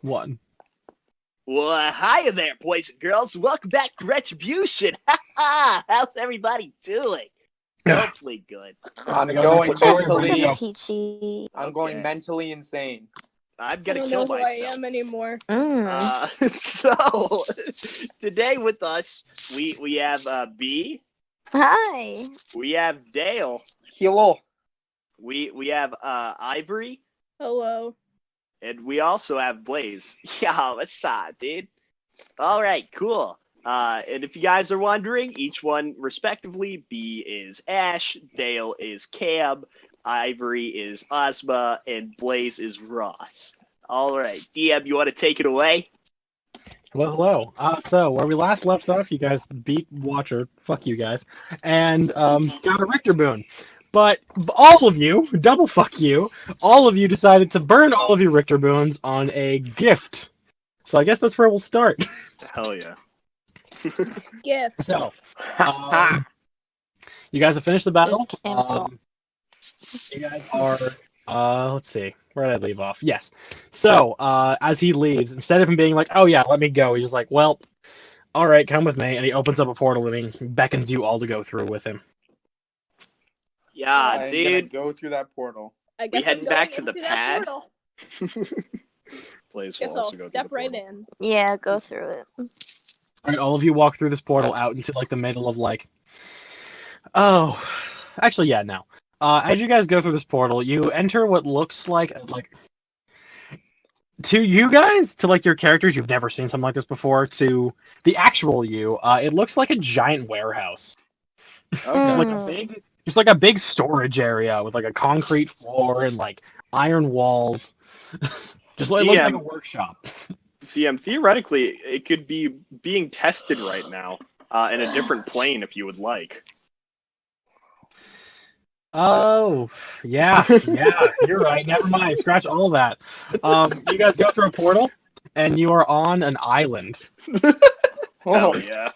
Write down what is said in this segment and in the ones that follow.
One. Well, hiya there, boys and girls. Welcome back to Retribution. How's everybody doing? Hopefully good. I'm got going my phone. mentally. Just peachy. I'm going mentally insane. I'm I gonna don't kill know who myself. I am anymore. So today with us we have B, Hi. we have Dale, Hello. we have Ivory, Hello. and we also have Blaze. Yeah, what's up, dude? All right, cool. And if you guys are wondering, each one respectively, B is Ash, Dale is Cam, Ivory is Ozma, and Blaze is Ross. All right, DM, you want to take it away? Hello. So where we last left off, you guys beat Watcher. Fuck you guys, and got a Richter boon. But all of you, double fuck you, all of you decided to burn all of your Richter boons on a gift. So I guess that's where we'll start. Hell yeah. Gift. So, you guys have finished the battle. Just Cam's fault. You guys are, let's see, where did I leave off? Yes. So, as he leaves, instead of him being like, oh yeah, let me go, he's just like, well, all right, come with me. And he opens up a portal and he beckons you all to go through with him. Yeah, I'm gonna dude. go through that portal. I guess heading I'm back going to the into that pad? portal. Blaze will Guess I'll also go step through the right portal. in. Yeah, go through it. All right, all of you walk through this portal out into like the middle of like, oh, actually, yeah, no. As you guys go through this portal, you enter what looks like to you guys, to like your characters, you've never seen something like this before. To the actual you, it looks like a giant warehouse. Okay. Just like a big storage area with like a concrete floor and like iron walls. Just like, it looks like a workshop. DM, theoretically, it could be being tested right now in a different plane if you would like. Oh, yeah, you're right. Never mind. Scratch all that. You guys go through a portal, and you are on an island. Hell yeah.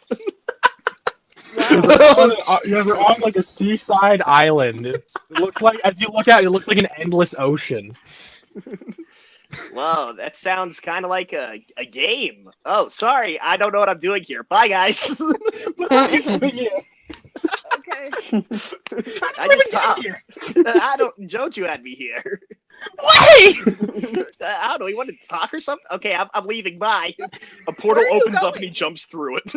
You guys are on like a seaside island. It looks like, as you look out, it looks like an endless ocean. Whoa, that sounds kind of like a game. Oh, sorry, I don't know what I'm doing here. Bye, guys. What are you doing here? Okay. I just thought, I don't. Jojo had me here. Wait! I don't know. You wanted to talk or something? Okay, I'm leaving. Bye. A portal Where are you opens up going? and he jumps through it.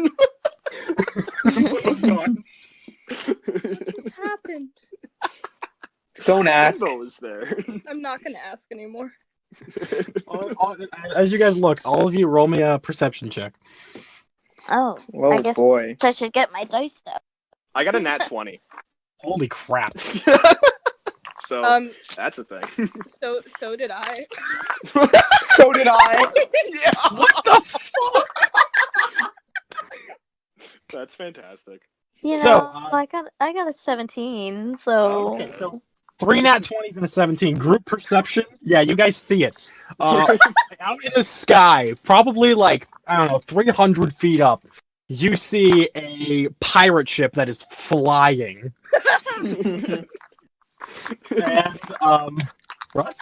What's going? What's happened? Don't ask. Rainbow was there. I'm not gonna ask anymore. As you guys look, all of you roll me a perception check. Oh, Oh I guess boy. I should get my dice out. I got a nat 20. Holy crap. So that's a thing. So did I. So did I. Yeah. What the fuck? That's fantastic. You know, So, I got a 17, so Okay, so 3 nat 20s and a 17. Group perception? Yeah, you guys see it. Out in the sky, probably like, I don't know, 300 feet up, you see a pirate ship that is flying. And, Russ?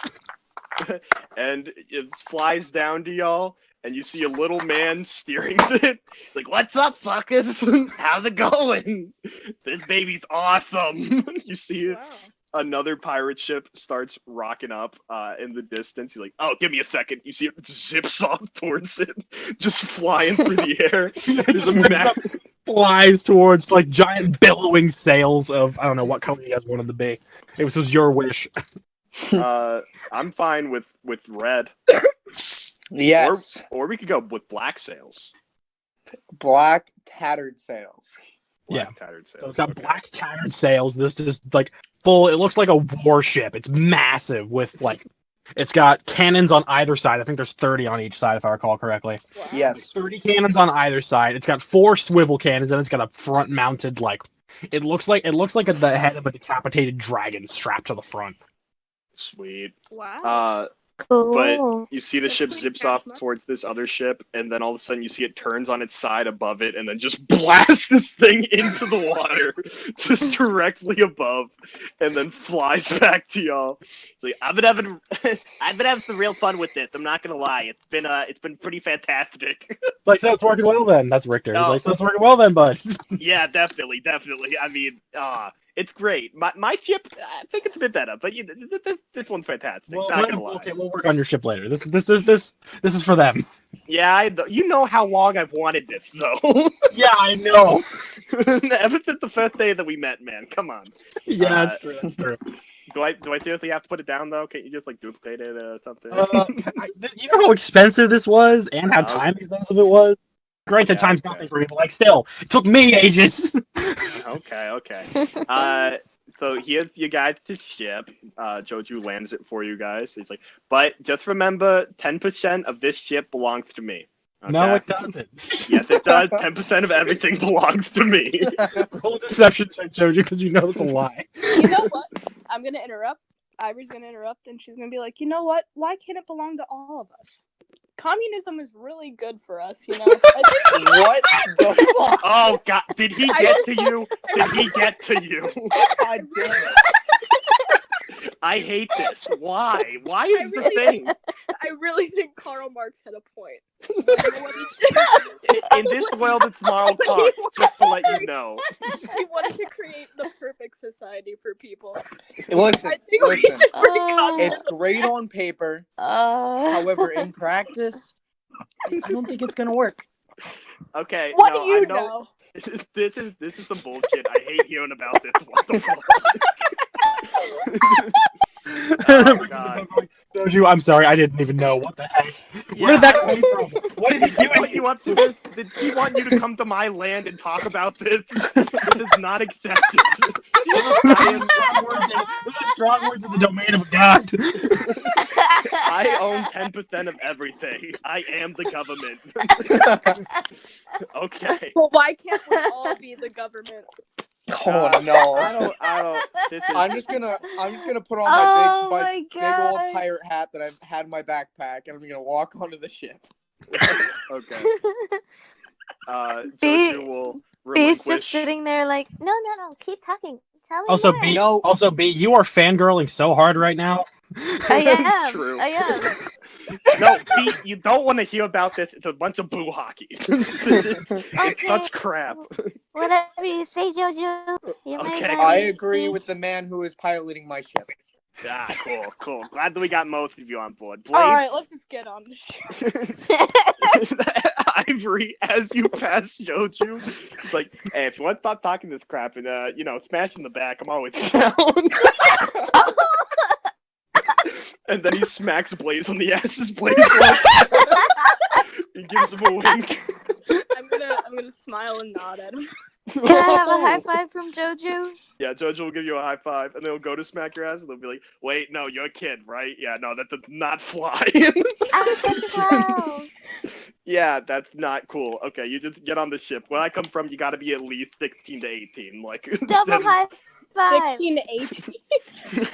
And it flies down to y'all, and you see a little man steering it. Like, what's up, fuckers? How's it going? This baby's awesome. You see Wow. another pirate ship starts rocking up in the distance. He's like, oh, give me a second. You see it zips off towards it, just flying through the air. There's a map. Flies towards like giant billowing sails of, I don't know what color you guys wanted to be. It was your wish. I'm fine with red. Yes. Or we could go with black sails. Black tattered sails. Black tattered sails. So it's got okay. black tattered sails. This is like full. It looks like a warship. It's massive with like, it's got cannons on either side. I think there's 30 on each side if I recall correctly. Wow. Yes. 30 cannons on either side. It's got 4 swivel cannons and it's got a front mounted like. It looks like the head of a decapitated dragon strapped to the front. Sweet. Wow. Cool. you see the That's ship pretty zips cash off money. towards this other ship, and then all of a sudden you see it turns on its side above it, and then just blasts this thing into the water, just directly above, and then flies back to y'all. It's like I've been having some real fun with this. I'm not gonna lie, it's been pretty fantastic. Like, so it's working well then. That's Richter. He's Oh. like, so it's working well then, bud. Yeah, definitely. I mean, it's great. My ship, I think it's a bit better, but this one's fantastic. Well, Not gonna lie. okay, we'll work on your ship later. This is for them. Yeah, you know how long I've wanted this, though. Yeah, I know. Ever since the first day that we met, man. Come on. Yeah, that's true. That's true. Do I seriously have to put it down though? Can't you just like duplicate it or something? You know how expensive this was and how Oh. time expensive it was? Granted, Yeah, time's okay. nothing for me, but like, still, it took me ages. Okay. So here's you guys' ship. Joju lands it for you guys. He's like, but just remember, 10% of this ship belongs to me. Okay? No, it doesn't. Yes, it does. 10% of everything belongs to me. Roll a deception check, Joju, because you know it's a lie. You know what? I'm gonna interrupt. Ivory's gonna interrupt, and she's gonna be like, you know what? Why can't it belong to all of us? Communism is really good for us, you know. What the fuck? Oh God! Did he get to you? Did he get to you? God damn it. I hate this. Why? Why I is the really- thing? I really think Karl Marx had a point. In this world, it's moral Marx, just to let you know. He wanted to create the perfect society for people. Listen, I think we listen. should bring Oh. communism. It's great on paper. Uh, However, in practice, I don't think it's gonna work. Okay, What no, do you I know? This is some bullshit. I hate hearing about this. What the fuck? Oh, God. Joju, I'm sorry, I didn't even know. What the heck? Yeah, Where did that I come from? What did he Did he do? put you up to this? Did he want you to come to my land and talk about this? This is not accepted. Those are strong words in the domain of God. I own 10% of everything. I am the government. Okay. But why can't we all be the government? Oh no. I don't. This is. I'm just gonna put on Oh my my big old gosh. pirate hat that I've had in my backpack, and I'm gonna walk onto the ship. Okay. B- Joju will B's relinquish. just sitting there like, no, keep talking. Tell me Also, more. B, No. you are fangirling so hard right now. I am. True. I am. No, B, you don't want to hear about this. It's a bunch of boo hockey. It's such crap. Whatever you say, Jojo. You Okay. may I buddy. agree with the man who is piloting my ship. Ah, cool. Glad that we got most of you on board. Blaze, All right, let's just get on the shit. Ivory, as you pass Joju, it's like, hey, if you want to stop talking this crap and smash in the back, I'm always down. And then he smacks Blaze on the ass as Blaze walks. He gives him a wink. I'm gonna smile and nod at him. Can I have a high five from Jojo? Yeah, Jojo will give you a high five, and they'll go to smack your ass, and they'll be like, "Wait, no, you're a kid, right? Yeah, no, that does not fly." I was 12. Yeah, that's not cool. Okay, you just get on the ship. Where I come from, you got to be at least 16 to 18. Like Double high five. 16 to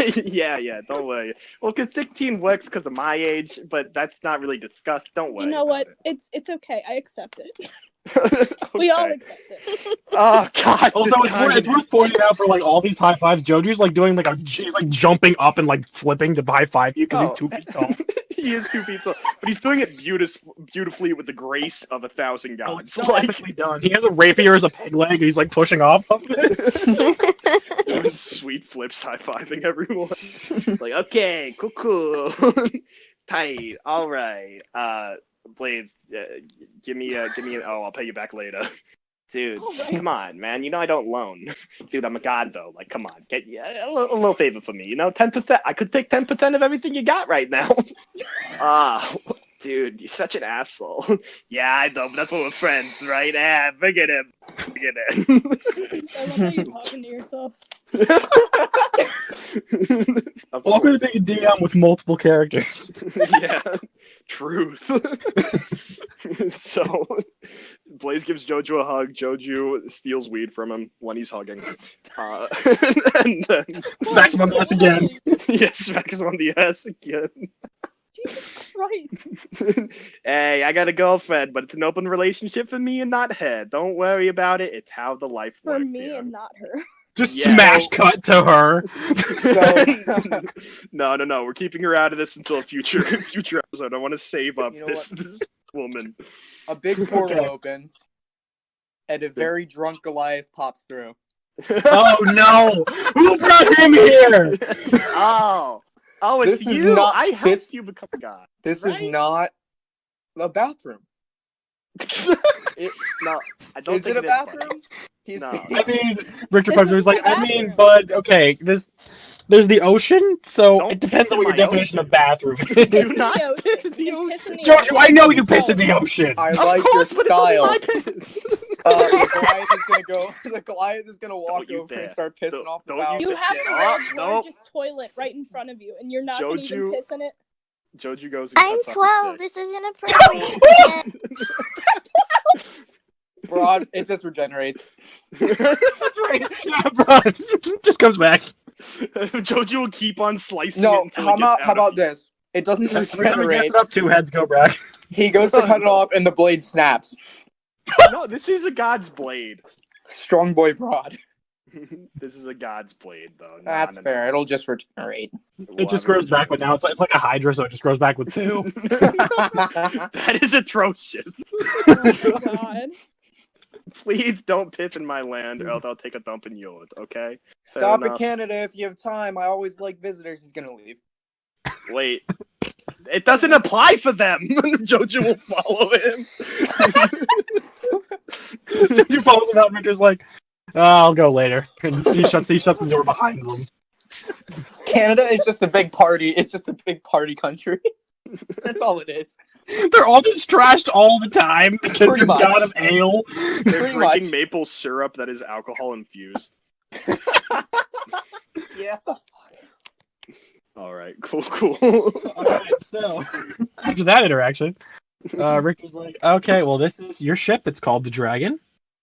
18. yeah, don't worry. Well, because 16 works because of my age, but that's not really discussed. Don't worry. You know what? about It's okay. I accept it. it. We all Okay. accept it. Oh God. Also, it's worth pointing out for like all these high fives, Joju's like doing like he's like jumping up and like flipping to high five you because Oh. he's 2 feet tall. He is 2 feet tall, but he's doing it beautifully with the grace of 1,000 Oh, it's gods. so Like epically done. He has a rapier as a peg leg, and he's like pushing off of it. doing sweet flips, high fiving everyone. Like, okay, cool. Tight. All right. Blades, give me an. Oh, I'll pay you back later. Dude, Alright. come on, man. You know I don't loan. Dude, I'm a god though. Like, come on, get a little favor for me. 10%. I could take 10% of everything you got right now. Dude, you're such an asshole. Yeah, I know, but that's what we're friends, right? Bring it in. I love how you're talking to yourself. Of Welcome course. to being a DM with multiple characters. Yeah, truth. So, Blaze gives Jojo a hug. Jojo steals weed from him when he's hugging. And then, Smacks him on the ass again. yes, smacks him on the ass again. Christ. Hey, I got a girlfriend, but it's an open relationship for me and not her. Don't worry about it. It's how the life For works. me here. and not her. Just Yeah. smash cut to her. So, No. We're keeping her out of this until a future episode. I want to save up You know this woman. a big portal Okay. opens, and a very drunk Goliath pops through. Oh no! Who brought him here? Oh, it's This is you. not- I helped this- you become a god. This is Right? not a bathroom. No, I don't Is think it a is, buddy. bathroom? He's, No. I mean, Richter This Pubs was isn't like, a I mean, bathroom. but okay, there's the ocean, so Don't it depends piss on in what your my definition ocean. of bathroom Piss is. Do in not the ocean. piss in the You can ocean. piss in the Jojo, ocean. I know you piss No. in the ocean. I Of like course, your but it's only style. my piss. The Goliath is gonna go. The Goliath is gonna walk Don't you over dare. and start pissing Don't- off the don't bow. You of the have ship. the Oh, world's nope. largest toilet right in front of you, and you're not gonna even Joju. piss in it. Joju goes and I'm cuts off 12. his This is inappropriate. Broad, it just regenerates. dick. That's right. Yeah, bro. It just comes back. Joju will keep on slicing it No, until how it gets about out how of about you. this? It doesn't Every time he gets regenerate. it up, two heads go back. He goes to cut it off, and the blade snaps. No, this is a god's blade. Strong boy Broad. This is a god's blade, though. No, That's no, no. fair. It'll just regenerate. It just grows back, but now it's like a Hydra, so it just grows back with two. That is atrocious. Oh my god. Please don't piss in my land, or else I'll take a dump in yours. Okay? Fair Stop at enough. Canada if you have time. I always like visitors. He's gonna leave. Wait. It doesn't apply for them. Jojo will follow him. Jojo follows him out, and Victor's like, I'll go later. And he shuts the door behind them. Canada is just a big party. It's just a big party country. That's all it is. They're all just trashed all the time because Pretty you're much. god of ale. They're Pretty drinking much. maple syrup that is alcohol infused. Yeah. All right, cool. Alright, so after that interaction, Rick was like, okay, well, this is your ship. It's called the Dragon.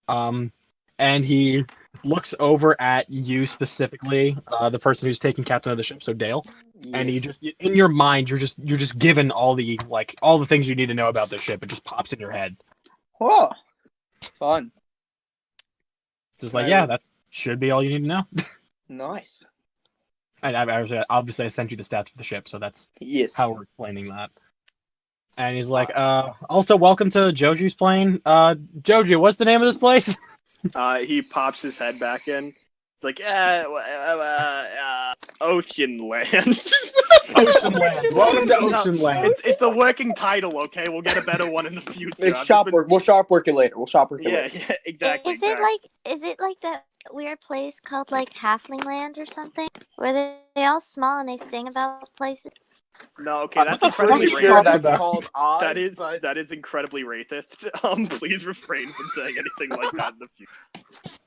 And he looks over at you specifically, the person who's taking captain of the ship, so Dale. And he just, in your mind, you're just given all the things you need to know about the ship. It just pops in your head. Oh, fun. Just like, yeah, that should be all you need to know. Nice. And obviously I sent you the stats for the ship, so that's Yes. how we're explaining that. And he's like, also welcome to Joju's plane. Joju, what's the name of this place? He pops his head back in. Like, Ocean Land. Ocean Land. Welcome to Ocean Land. It's a working title, okay? We'll get a better one in the future. It's I've shop just work. We'll shop work it later. Yeah, exactly. Is it like that weird place called like Halfling Land or something? Where they all small and they sing about places? No, okay, I'm that's not incredibly Pretty fuck sure talking racist. that's about? called Oz. That but is incredibly racist. Please refrain from saying anything like that in the future.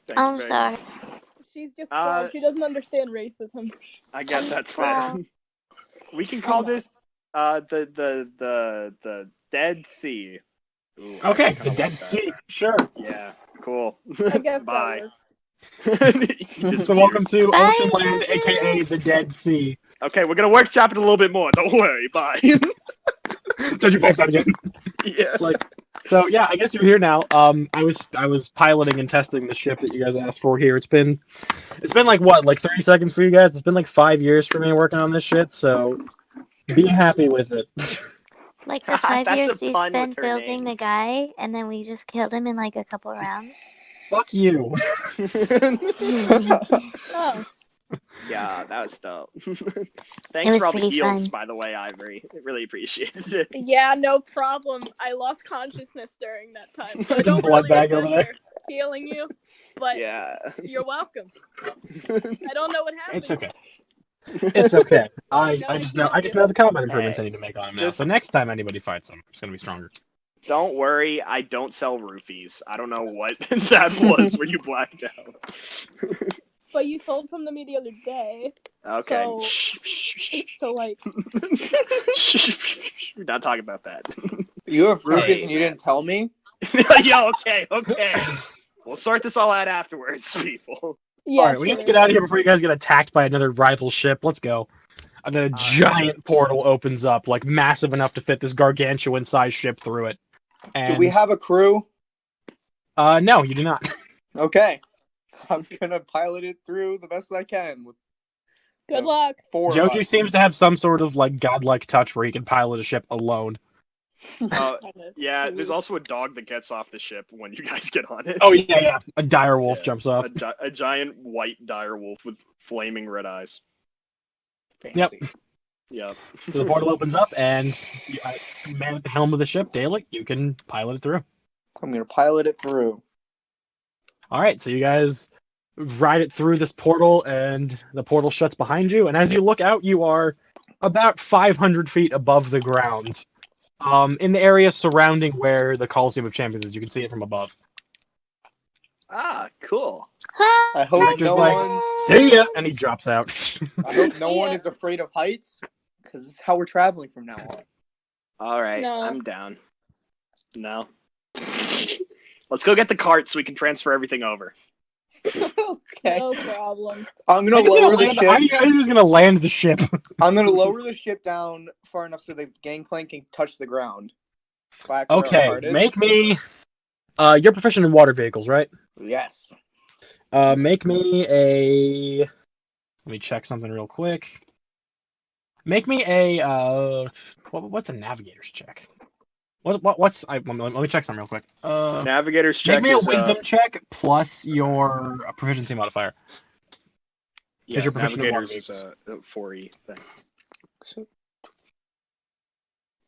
Thank you I'm very sorry. much. She's just 12. She doesn't understand racism. I guess I'm that's fair. proud. We can call this the Dead Sea. Ooh, I Okay, kinda the like Dead that. Sea. Sure. Yeah, cool. I guess Bye. that works. So welcome to Bye, Ocean Land, Joju. aka the Dead Sea. Okay, we're gonna workshop it a little bit more. Don't worry. Bye. Joju pops out again. Yeah. So yeah, I guess you're here now. I was piloting and testing the ship that you guys asked for here. It's been like what, like 30 seconds for you guys? It's been like 5 years for me working on this shit, so be happy with it. Like the 5 That's years a you pun spent with her building name. the guy, and then we just killed him in like a couple rounds. Fuck you. Oh, Yeah, that was dope. It Thanks was for all the pretty heals, fun. by the way, Ivory. I really appreciate it. yeah, no problem. I lost consciousness during that time, so I don't Blood really bag over remember healing you. But Yeah. you're welcome. I don't know what happened. It's okay. It's okay. I No, just I know the combat improvements Hey, I need to make on him now. just- So next time anybody fights him, it's gonna be stronger. Don't worry, I don't sell roofies. I don't know what that was where you blacked out. But you sold some to me the other day, Okay. so like, We're not talking about that. you have roofies Hey. and you didn't tell me? Yeah, okay. We'll sort this all out afterwards, people. yeah. All right, we have to get out of here before you guys get attacked by another rival ship. Let's go. And then a giant portal opens up, like massive enough to fit this gargantuan-sized ship through it. And, Do we have a crew? no, you do not. Okay. I'm gonna pilot it through the best I can with Good luck. 4 of Joji us. seems to have some sort of like godlike touch where he can pilot a ship alone. Yeah, there's also a dog that gets off the ship when you guys get on it. Oh yeah. A dire wolf jumps off. A giant white dire wolf with flaming red eyes. Fancy. Yeah. So the portal opens up, and you, man at the helm of the ship, Dalek, you can pilot it through. I'm gonna pilot it through. All right, so you guys ride it through this portal, and the portal shuts behind you. And as you look out, you are about 500 feet above the ground, in the area surrounding where the Coliseum of Champions is. You can see it from above. Ah, cool. I hope Victor's no like, one's. See ya, and he drops out. I hope no See one ya. is afraid of heights, because it's how we're traveling from now on. All right, No. I'm down. No. Let's go get the cart so we can transfer everything over. Okay. No problem. I'm gonna Are you lower the land- ship. Are you guys just gonna land the ship? I'm gonna lower the ship down far enough so the gangplank can touch the ground. Back where our Okay, cart is. make me. You're proficient in water vehicles, right? Yes. Make me a. Let me check something real quick. Make me a. What's a navigator's check? What's? Let me check something real quick. Navigator's Make check me a is wisdom check plus your proficiency modifier. yeah, you're proficient in water Navigator's is a 4E thing. So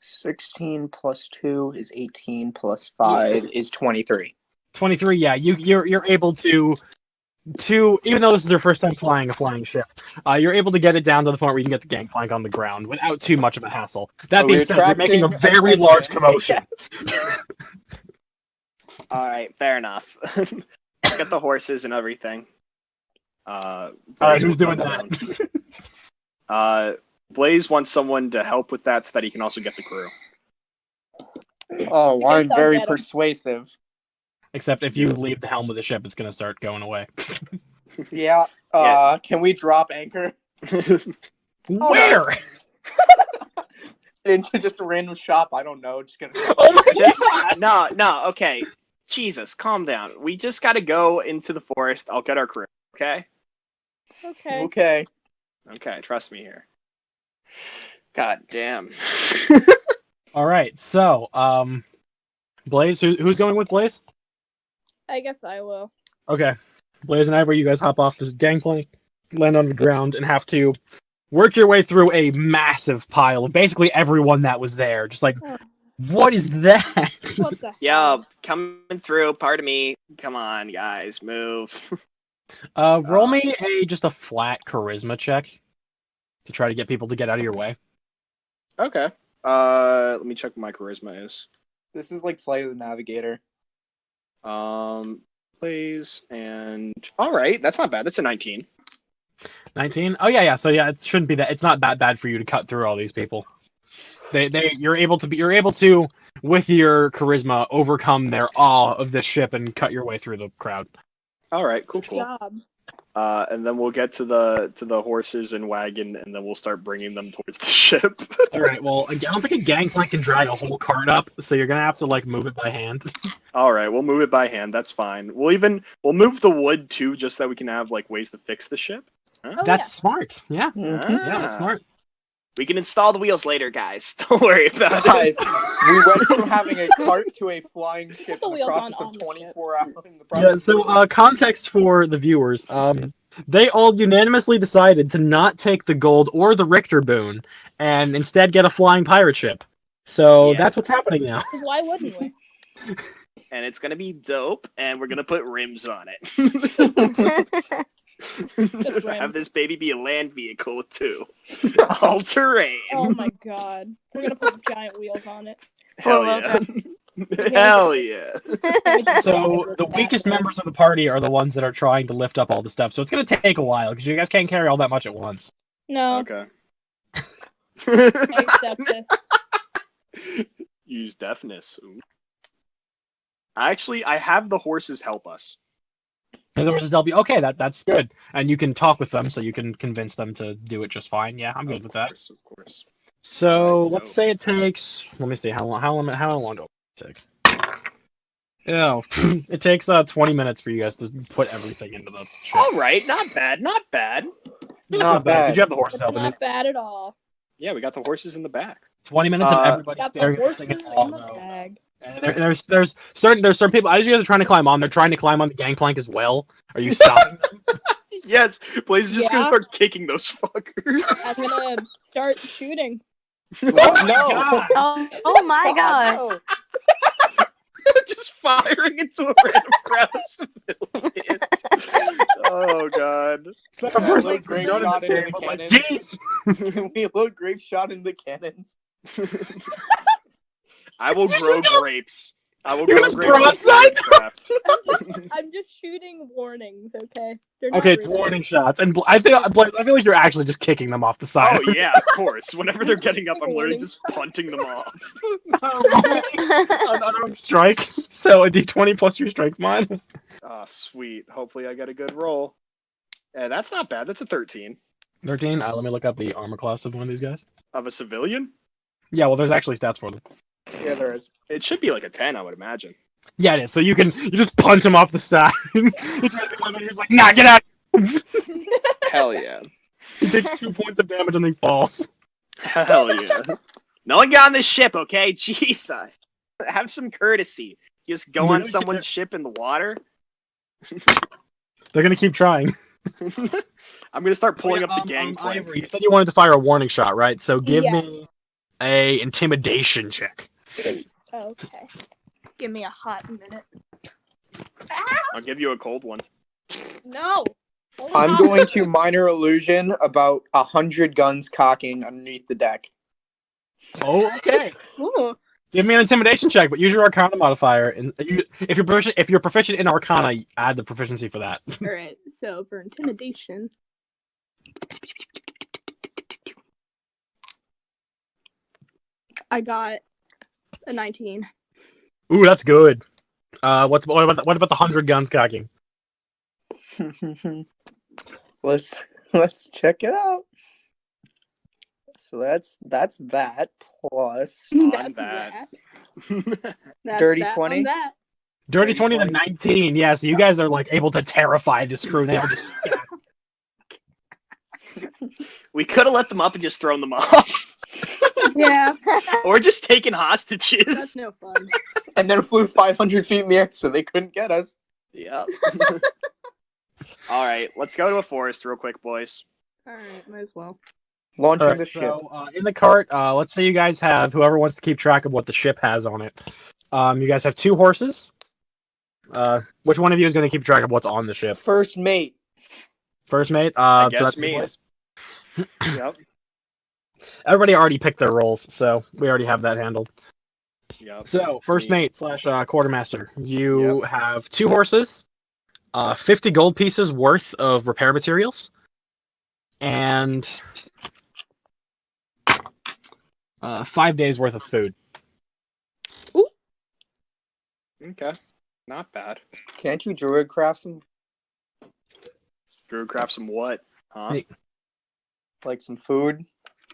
16 plus 2 is 18 plus 5 is 23. 23. Yeah, you're able to even though this is your first time flying a flying ship, you're able to get it down to the point where you can get the gangplank on the ground without too much of a hassle. That Are being we said, you're making a attracting very attention? large commotion. All right, fair enough. Let's get the horses and everything. All right, who's doing that? Blaze wants someone to help with that so that he can also get the crew. Oh, guess I'm I'll very get 'em. persuasive. Except if you leave the helm of the ship, it's gonna start going away. Yeah. Yeah. Can we drop anchor Where? into just a random shop? I don't know. Just gonna. Oh my Just god! no, okay. Jesus, calm down. We just gotta go into the forest. I'll get our crew, okay? Okay. Okay. Okay, trust me here. God damn. All right, so Blaze, who's going with Blaze? I guess I will. Okay, Blaze and Ivor, you guys hop off this gangplank, land on the ground, and have to work your way through a massive pile of basically everyone that was there. Just like, Oh. what is that? What the Yo, hell? coming through. Pardon me. Come on, guys, move. Roll me just a flat charisma check to try to get people to get out of your way. Okay. Let me check what my charisma is. This is like Flight of the Navigator. Please, and all right, that's not bad. That's a 19. 19. Oh yeah. So yeah, it shouldn't be that. It's not that bad for you to cut through all these people. You're able to with your charisma overcome their awe of this ship and cut your way through the crowd. All right, cool. Good job. And then we'll get to the horses and wagon, and then we'll start bringing them towards the ship. All right. Well, I don't think a gangplank can drag a whole cart up, so you're gonna have to like move it by hand. All right, we'll move it by hand. That's fine. We'll move the wood too, just so that we can have like ways to fix the ship. Huh? Oh, That's smart. Yeah. Mhm. Yeah, that's smart. We can install the wheels later, guys. Don't worry about Guys, it. we went from having a cart to a flying ship the in the wheels process on of the 24 hours. In the Yeah. process So context for the viewers. They all unanimously decided to not take the gold or the Richter boon, and instead get a flying pirate ship. So Yeah. that's what's happening now. 'Cause why wouldn't we? And it's gonna be dope, and we're gonna put rims on it. rims. Have this baby be a land vehicle too. All terrain. Oh my god. We're gonna put giant wheels on it. Hell Four-wheel yeah. Hell yeah. So the weakest members of the party are the ones that are trying to lift up all the stuff. So it's gonna take a while because you guys can't carry all that much at once. No, Okay. I accept this. Use deafness. Ooh. Actually, I have the horses help us. And there was a W. Okay, that's good. And you can talk with them, so you can convince them to do it just fine. Yeah, I'm good with that. Of course. So Alright, let's no. say it takes. Let me see how long do it take? Yeah, it takes 20 minutes for you guys to put everything into the ship. All right, not bad, not bad. Not Did bad. you have the horses It's helping you? not bad at all. Yeah, we got the horses in the back. 20 minutes of Uh, everybody Got the staring at this horses thing at in all, the though. bag. And there's certain people. As you guys are trying to climb on, they're trying to climb on the gangplank as well. Are you stopping them? Yes, Blaze is just gonna Yeah. start kicking those fuckers. I'm gonna start shooting. What? No. Oh my gosh. No. Just firing into a random crowd of civilians. Oh god. It's not the Yeah, first load thing grape done in shot this into game, the but like, cannons. jeez. We load grape shot in the cannons. I will grow grapes. I will You're grow gonna grapes. in broadside? Minecraft. I'm just shooting warnings, okay? They're not Okay, it's really- warning shots, and I feel like you're actually just kicking them off the side. Oh yeah, of course. Whenever they're getting up, I'm literally Warning just punting them off. An unarmed strike. So a D20 plus your strength mod. Oh, sweet. Hopefully I get a good roll. And that's not bad. That's a 13. 13. Let me look up the armor class of one of these guys. Of a civilian? Yeah, well, there's actually stats for them. Yeah, there is. It should be like a 10, I would imagine. Yeah, it is. So you just punch him off the side. He tries to climb and he's like, nah, get out. Hell yeah. He takes 2 points of damage and he falls. Hell yeah. No one got on this ship, okay? Jesus. Have some courtesy. You just go on someone's ship in the water. They're gonna keep trying. I'm gonna start pulling up the gangplank. Ivory, you said you wanted to fire a warning shot, right? So give Yes. me a intimidation check. Okay. Give me a hot minute. I'll give you a cold one. No! Hold I'm on. going to minor illusion about 100 guns cocking underneath the deck. Oh, okay. Ooh. Give me an intimidation check, but use your Arcana modifier. And if you're proficient in Arcana, add the proficiency for that. Alright, so for intimidation. I got a 19. Ooh, that's good. What about the 100 guns cocking? let's check it out. So that's that plus That's that. That's Dirty that 20? on that. Dirty 20 to 20. 19. Yeah, so you guys are like able to terrify this crew. They all just We could have let them up and just thrown them off. Yeah, Or just taken that's hostages. no fun. and then flew 500 feet in the air so they couldn't get us. Yep. Alright, let's go to a forest real quick, boys. Alright, might as well. Launching All right, the ship. so in the cart, let's say you guys have whoever wants to keep track of what the ship has on it. You guys have 2 horses. Which one of you is going to keep track of what's on the ship? First mate. First mate. I So guess that's you me. boys. Yep. Everybody already picked their roles, so we already have that handled. Yep. So first Me. mate / quartermaster, you have 2 horses, 50 gold pieces worth of repair materials, and 5 days worth of food. Okay. Not bad. Can't you druid craft some Drew craft some what? Huh? Hey. like some food?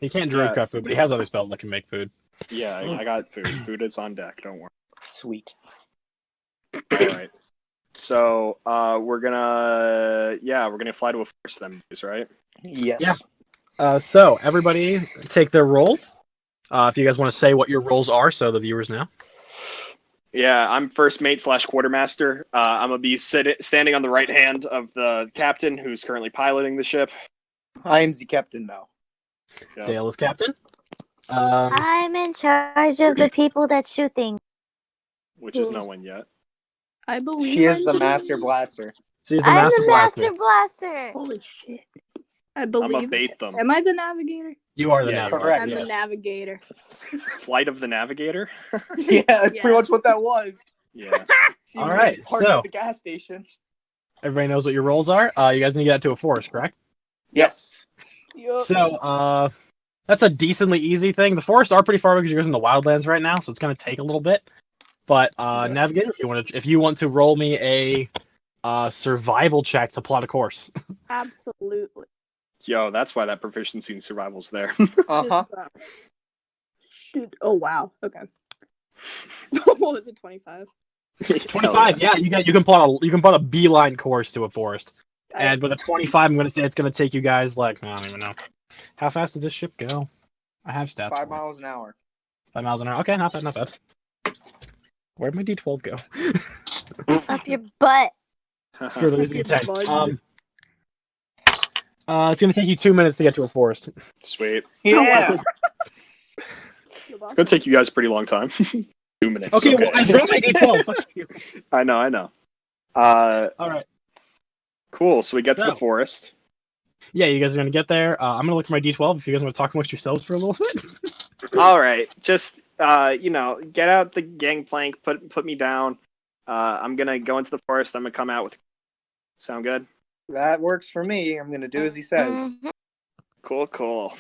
He can't druid Yeah. craft food, but he has other spells that can make food. Yeah, I got food. Food is on deck, don't worry. Sweet. Alright. So we're gonna fly to a forest then, boys, right? Yes. Yeah. So everybody take their roles. If you guys want to say what your roles are, so the viewers know. Yeah, I'm first mate / quartermaster. I'm gonna be standing on the right hand of the captain who's currently piloting the ship. I am the captain now. Yep. Dale is captain. I'm in charge of the people that shoot things. Which is no one yet. I believe She is I'm the the- master blaster. She's the I'm master the blaster. master blaster. Holy shit. I I'm gonna believe. bait them. Am I the navigator? You are the Yeah, navigator. correct. I'm yes. the navigator. Flight of the Navigator? Yeah, that's Yeah. pretty much what that was. Yeah. See, All we right, parked so- at the gas station. Everybody knows what your roles are. You guys need to get out to a forest, correct? Yes. Yup. So, that's a decently easy thing. The forests are pretty far away because you're in the wildlands right now, so it's going to take a little bit. But Yeah. navigator, if you want to roll me a survival check to plot a course. Absolutely. Yo, that's why that proficiency in survival's there. Uh-huh. Shoot. Oh wow. Okay. What was it? 25. 25. Yeah, you can plot a beeline course to a forest. And with a 25, I'm gonna say it's gonna take you guys like I don't even know. How fast does this ship go? I have stats. 5 for it. miles an hour. 5 miles an hour. Okay, not bad, not bad. Where'd my D12 go? Up your butt. Screw it, losing a 10. It's gonna take you 2 minutes to get to a forest. Sweet. Yeah. It's gonna take you guys a pretty long time. 2 minutes. Okay, well, I dropped my D12. Fuck you. I know. All right. Cool. So we get to So- the forest. Yeah, you guys are gonna get there. I'm gonna look for my D12 if you guys want to talk amongst yourselves for a little bit. All right, just get out the gangplank, put me down. I'm gonna go into the forest. I'm gonna come out with. Sound good? That works for me. I'm gonna do as he says. Mhm. Cool.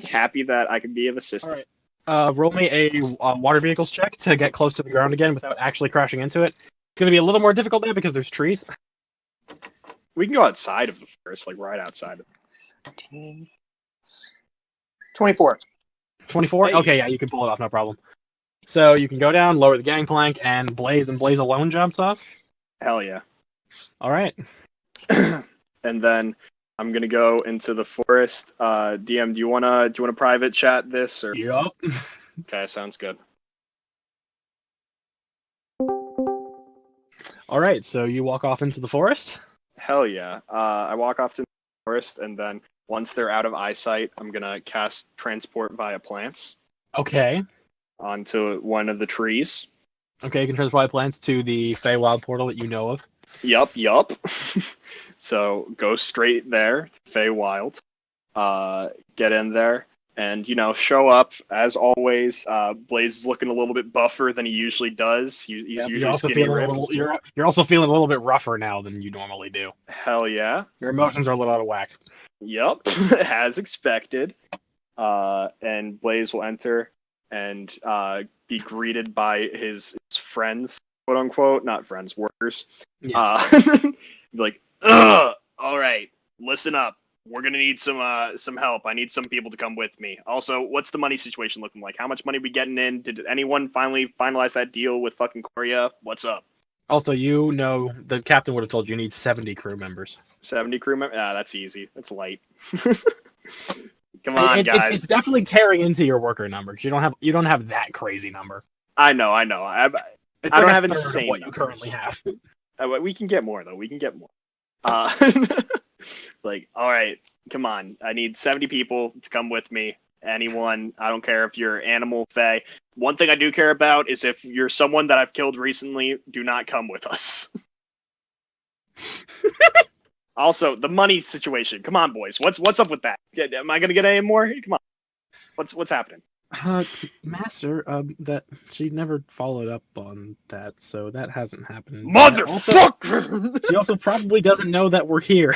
Happy that I can be of assistance. All right. Roll me a water vehicles check to get close to the ground again without actually crashing into it. It's gonna be a little more difficult there because there's trees. We can go outside of the forest, like right outside. 17. 24. 24? Hey. Okay, yeah, you can pull it off, no problem. So you can go down, lower the gangplank, and Blaze alone jumps off. Hell yeah. All right. And then I'm gonna go into the forest. DM, do you wanna private chat this or? Yup. Okay, sounds good. All right, so you walk off into the forest. Hell yeah. I walk off to the forest, and then once they're out of eyesight, I'm gonna cast transport via plants Okay. onto one of the trees. Okay, you can transfer plants to the Feywild portal that you know of. Yup. So go straight there, Feywild. Get in there, and show up as always. Blaze is looking a little bit buffer than he usually does. He's Yep, usually you're also skinny feeling ripped. you're also feeling a little bit rougher now than you normally do. Hell yeah. Your emotions are a little out of whack. Yup, as expected. And Blaze will enter and be greeted by his friends, quote unquote, not friends, workers. Yes. Be like, ugh, all right, listen up. We're gonna need some help. I need some people to come with me. Also, what's the money situation looking like? How much money we getting in? Did anyone finally finalize that deal with fucking Korea? What's up? Also, the captain would have told you need 70 crew members. 70 crew members? Ah, that's easy. That's light. Come on, guys. It's definitely tearing into your worker numbers. You don't have that crazy number. I know. I It's don't like a have third of insane what you numbers. currently have. We can get more though. We can get more. Like, all right, come on. I need 70 people to come with me. Anyone. I don't care if you're animal, fae. One thing I do care about is if you're someone that I've killed recently, do not come with us. Also, the money situation. Come on, boys. What's up with that? Am I gonna get any more? Come on. What's happening? Master, that she never followed up on that, so that hasn't happened. Motherfucker! She also probably doesn't know that we're here.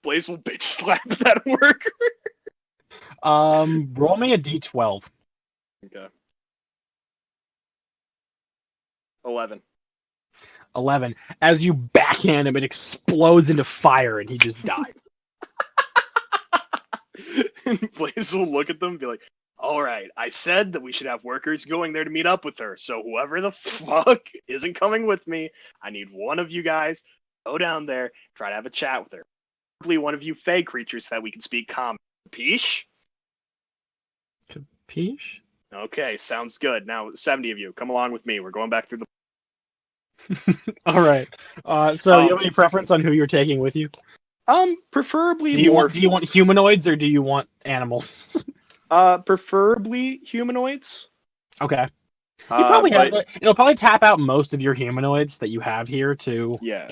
Blaze will bitch slap that worker. Roll me a d12. Okay. 11. 11. As you backhand him, it explodes into fire, and he just died. And Blaze will look at them and be like, all right, I said that we should have workers going there to meet up with her, so whoever the fuck isn't coming with me, I need one of you guys to go down there, try to have a chat with her. Probably one of you fey creatures that we can speak common. Capiche? Capiche? Okay, sounds good. Now, 70 of you, come along with me. We're going back through the... All right. So you have any preference on who you're taking with you? Preferably Do you more... want humanoids or do you want animals? Preferably humanoids. Okay. You probably but- it'll probably tap out most of your humanoids that you have here to Yeah.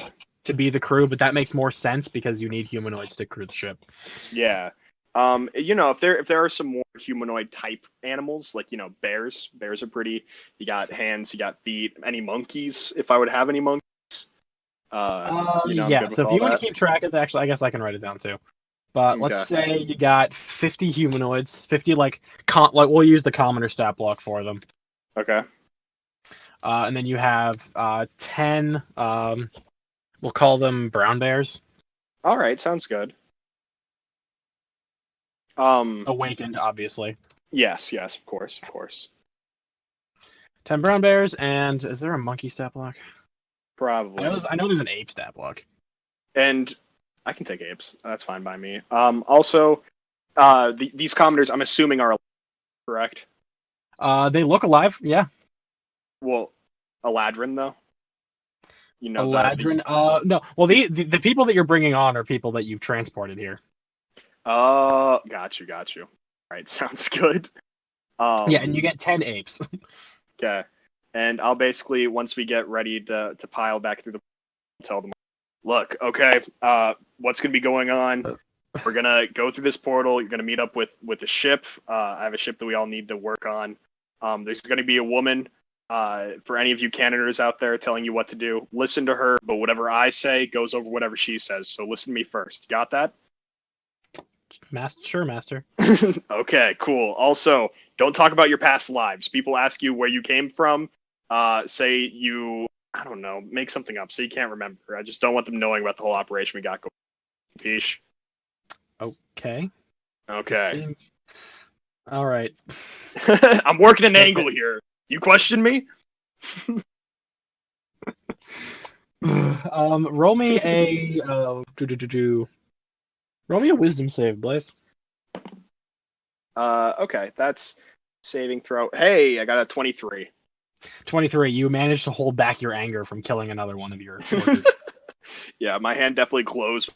be the crew, but that makes more sense because you need humanoids to crew the ship. Yeah. If there are some more humanoid type animals, like, bears. Bears are pretty. You got hands, you got feet. Any monkeys, if I would have any monkeys. I'm Yeah, good so with if you all want that. to keep track of that, actually, I guess I can write it down too. But let's Okay. say you got 50 humanoids, 50 we'll use the commoner stat block for them. Okay. And then you have 10 We'll call them brown bears. All right, sounds good. Awakened, obviously. Yes, of course. 10 brown bears, and is there a monkey stat block? Probably. I know there's an ape stat block. And I can take apes. That's fine by me. Also, these commoners, I'm assuming, are correct. They look alive, yeah. Well, Eladrin though. You know, Eladrin, no. Well, the people that you're bringing on are people that you've transported here. Oh, got you. All right, sounds good. Yeah, and you get 10 apes. Okay, and I'll basically, once we get ready to pile back through tell them, look, okay, what's gonna be going on? We're gonna go through this portal. You're gonna meet up with the ship. I have a ship that we all need to work on. There's gonna be a woman. For any of you canoners out there telling you what to do, listen to her. But whatever I say goes over whatever she says. So listen to me first. Got that? Sure, master. Okay, cool. Also, don't talk about your past lives. People ask you where you came from. Say you, I don't know, make something up so you can't remember. I just don't want them knowing about the whole operation we got going. Peace. Okay. Okay. All right. I'm working an angle here. You question me? Roll me a roll me a wisdom save, Blaze. Okay, that's saving throw. Hey, I got a 23. 23. You managed to hold back your anger from killing another one of your workers. Yeah, my hand definitely closed.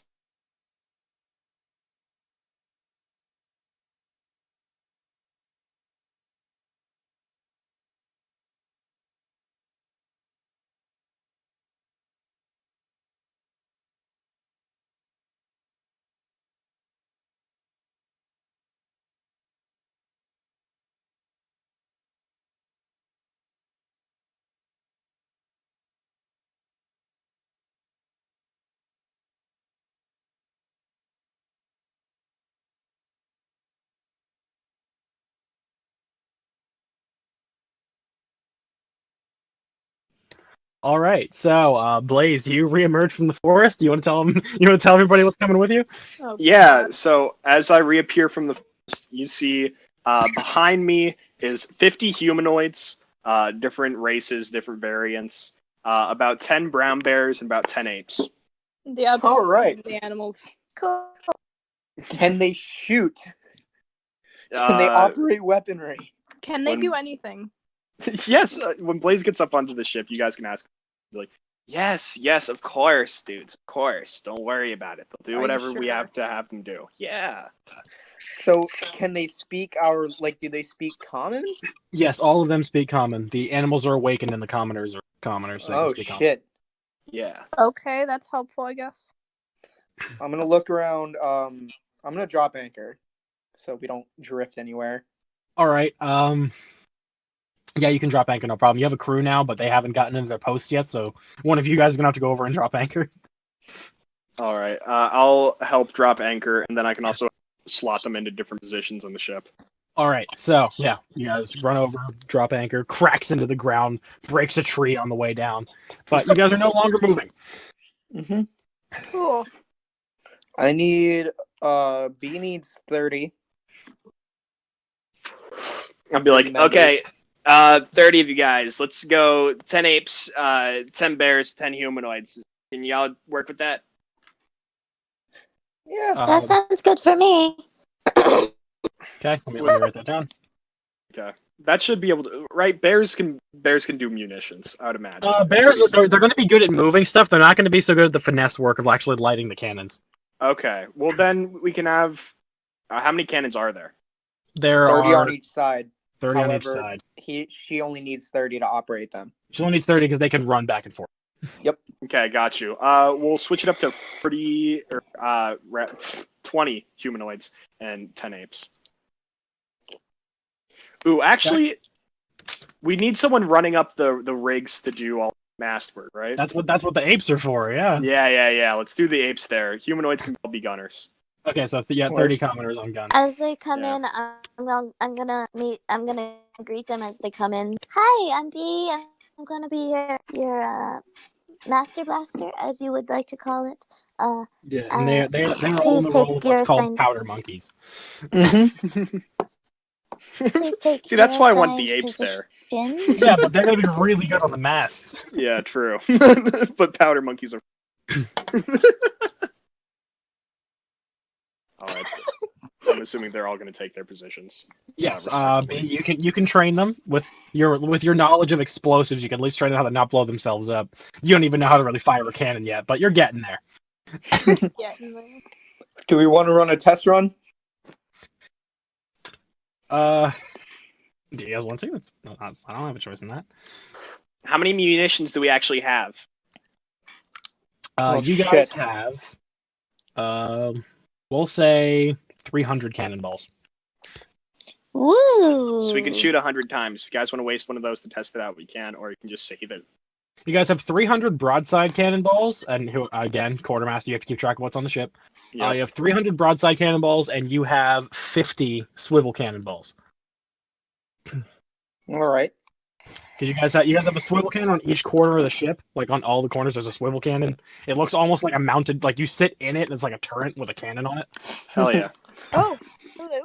All right, so Blaze, you reemerge from the forest. You want to tell them? You want to tell everybody what's coming with you? Oh, Yeah, God. so as I reappear from the forest, you see behind me is 50 humanoids, different races, different variants, about 10 brown bears, and about 10 apes. Yeah. All right. The animals. Cool. Can they shoot? Can they operate weaponry? Can they When- do anything? Yes, when Blaze gets up onto the ship, you guys can ask. Be like, yes, of course, dudes, of course. Don't worry about it. They'll do Are you whatever we sure? have to have them do. Yeah. So can they speak our do they speak common? Yes, all of them speak common. The animals are awakened, and the commoners are commoners. So they can Oh speak common. shit. Yeah. Okay, that's helpful, I guess. I'm gonna look around. I'm gonna drop anchor, so we don't drift anywhere. All right. Yeah, you can drop anchor, no problem. You have a crew now, but they haven't gotten into their posts yet, so one of you guys is gonna have to go over and drop anchor. All right. I'll help drop anchor, and then I can also slot them into different positions on the ship. All right, so yeah, you guys run over, drop anchor, cracks into the ground, breaks a tree on the way down, but you guys are no longer moving. Mm-hmm. Cool. I need B needs 30. I'll be like, members. okay, 30 of you guys. Let's go 10 apes, 10 bears, 10 humanoids. Can y'all work with that? Yeah. That sounds good for me. Okay, let me write that down. Okay. That should be able to, right? Bears can do munitions, I would imagine. Bears, they're going to be good at moving stuff. They're not going to be so good at the finesse work of actually lighting the cannons. Okay. Well, then we can have. How many cannons are there? There 30 are on each side. 30 on each However, side. She only needs 30 to operate them. She only needs 30 because they can run back and forth. Yep. Okay, got you. We'll switch it up to 30 or 20 humanoids and 10 apes. Ooh, actually, we need someone running up the rigs to do all mast work, right? That's what the apes are for. Yeah. Yeah. Let's do the apes there. Humanoids can all be gunners. Okay, so 30 commoners on gun. As they come Yeah. in, I'm gonna greet them as they come in. Hi, I'm B. I'm gonna be your Master Blaster, as you would like to call it. Yeah, and they're all in Please the take role of your what's called assigned. powder monkeys. Please take See, that's your why I want the assigned apes there. position. Yeah, but they're gonna be really good on the masts. Yeah, true. But powder monkeys are. All right. I'm assuming they're all going to take their positions. Yes, respectively. you can train them with your knowledge of explosives. You can at least train them how to not blow themselves up. You don't even know how to really fire a cannon yet, but you're getting there. Yeah. Do we want to run a test run? Do you guys want to? No, I don't have a choice in that. How many munitions do we actually have? Oh, You guys shit. have, we'll say 300 cannonballs. Woo! So we can shoot 100 times. If you guys want to waste one of those to test it out, we can, or you can just save it. You guys have 300 broadside cannonballs, and again, quartermaster, you have to keep track of what's on the ship. Yep. You have 300 broadside cannonballs, and you have 50 swivel cannonballs. All right. Because you guys have a swivel cannon on each corner of the ship, like on all the corners. There's a swivel cannon. It looks almost like a mounted, like you sit in it, and it's like a turret with a cannon on it. Hell yeah. Oh, hello.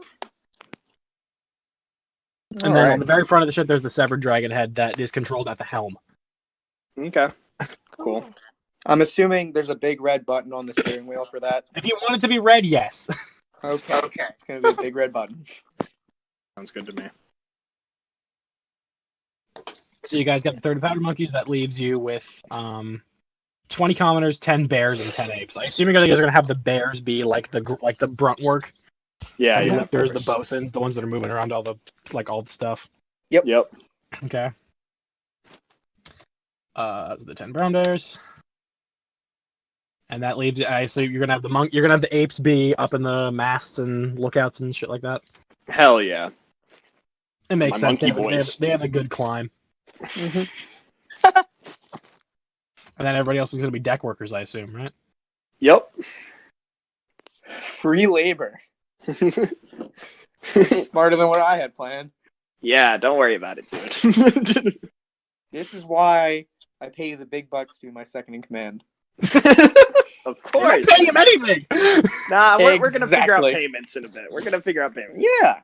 And All then right. on the very front of the ship, there's the severed dragon head that is controlled at the helm. Okay. Cool. I'm assuming there's a big red button on the steering wheel for that. If you want it to be red, yes. Okay. It's going to be a big red button. Sounds good to me. So you guys got the 30 powder monkeys. That leaves you with 20 commoners, 10 bears, and 10 apes. I assume you guys are gonna have the bears be like the brunt work. Yeah, the yeah. lifters, the bosuns, the ones that are moving around all the stuff. Yep. Okay. So the 10 brown bears. And that leaves so you're gonna have you're gonna have the apes be up in the masts and lookouts and shit like that. Hell yeah. It makes My sense. monkey boys. They have a good climb. Mm-hmm. And then everybody else is gonna be deck workers, I assume, right? Yep. Free labor. Smarter than what I had planned. Yeah, don't worry about it, dude. This is why I pay you the big bucks to be my second in command. Of You're not course. paying him anything. Nah, we're gonna figure out Exactly. payments in a bit. We're gonna figure out payments. Yeah.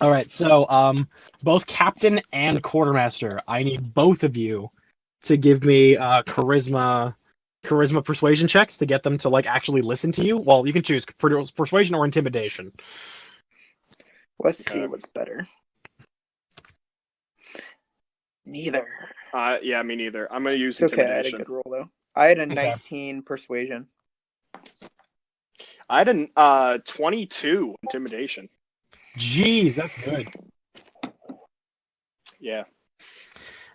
All right, so both captain and quartermaster, I need both of you to give me charisma persuasion checks to get them to like actually listen to you. Well, you can choose persuasion or intimidation. Let's see what's better. Neither. Yeah, me neither. I'm gonna use It's okay. I had a intimidation. good roll though. I had a Okay. 19 persuasion. I had a 22 intimidation. Jeez, that's good. Yeah.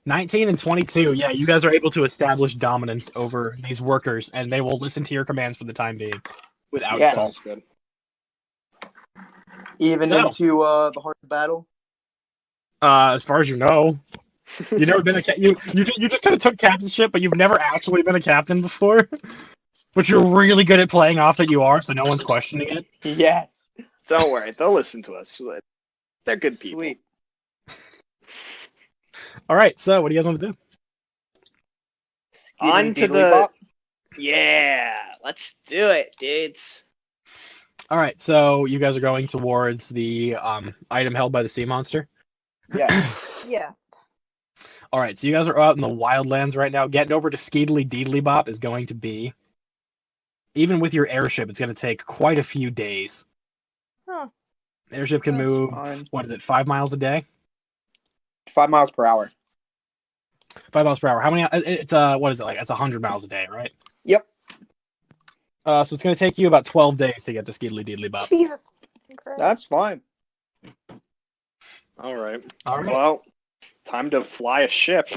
19 and 22. Yeah, you guys are able to establish dominance over these workers, and they will listen to your commands for the time being without Yes. fault. Sounds good. Even So- into the heart of battle. As far as you know, you've never been you just kind of took captainship, but you've never actually been a captain before. But you're really good at playing off that you are, so no one's questioning it. Yes. Don't worry, they'll listen to us. They're good people. Sweet. All right, so what do you guys want to do? On to Skiddly the- diddly bop. Yeah, let's do it, dudes. All right, so you guys are going towards the item held by the sea monster. Yeah. Yes. All right, so you guys are out in the wildlands right now. Getting over to Skeedly Deedly Bop is going to be, even with your airship, it's going to take quite a few days. Huh. Airship can That's move, fine. what is it, 5 miles a day? 5 miles per hour. 5 miles per hour. How many? It's what is it like? It's 100 miles a day, right? Yep. So it's going to take you about 12 days to get to Skeedly Deedly Bop. Jesus Christ. That's fine. All right. All right. Well, time to fly a ship.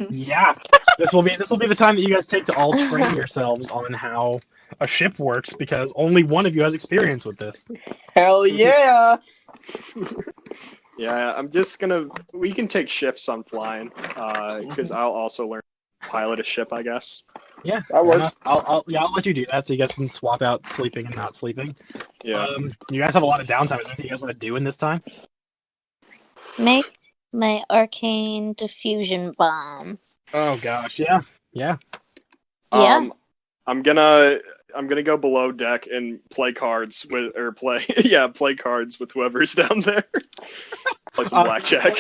Yeah. This will be the time that you guys take to all train yourselves on how a ship works, because only one of you has experience with this. Hell yeah. Yeah, I'm just gonna. We can take shifts on flying, because I'll also learn to pilot a ship, I guess. Yeah, That fair works. enough. I'll let you do that, so you guys can swap out sleeping and not sleeping. Yeah. You guys have a lot of downtime. Is there anything you guys want to do in this time? Make My arcane diffusion bomb. Oh gosh, yeah. Yeah. I'm gonna go below deck and play cards with play cards with whoever's down there. Play some blackjack.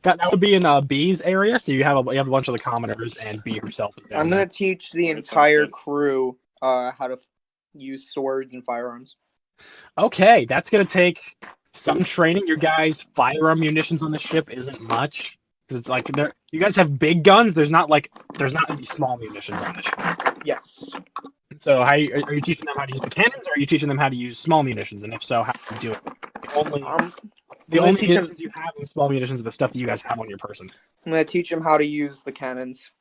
That would be in B's area, so you have a bunch of the commoners, and B herself is down I'm there. gonna teach the That sounds entire good. crew how to use swords and firearms. Okay, that's gonna take some training. Your guys' firearm munitions on the ship isn't much. 'Cause it's like you guys have big guns. There's not any small munitions on the ship. Yes. So are you teaching them how to use the cannons, or are you teaching them how to use small munitions? And if so, how do you do it? The gonna only teach them- munitions you have in small munitions are the stuff that you guys have on your person. I'm gonna teach them how to use the cannons.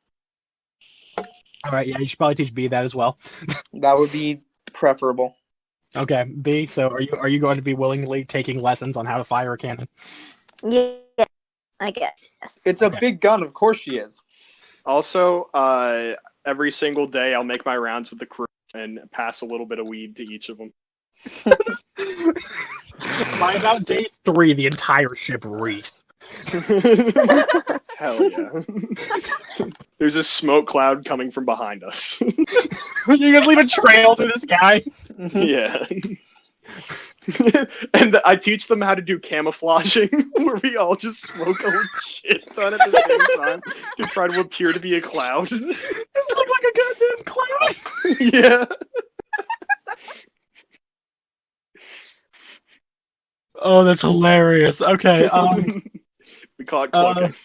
All right, yeah, you should probably teach B that as well. That would be preferable. Okay, B. So are you going to be willingly taking lessons on how to fire a cannon? Yeah. I guess. It's a Okay. big gun, of course she is. Also, every single day I'll make my rounds with the crew and pass a little bit of weed to each of them. By about day 3, the entire ship reeks. Hell yeah. There's a smoke cloud coming from behind us. You guys leave a trail through the sky. Yeah. And I teach them how to do camouflaging, where we all just smoke a shit ton at the same time to try to appear to be a cloud. Just look like a goddamn cloud. Yeah. Oh, that's hilarious. Okay, We call it cloaking.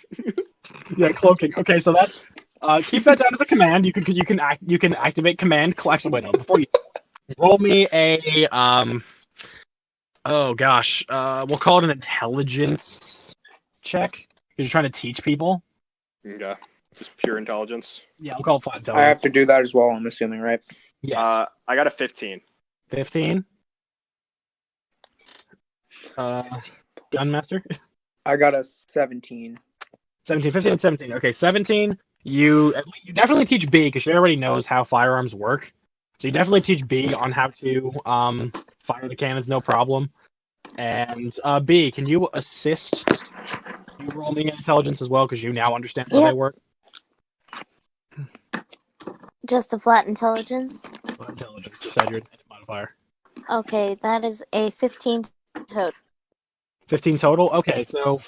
yeah, cloaking. Okay, so that's keep that down as a command. You can activate command. Actually, wait, no, before you roll me a oh gosh, we'll call it an intelligence check. Because you're trying to teach people. Okay. Just pure intelligence. Yeah, we'll call it flat I intelligence. have to do that as well, I'm assuming, right? Yes. I got a 15. 15. Gunmaster. I got a 17. 17, 15, and 17. Okay, 17. You definitely teach B because she already knows how firearms work. So you definitely teach B on how to fire the cannons, no problem. And B, can you assist? You roll me intelligence as well because you now understand how Yep. they work. Just a flat intelligence. Intelligence, just add your modifier. Okay, that is a 15 total. 15 total. Okay, so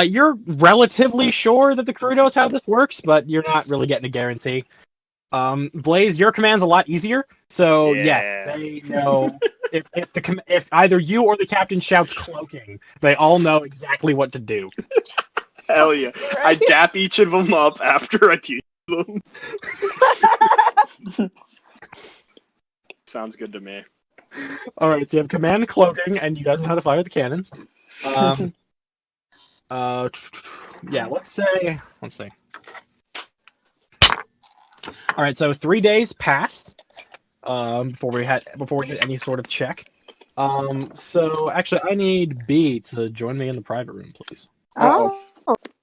you're relatively sure that the crew knows how this works, but you're not really getting a guarantee. Blaze, your command's a lot easier. So yes, Yeah. they know if either you or the captain shouts cloaking, they all know exactly what to do. Hell yeah. I dap each of them up after I teach them. Sounds good to me. All right, so you have command cloaking, and you guys know how to fire the cannons. Yeah, let's see. All right, so 3 days passed before we hit any sort of check. So actually, I need B to join me in the private room, please. Oh,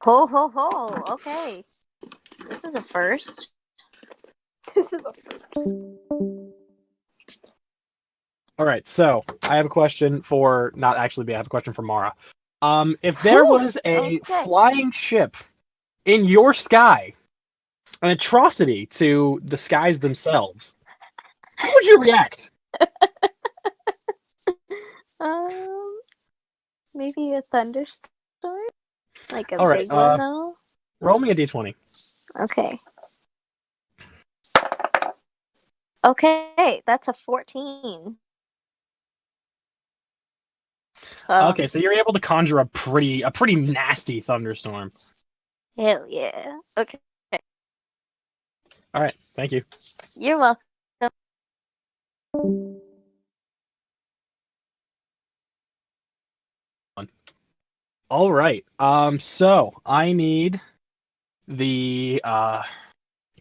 ho ho ho. Okay, this is a first. This is All right, so I have a question for not actually B. I have a question for Mara. If there Whew, was a okay. flying ship in your sky, an atrocity to the skies themselves, how would you react? Maybe a thunderstorm, like a All right, big one though. Roll me a d20. Okay. Okay, that's a 14. Okay, so you're able to conjure a pretty nasty thunderstorm. Hell yeah. Okay, All right, thank you. you're welcome. All right. So I need the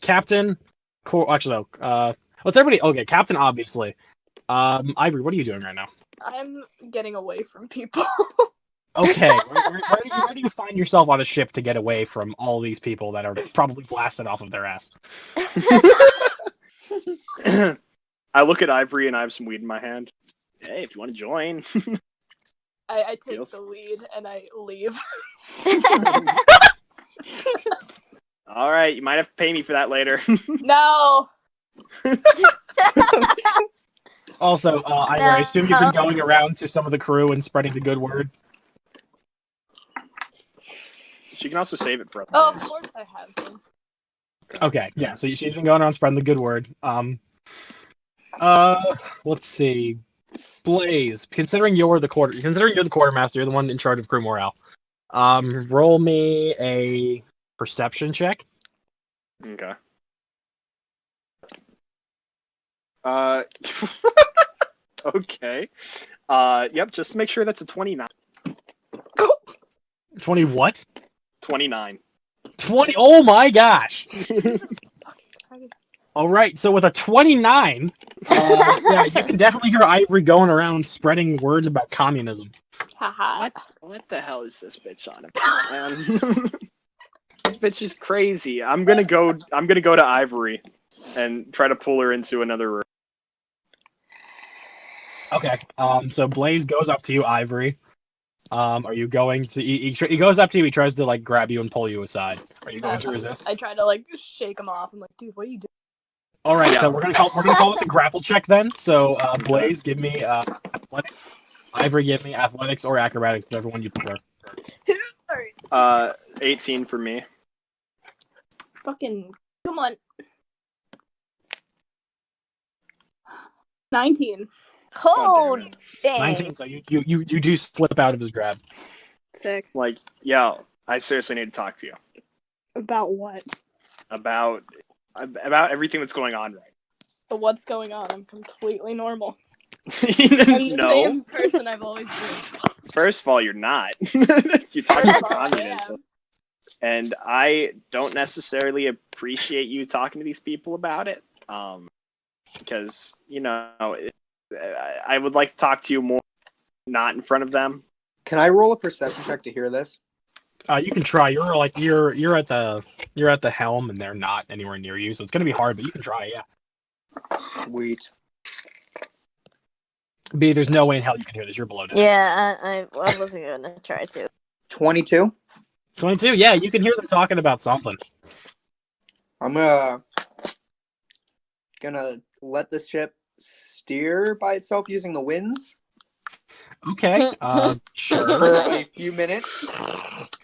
captain. Actually, no. Let's everybody. Okay, captain. Obviously. Ivory, what are you doing right now? I'm getting away from people. Okay, where do you find yourself on a ship to get away from all these people that are probably blasted off of their ass? I look at Ivory and I have some weed in my hand. Hey, if you want to join. I take Deal. the lead and I leave. All right, you might have to pay me for that later. No. Also, I assume you've been going around to some of the crew and spreading the good word. She can also save it for other Oh, of days. course I have been. Okay, yeah. So she's been going around spreading the good word. Let's see. Blaze, considering you're the quartermaster, you're the one in charge of crew morale. Roll me a perception check. Okay. Okay. Yep, just to make sure that's a 29. 20 what? 29. 20. Oh my gosh! All right, so with a 29, yeah, you can definitely hear Ivory going around spreading words about communism. Haha. What the hell is this bitch on about, man? This bitch is crazy. I'm gonna go to Ivory and try to pull her into another room. Okay. So Blaze goes up to you, Ivory. Are you going to? He goes up to you. He tries to like grab you and pull you aside. Are you going to resist? I try to like shake him off. I'm like, dude, what are you doing? All right. Yeah. So we're gonna call this a grapple check then. So Blaze, give me athletics. Ivory, give me athletics or acrobatics, whichever one you prefer. Alright. 18 for me. Fucking come on. 19. Oh, dang. 19. So you do slip out of his grab. Sick. Like, yo, I seriously need to talk to you About what? about everything that's going on But what's going on? I'm completely normal. right. I'm the No. same person I've always been. First of all, you're not. You're talking about First of all, I communism. am. And I don't necessarily appreciate you talking to these people about it. Because, I would like to talk to you more, not in front of them. Can I roll a perception check to hear this? You can try. You're at the helm, and they're not anywhere near you, so it's gonna be hard. But you can try. Yeah. Sweet. B, there's no way in hell you can hear this. You're below deck. Yeah, I wasn't gonna try to. 22. 22. Yeah, you can hear them talking about something. I'm gonna let the ship steer by itself using the winds Okay. Sure. for a few minutes.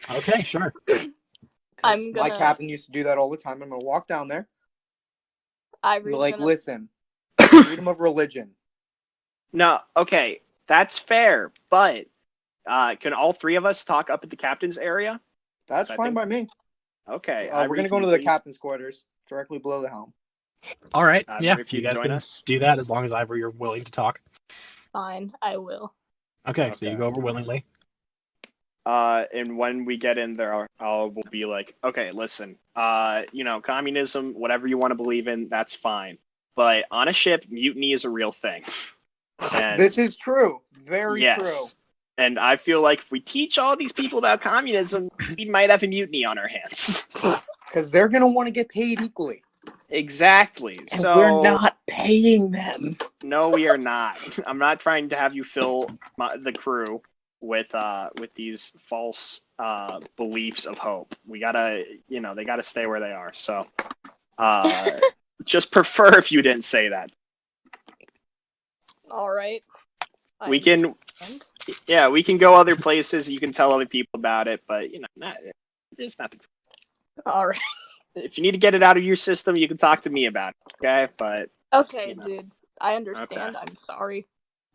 Okay. Sure. 'Cause my captain used to do that all the time. I'm gonna walk down there and be like, listen, freedom of religion. No, okay, that's fair, but can all three of us talk up at the captain's area? That's I fine think- by me. Okay. We're gonna go into the captain's quarters directly below the helm. All right. Yeah. If you You guys join can us. do that as long as Ivory you're willing to talk. Fine, I will. Okay. So Okay. you go over willingly. And when we get in there, we'll be like, okay, listen, communism, whatever you want to believe in, that's fine. But on a ship, mutiny is a real thing. And This is true. Very yes. And I feel like if we teach all these people about communism, we might have a mutiny on our hands. true. Because they're gonna want to get paid equally. Exactly. And So we're not paying them. No, we are not. I'm not trying to have you fill the crew with these false beliefs of hope. We gotta, they gotta stay where they are. So, just prefer if you didn't say that. All right. We can go other places. You can tell other people about it, but it's not. All right. If you need to get it out of your system, you can talk to me about it. Okay, but Okay, dude. I understand. Okay. I'm sorry.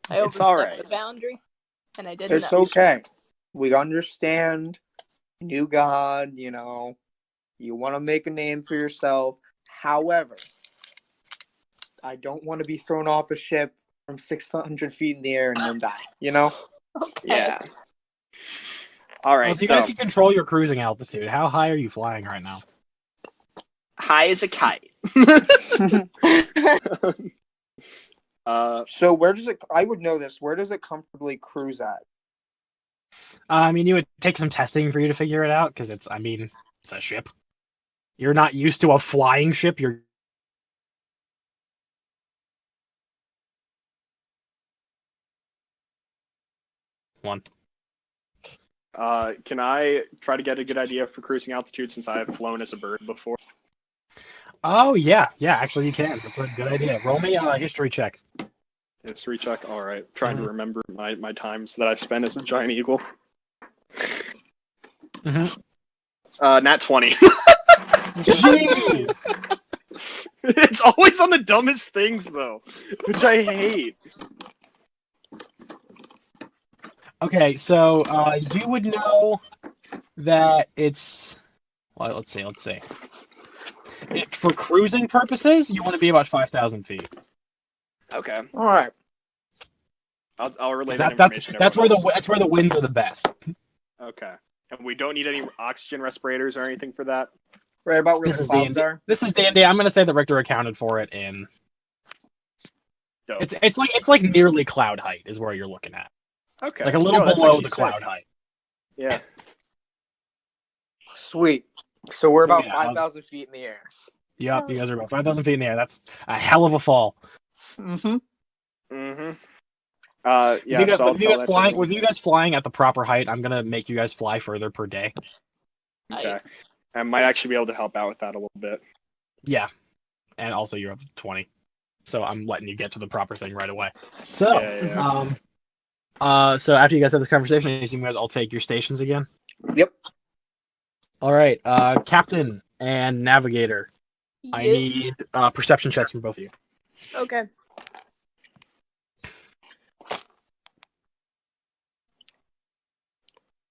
I It's all overstepped right. the boundary, and I didn't It's know. okay. We understand. New God, you want to make a name for yourself. However, I don't want to be thrown off a ship from 600 feet in the air and then die. Okay. yeah. All right. Well, if you guys can control your cruising altitude, how high are you flying right now? High as a kite. So where does it? I would know this. Where does it comfortably cruise at? I mean, it would take some testing for you to figure it out because it's a ship. You're not used to a flying ship. You're one. Can I try to get a good idea for cruising altitude since I have flown as a bird before? Oh yeah, actually you can. That's a good idea. Roll me a history check. History check. All right. Trying to remember my times that I spent as a giant eagle. Nat 20. Jeez. It's always on the dumbest things though, which I hate. Okay, so you would know that it's. Well, let's see. For cruising purposes, you want to be about 5,000 feet. Okay. All right. I'll relay 'Cause that information. to that's where everyone else. that's where the winds are the best. Okay. And we don't need any oxygen respirators or anything for that. Right about where This the is clouds D&D. are. This is D&D. I'm gonna say that Richter accounted for it in. Dope. It's like nearly cloud height is where you're looking at. Okay. Like a little Yo, that's below actually the sick. cloud height. Yeah. Sweet. So we're about Yeah, 5,000 feet in the air. Yep, you guys are about 5,000 feet in the air. That's a hell of a fall. Mm-hmm. Mm-hmm. Yeah. So I'll with you tell guys that to flying, everyone. with you guys flying at the proper height, I'm gonna make you guys fly further per day. Okay. I might actually be able to help out with that a little bit. Yeah, and also you're up to 20, so I'm letting you get to the proper thing right away. So, Yeah. so after you guys have this conversation, I assume you guys all take your stations again. Yep. All right, Captain and Navigator. I Yes. need perception checks from both of you. Okay.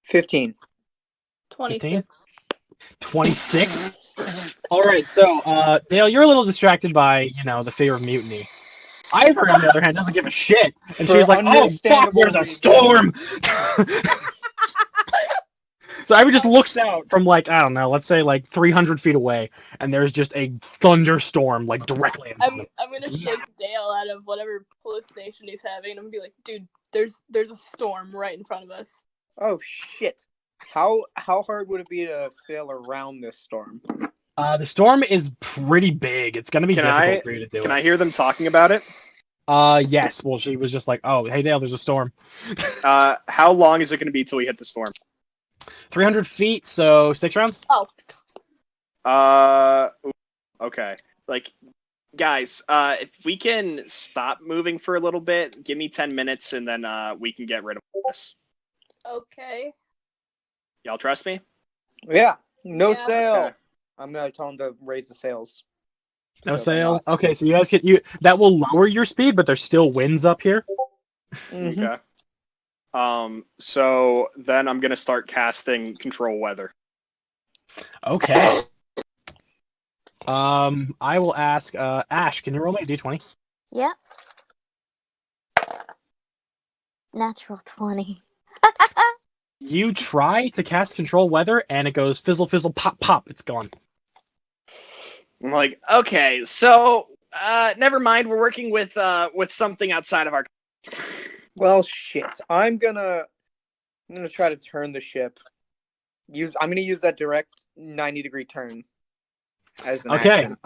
$15. 26. 26. All right, so Dale, you're a little distracted by the fear of mutiny. Ivory, on the other hand, doesn't give a shit, and For she's like, "Oh fuck, understandable there's a reasons. storm!" So Ivory just looks out from I don't know, let's say 300 feet away, and there's just a thunderstorm directly in front of him. I'm gonna shake Dale out of whatever hallucination he's having, and I'm gonna be like, dude, there's a storm right in front of us. Oh shit. How hard would it be to sail around this storm? The storm is pretty big. It's gonna be difficult for you to do Can it. I hear them talking about it? Yes. Well, she was just like, "Oh, hey Dale, there's a storm." How long is it going to be till we hit the storm? 300 feet, so 6 rounds. Oh. Okay. Guys, if we can stop moving for a little bit, give me 10 minutes, and then we can get rid of this. Okay. Y'all trust me? Yeah. No Yeah. sail. Okay. I'm gonna tell them to raise the sails. No So they're sail. not- Okay, so you guys that will lower your speed, but there's still winds up here. Mhm. Okay. So then I'm gonna start casting control weather. Okay. I will ask Ash, can you roll me a d20? Yep. Natural 20. You try to cast control weather, and it goes fizzle, fizzle, pop, pop. It's gone. I'm like, okay, so never mind. We're working with something outside of our. Well, shit. I'm gonna try to turn the ship. I'm gonna use that direct 90-degree turn as an Okay. action.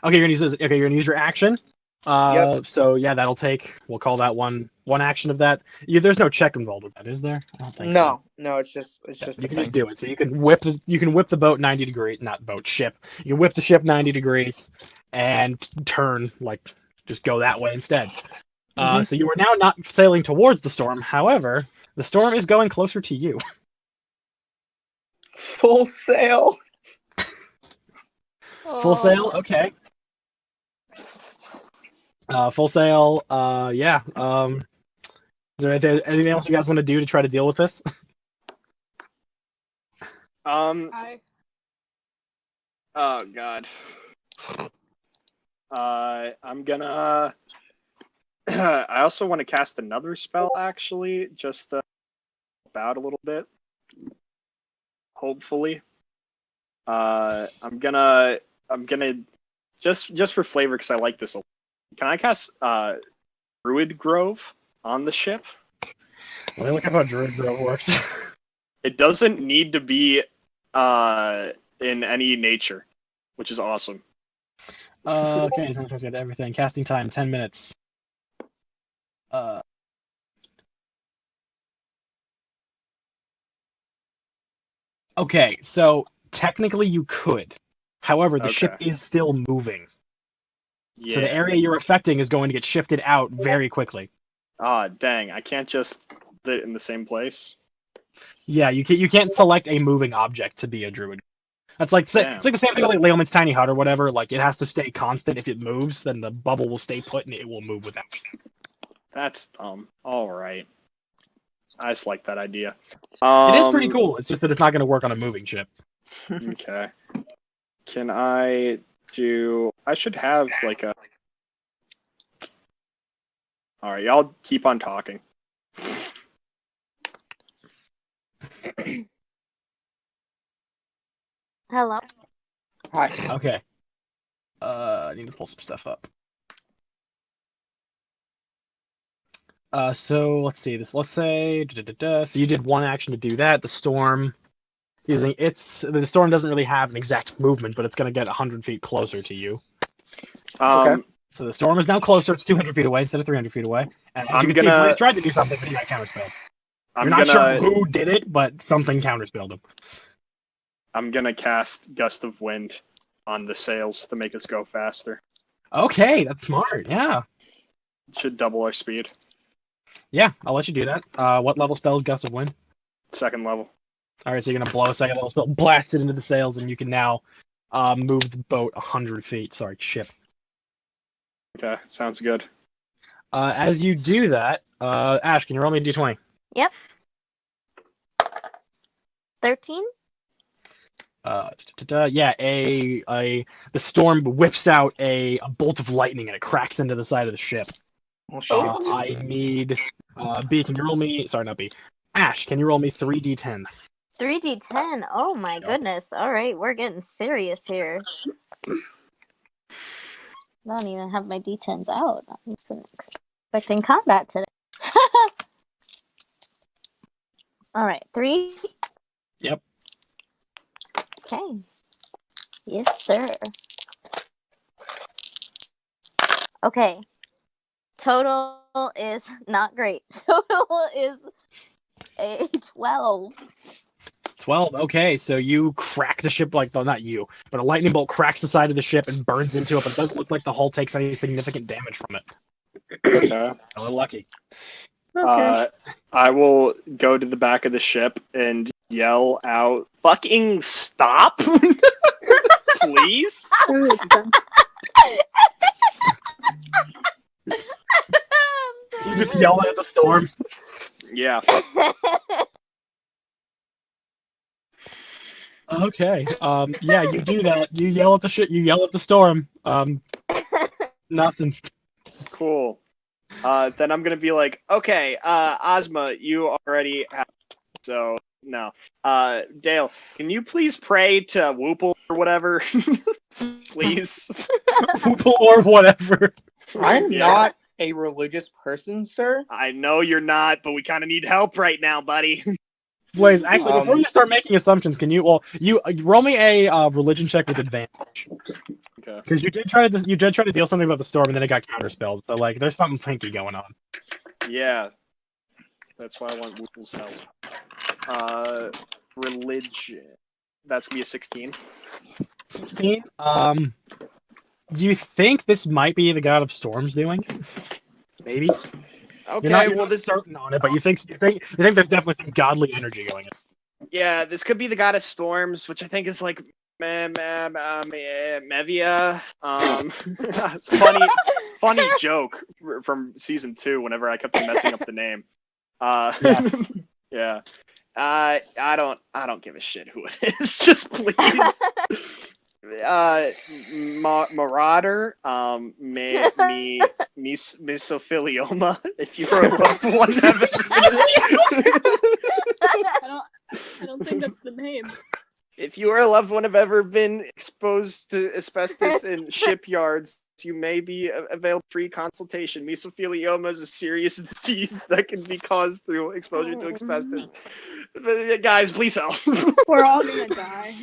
Okay, you're gonna use this. Okay, you're gonna use your action. Yep. So yeah, that'll take. We'll call that one action of that. There's no check involved with that, is there? I don't think so. No, it's just You a can thing. just do it. So you can whip the boat 90 degrees, not boat, ship. You can whip the ship 90 degrees and turn just go that way instead. Mhm. So you are now not sailing towards the storm. However, the storm is going closer to you. Full sail. Full sail, okay. Full sail, yeah. Is there anything else you guys want to do to try to deal with this? Hi. Oh god. I'm gonna. I also want to cast another spell, actually, just to help out a little bit. Hopefully. I'm gonna just for flavor because I like this a lot. Can I cast Druid Grove on the ship? Let me look up how Druid Grove works. It doesn't need to be in any nature, which is awesome. Okay, sometimes get everything. Casting time 10 minutes. Okay, so technically you could. However, the ship Okay. is still moving. Yeah. So the area you're affecting is going to get shifted out very quickly. Ah, dang! I can't just put it in the same place. Yeah, you can't select a moving object to be a druid. That's like it's Damn. like the same thing with like Leomund's tiny hut or whatever. Like it has to stay constant. If it moves, then the bubble will stay put and it will move without. That's dumb. All right. I just like that idea. It is pretty cool. It's just that it's not going to work on a moving ship. Okay. Can I do? I should have like a. All right, y'all keep on talking. Hello. Hi. Okay. I need to pull some stuff up. So let's see this. Let's say so you did one action to do that. The storm using the storm doesn't really have an exact movement, but it's going to get 100 feet closer to you. Okay. So the storm is now closer. It's 200 feet away instead of 300 feet away. And as I'm you can see, gonna- Blaze tried to do something, but he got counterspelled. I'm You're not gonna. sure who did it, but something counterspelled him. I'm gonna cast Gust of Wind on the sails to make us go faster. Okay, that's smart. Yeah. Should double our speed. Yeah, I'll let you do that. What level spell is Gust of Wind? 2nd level. All right, so you're gonna blow a second level spell, blast it into the sails, and you can now move the boat 100 feet. Sorry, ship. Okay, sounds good. As you do that, Ash, can you roll me a d20? 13? Yeah, the storm whips out a bolt of lightning and it cracks into the side of the ship. Well, shoot. I need B. Can you roll me? Sorry, not B. Ash, can you roll me 3d10? 3d10. Oh my goodness. All right, we're getting serious here. I don't even have my d10s out. I'm just expecting combat today. All right, 3. Yep. Okay. Yes, sir. Okay. Total is not great. Total is a 12. 12. Okay, so you crack the ship not you, but a lightning bolt cracks the side of the ship and burns into it, but it doesn't look like the hull takes any significant damage from it. Okay. A little lucky. I will go to the back of the ship and yell out, "Fucking stop!" Please. That makes sense. You just yell at the storm. Yeah. Okay. Yeah, you do that. You yell at the ship. You yell at the storm. Nothing. Cool. Then I'm gonna be like, okay, Ozma, you already have, so no. Dale, can you please pray to Whoople or whatever? Please. People or whatever. I'm Yeah. not a religious person, sir. I know you're not, but we kind of need help right now, buddy. Blaze, actually, before you start making assumptions, can you? Well, you roll me a religion check with advantage. Okay. Because you did try to deal something about the storm, and then it got counterspelled. So like, there's something funky going on. Yeah. That's why I want Whoople's help. Religion. That's gonna be a 16. 16. You think this might be the god of storms doing? Maybe. Okay, You're not certain on it, but you think there's definitely some godly energy going in. yeah, this could be the god of storms, which I think is like Mevia. Funny joke from season 2. Whenever I kept messing up the name. Yeah. I don't give a shit who it is. Just please. Marauder, mesothelioma. If you were a loved one, I don't think that's the name. if you or a loved one have ever been exposed to asbestos in shipyards, you may be available free consultation. Mesothelioma is a serious disease that can be caused through exposure to asbestos. Guys, please help. We're all gonna die.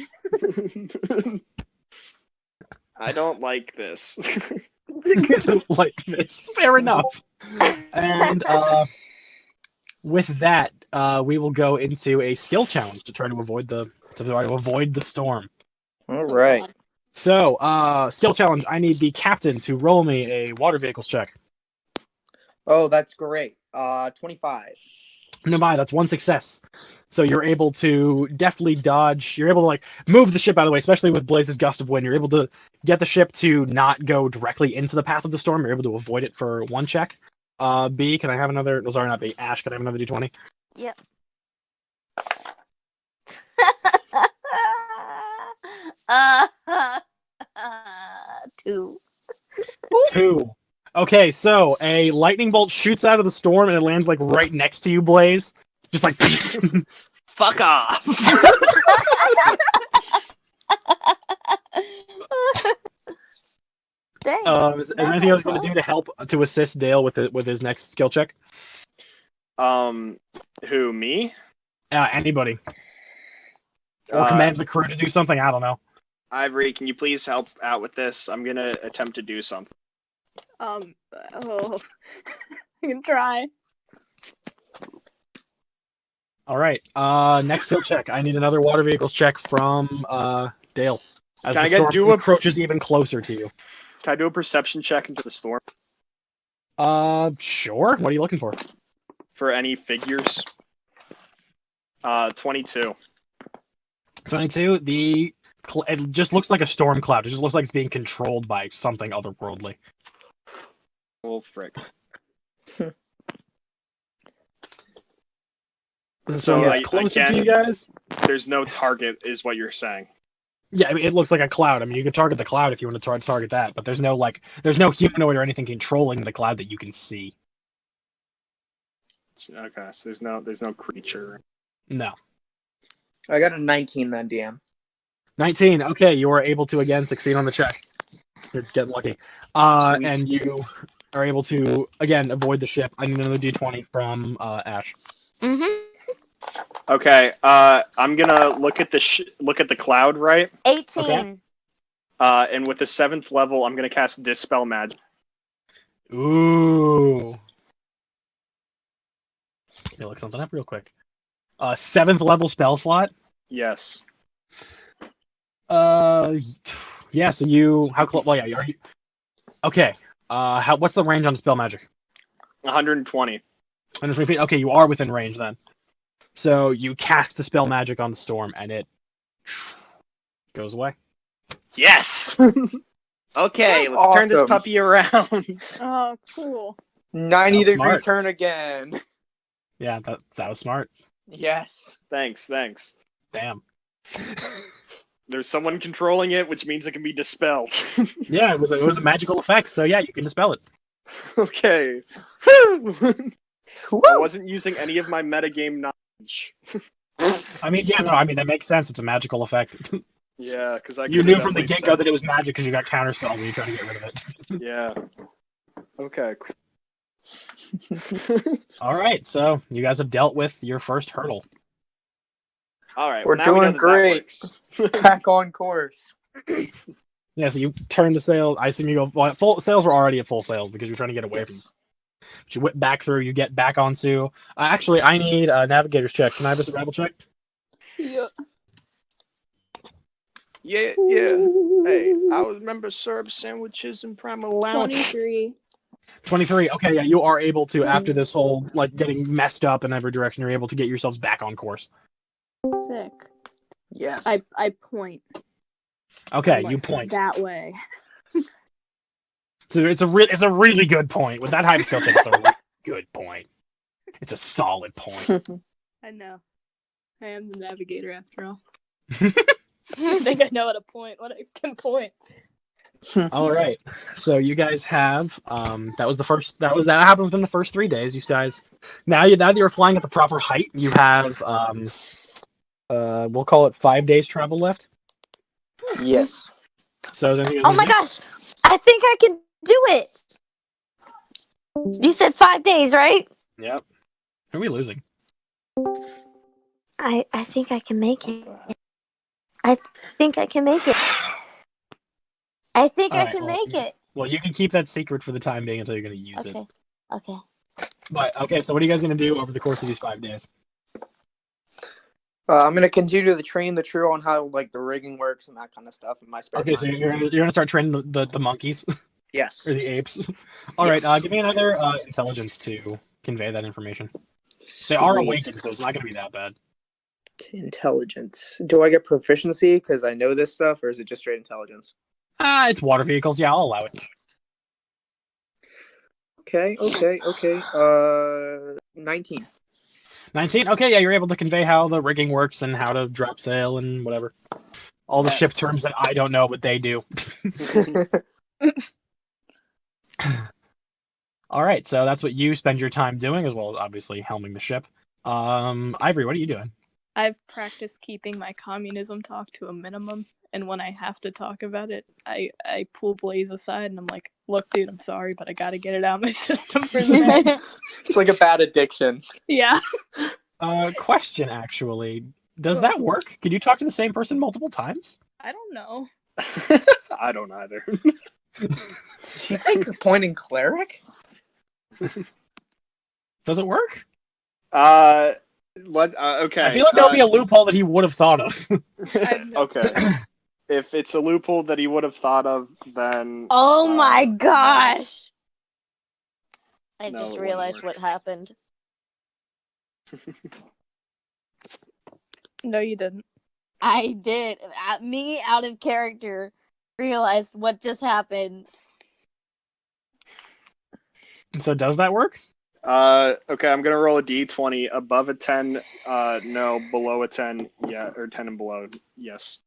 I don't like this. You don't like this. Fair enough. And with that, we will go into a skill challenge to try to avoid the to try to avoid the storm. All right. God. So, skill challenge. I need the captain to roll me a water vehicles check. Oh, that's great. 25. No, mind, that's one success. So you're able to deftly dodge. You're able to like move the ship out of the way, especially with Blaze's gust of wind. You're able to get the ship to not go directly into the path of the storm. You're able to avoid it for one check. B, can I have another? No, sorry, not B. Ash, can I have another D20? Yep. Two. 2. Okay, so a lightning bolt shoots out of the storm and it lands like right next to you, Blaze. Just like Fuck off. Dang. is there anything else you want to do to help to assist Dale with his next skill check? Who, me? Anybody. Or command the crew to do something, I don't know. Ivory, can you please help out with this? I'm gonna attempt to do something. Oh, I can try. Alright, next skill check. I need another water vehicles check from Dale. As Can the I storm do a- approaches even closer to you. Can I do a perception check into the storm Sure. What are you looking for? for any figures? 22. 22. It just looks like a storm cloud. It just looks like it's being controlled by something otherworldly. Well, frick. So Yeah, it's closer again- to you guys. There's no target, is what you're saying. Yeah, I mean, it looks like a cloud. I mean, you can target the cloud if you want to try to target that, but there's no humanoid or anything controlling the cloud that you can see. Okay, so there's no creature. No. I got a 19 then, DM. 19. Okay, you are able to again succeed on the check. You're getting lucky. Sweet. And you are able to again avoid the ship. I need another D20 from Ash. Mm-hmm. Okay, I'm gonna look at the cloud, right? 18. Okay. And with the 7th level, I'm gonna cast Dispel Magic. Ooh. Let me look something up real quick. 7th level spell slot. Yes. Yeah. So how close? Well, yeah. Are you? Okay. What's the range on spell magic? 120. 120 feet. Okay, you are within range then. So you cast the spell magic on the storm, and it goes away. Yes! Okay, let's turn this Awesome. puppy around. Oh, cool. 90-degree smart. turn again. Yeah, that was smart. Yes. Thanks. Damn. There's someone controlling it, which means it can be dispelled. Yeah, it was a magical effect. So yeah, you can dispel it. Okay. I Woo! wasn't using any of my metagame knowledge. I mean, yeah, no, I mean that makes sense. It's a magical effect. Yeah, because I You could've knew from the definitely get-go that it was magic because you got counterspelled when you tried to get rid of it. Yeah. Okay. All right, so you guys have dealt with your first hurdle. All right. We're well, now we know doing that great. works. Back on course. Yeah, so you turn the sail. I assume you go. Well, full sails were already at full sails because you're trying to get away from. Yes. But you whip back through. You get back onto. Actually, I need a navigator's check. Can I have a survival check? Yeah. Yeah. Hey, I remember syrup sandwiches and primal allowance. 23. 23. Okay, yeah, you are able to after this whole like getting messed up in every direction. You're able to get yourselves back on course. Sick. Yes. I point. Okay, I'm you like, point. that way. So it's a really good point. With that high skill check, it's a really good point. It's a solid point. I know. I am the navigator after all. I think I know how to point what I can point. All right. So you guys have that happened within the first 3 days. You guys now that you're flying at the proper height, you have we'll call it 5 days travel left. Yes. So is there anything Oh else my you do? gosh! I think I can do it! You said 5 days, right? Yep. Who are we losing? I think I can make it. I think I can make it. I think I Alright, can well, make it. Well, you can keep that secret for the time being until you're going to use it. Okay. Okay. But okay, so what are you guys going to do over the course of these 5 days? I'm gonna continue to train the crew on how like the rigging works and that kind of stuff in my spare Okay, time. so you're gonna start training the monkeys Yes. or the apes. All right, Yes. give me another intelligence to convey that information. They are Sweet. awakened, so it's not gonna be that bad. Intelligence. Do I get proficiency because I know this stuff, or is it just straight intelligence? It's water vehicles. Yeah, I'll allow it. Okay. 19. 19. Okay, yeah, you're able to convey how the rigging works and how to drop sail and whatever. All the Yes. ship terms that I don't know, but they do. All right, so that's what you spend your time doing, as well as obviously helming the ship. Ivory, what are you doing? I've practiced keeping my communism talk to a minimum, and when I have to talk about it, I pull Blaze aside and I'm like, "Look, dude, I'm sorry, but I got to get it out of my system for the day." It's like a bad addiction. Yeah. Question actually. Does that work? Can you talk to the same person multiple times? I don't know. I don't either. She take a point in cleric? Does it work? Okay. I feel like there'll be a loophole that he would have thought of. Okay. If it's a loophole that he would have thought of, then. Oh my gosh! I No, just it wouldn't realized work. what happened. No, you didn't. I did. Me out of character realized what just happened. So does that work? Okay, I'm gonna roll a d20. Above a 10, no. Below a 10, yeah, or 10 and below, yes.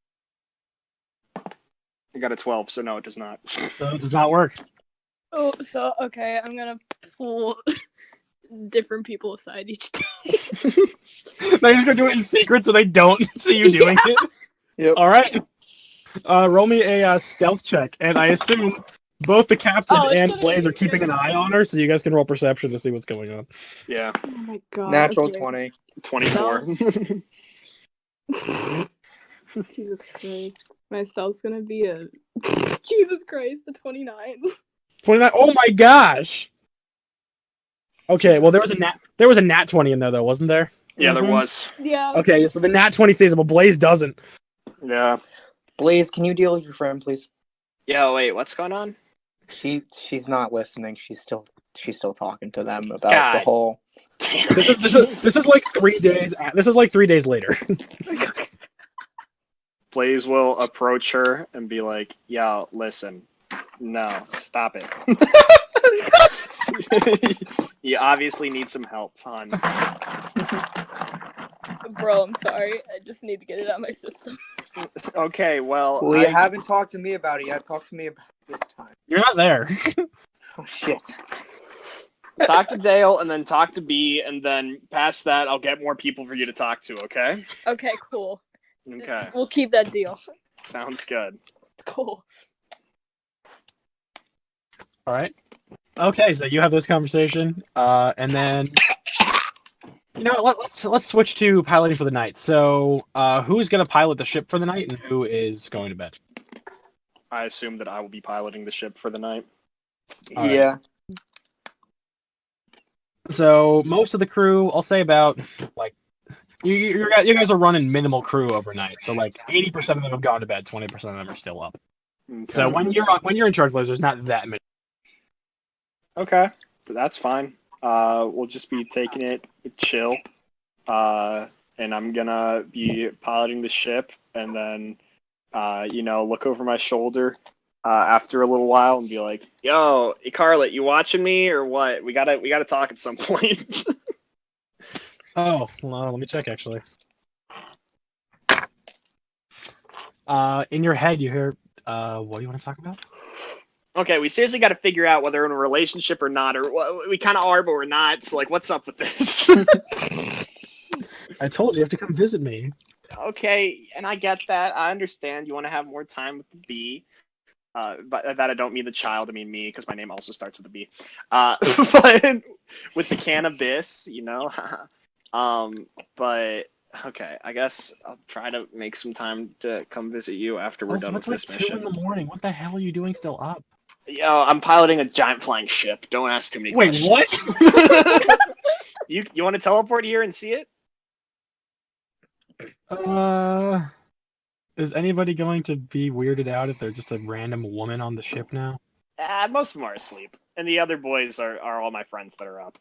I got a 12, so no, it does not. So it does not work. Oh, so okay, I'm gonna pull different people aside each day. They're just gonna do it in secret so they don't see you doing it. Yep. All right. Roll me a stealth check, and I assume both the captain Oh, it's and gonna Blaze be are keeping an eye on her, so you guys can roll perception to see what's going on. Yeah, Oh my god. Natural okay. 20. 24. Jesus Christ. My stealth's gonna be a Jesus Christ, a 29. 29. Oh my gosh. Okay, well there was a nat 20 in there though, wasn't there? Yeah, there Mhm. was. Yeah. Okay, so the nat 20 stays, but Blaze doesn't. Yeah. Blaze, can you deal with your friend, please? Yeah, wait, what's going on? She's not listening. She's still talking to them about the God. whole. Damn This it. is like 3 days. This is like 3 days later. Blaze will approach her and be like, yo, listen. No, stop it. You obviously need some help, hon. Bro, I'm sorry. I just need to get it out of my system. Okay, well, Well, you haven't talked to me about it yet. Talk to me about it this time. You're not there. Oh shit. talk to Dale and then talk to B, and then past that, I'll get more people for you to talk to, okay? Okay, cool. Okay, We'll keep that deal. sounds good. It's cool. All right. Okay, so you have this conversation, and then let's switch to piloting for the night. So, who's gonna pilot the ship for the night, and who is going to bed? I assume that I will be piloting the ship for the night. All right. Yeah. So most of the crew, I'll say about like you guys are running minimal crew overnight. So like 80% of them have gone to bed, 20% of them are still up. Okay. So when you're in charge, Blaze, there's not that many. Okay, that's fine. We'll just be taking it chill. And I'm gonna be piloting the ship, and then, look over my shoulder after a little while and be like, "Yo, Carlet, you watching me or what? We gotta talk at some point." Oh, well, let me check actually. In your head, you hear, what do you want to talk about? Okay, we seriously got to figure out whether we're in a relationship or not, or we kind of are, but we're not. So, like, what's up with this? I told you have to come visit me. Okay, and I get that. I understand you want to have more time with the bee. But that I don't mean the child, I mean me, because my name also starts with a B. But with the cannabis, but okay, I guess I'll try to make some time to come visit you after we're Also, done with it's this like 2 mission. in the morning. What the hell are you doing still up? Yo, I'm piloting a giant flying ship. Don't ask too many Wait, questions. what? You want to teleport here and see it? Is anybody going to be weirded out if they're just a random woman on the ship now? Most of them are asleep, and the other boys are all my friends that are up.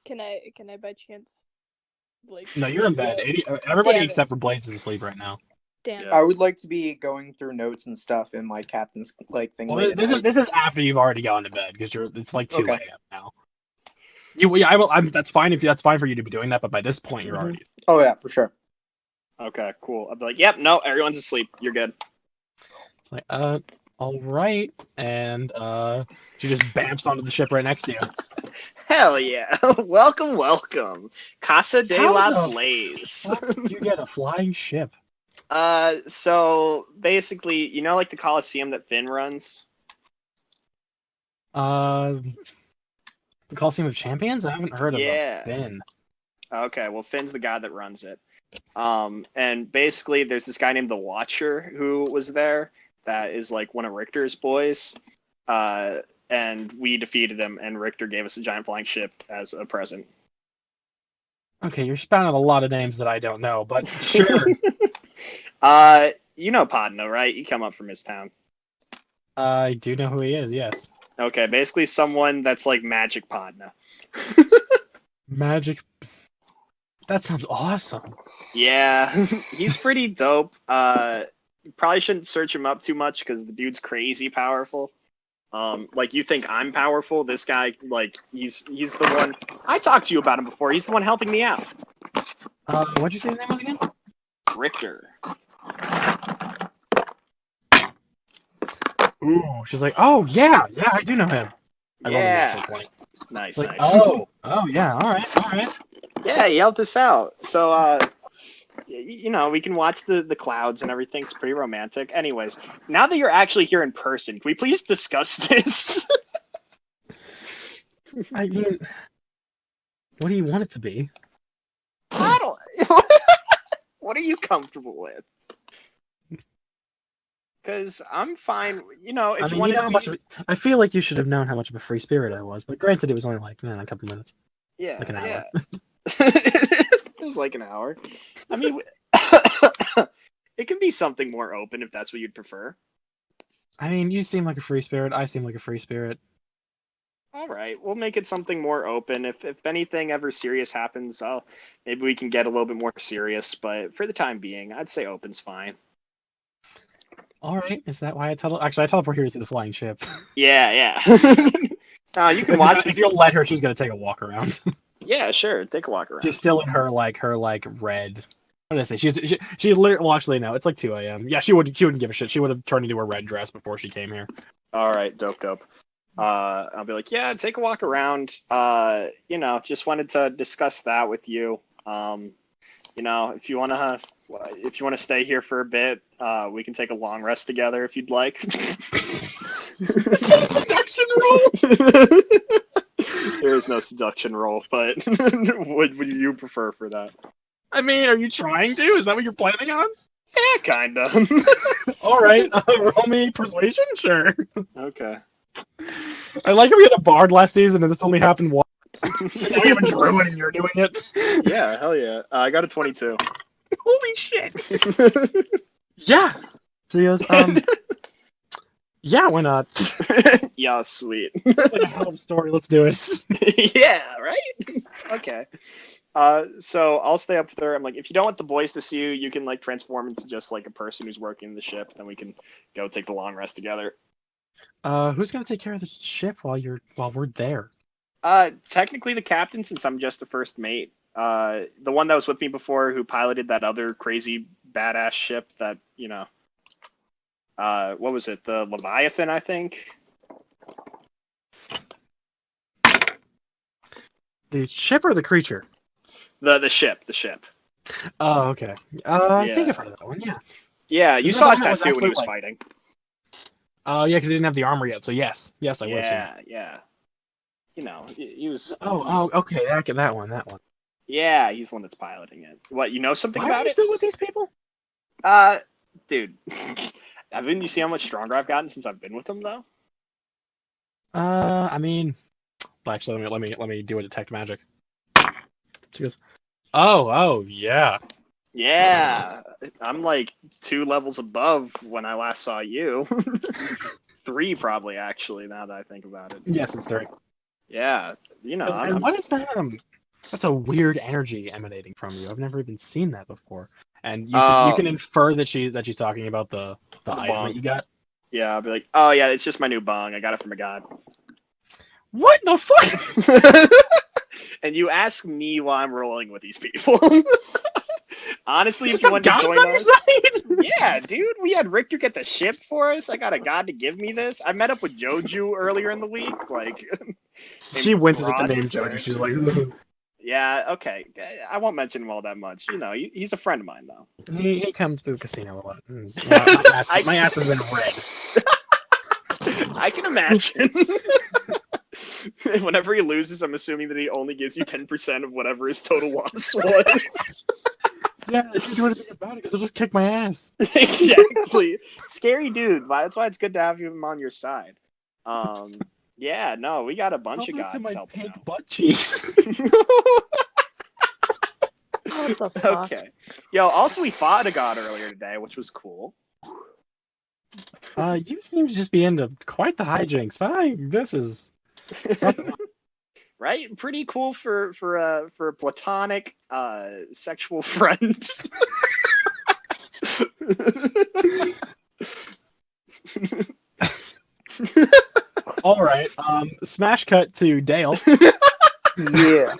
Can I by chance, like? No, you're in bed. Everybody Damn it. except for Blaze is asleep right now. Damn. Yeah. I would like to be going through notes and stuff in my captain's thing. Well, late at this night. is after you've already gone to bed because it's like 2 Okay. a.m. now. That's fine if that's fine for you to be doing that, but by this point you're Mhm. already. Oh yeah, for sure. Okay, cool. I'll be like, yep, no, everyone's asleep. You're good. It's like, all right, and she just bamps onto the ship right next to you. Hell yeah. welcome. Casa de How la the Blaze. How did you get a flying ship? So basically, you know, like the Coliseum that Finn runs? The Coliseum of Champions? I haven't heard of Yeah. Finn. Okay, well, Finn's the guy that runs it. And basically, there's this guy named the Watcher who was there that is like one of Richter's boys. And we defeated him, and Richter gave us a giant flying ship as a present. Okay, you're spouting a lot of names that I don't know, but sure. You know Podno, right? You come up from his town. I do know who he is, yes. Okay, basically someone that's like Magic Podno. Magic. That sounds awesome. Yeah, he's pretty dope. Probably shouldn't search him up too much because the dude's crazy powerful. Like you think I'm powerful, this guy, like he's the one. I talked to you about him before. He's the one helping me out. What'd you say his name was again? Richter. Ooh, she's like, oh yeah, I do know him. I rolled a Yeah. natural 20. Nice, Like, nice. oh yeah, all right. Yeah, he helped us out. So, you know, we can watch the clouds and everything. It's pretty romantic. Anyways, now that you're actually here in person, can we please discuss this? I mean, what do you want it to be? I don't. What are you comfortable with? Because I'm fine. You know, if I you mean, want you know to how much I feel like you should have known how much of a free spirit I was, but granted, it was only like, man, a couple minutes. yeah, like an hour. yeah. It was like an hour. I mean, it can be something more open if that's what you'd prefer. I mean, you seem like a free spirit. I seem like a free spirit. All right, we'll make it something more open. If anything ever serious happens, maybe we can get a little bit more serious. But for the time being, I'd say open's fine. All right, is that why I Actually, I teleport here to the flying ship. Yeah. You can watch. If you'll let her, she's gonna take a walk around. Yeah, sure. Take a walk around. She's still in her red. What did I say? She literally. Well, actually, no. It's like 2 a.m. Yeah, she wouldn't give a shit. She would have turned into her red dress before she came here. All right, dope. I'll be like, yeah, take a walk around. You know, just wanted to discuss that with you. You know, if you wanna stay here for a bit, we can take a long rest together if you'd like. Seduction roll. There is no seduction roll, but what would you prefer for that? I mean, are you trying to? Is that what you're planning on? Yeah, kinda. All right, roll me persuasion, sure. Okay. I like how we had a bard last season and this only happened once. And now we have a druid and you're doing it. Yeah, hell yeah. I got a 22. Holy shit. Yeah. So he goes, yeah, why not? Yeah, sweet. Sounds like a hell of a story. Let's do it. Yeah, right? Okay. So I'll stay up there. I'm like, if you don't want the boys to see you, you can like transform into just like a person who's working the ship. Then we can go take the long rest together. Who's gonna take care of the ship while we're there? Technically the captain, since I'm just the first mate. The one that was with me before, who piloted that other crazy badass ship that, you know. What was it? The Leviathan, I think. The ship or the creature? The ship. Oh, okay. I think Yeah. I've heard of that one. Yeah. Yeah, you Isn't saw that his one that was tattoo when he actually, was like- fighting. Oh, yeah, because he didn't have the armor yet. So yes, I would have seen it. Yeah. You know, he was. Oh, okay. That one. Yeah, he's the one that's piloting it. What, you know something Why are about you it? still with these people? Dude, haven't you seen how much stronger I've gotten since I've been with him, though? I mean, well, actually, let me do a detect magic. She goes, oh, yeah. Yeah, I'm like 2 levels above when I last saw you. 3 probably, actually, now that I think about it. Yes, it's 3. Yeah, you know, And what is that? That's a weird energy emanating from you. I've never even seen that before. And you can infer that she's talking about the item bong. that you got. Yeah, I'll be like, oh yeah, it's just my new bong. I got it from a god. What the fuck? And you ask me why I'm rolling with these people. Honestly, if There's you some want to gods join on your us, side? yeah, dude, we had Richter get the ship for us. I got a god to give me this. I met up with Joju earlier in the week, like. She winces at the name Bronze, or- Jojo. She's like, "Ugh." Yeah, okay. I won't mention him all that much. You know, he's a friend of mine, though. he comes to the casino a lot. My ass has been red. I can imagine. Whenever he loses, I'm assuming that he only gives you 10% of whatever his total loss was. Yeah, I can't do anything about it because he'll just kick my ass. Exactly. Scary dude. That's why it's good to have him on your side. Yeah, no, we got a bunch of Go back to gods my helping pink out. butt cheeks. What the fuck? Okay. Yo, also we fought a god earlier today, which was cool. You seem to just be into quite the hijinks. This is something. Right? Pretty cool for a platonic sexual friend. All right. Smash cut to Dale. Yeah.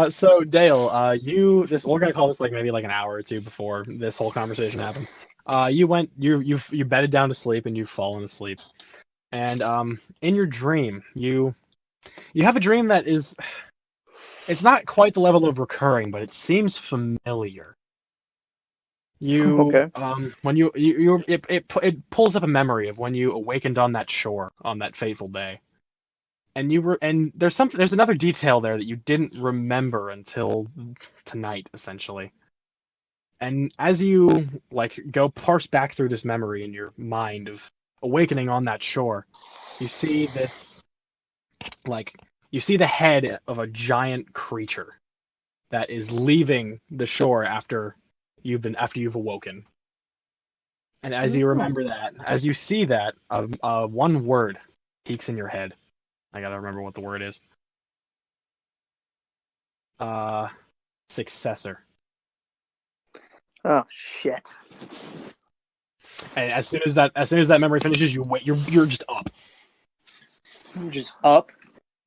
So Dale, this old guy called us like maybe like an hour or two before this whole conversation happened. You bedded down to sleep and you've fallen asleep. And in your dream, you have a dream that is, it's not quite the level of recurring, but it seems familiar. Okay. When it pulls up a memory of when you awakened on that shore on that fateful day. And there's another detail there that you didn't remember until tonight, essentially. And as you like go parse back through this memory in your mind of awakening on that shore, you see this, you see the head of a giant creature that is leaving the shore after you've awoken. And as you remember that, as you see that, one word peeks in your head. I gotta remember what the word is. Successor. Oh shit. And as soon as that memory finishes, you're just up. I'm just up.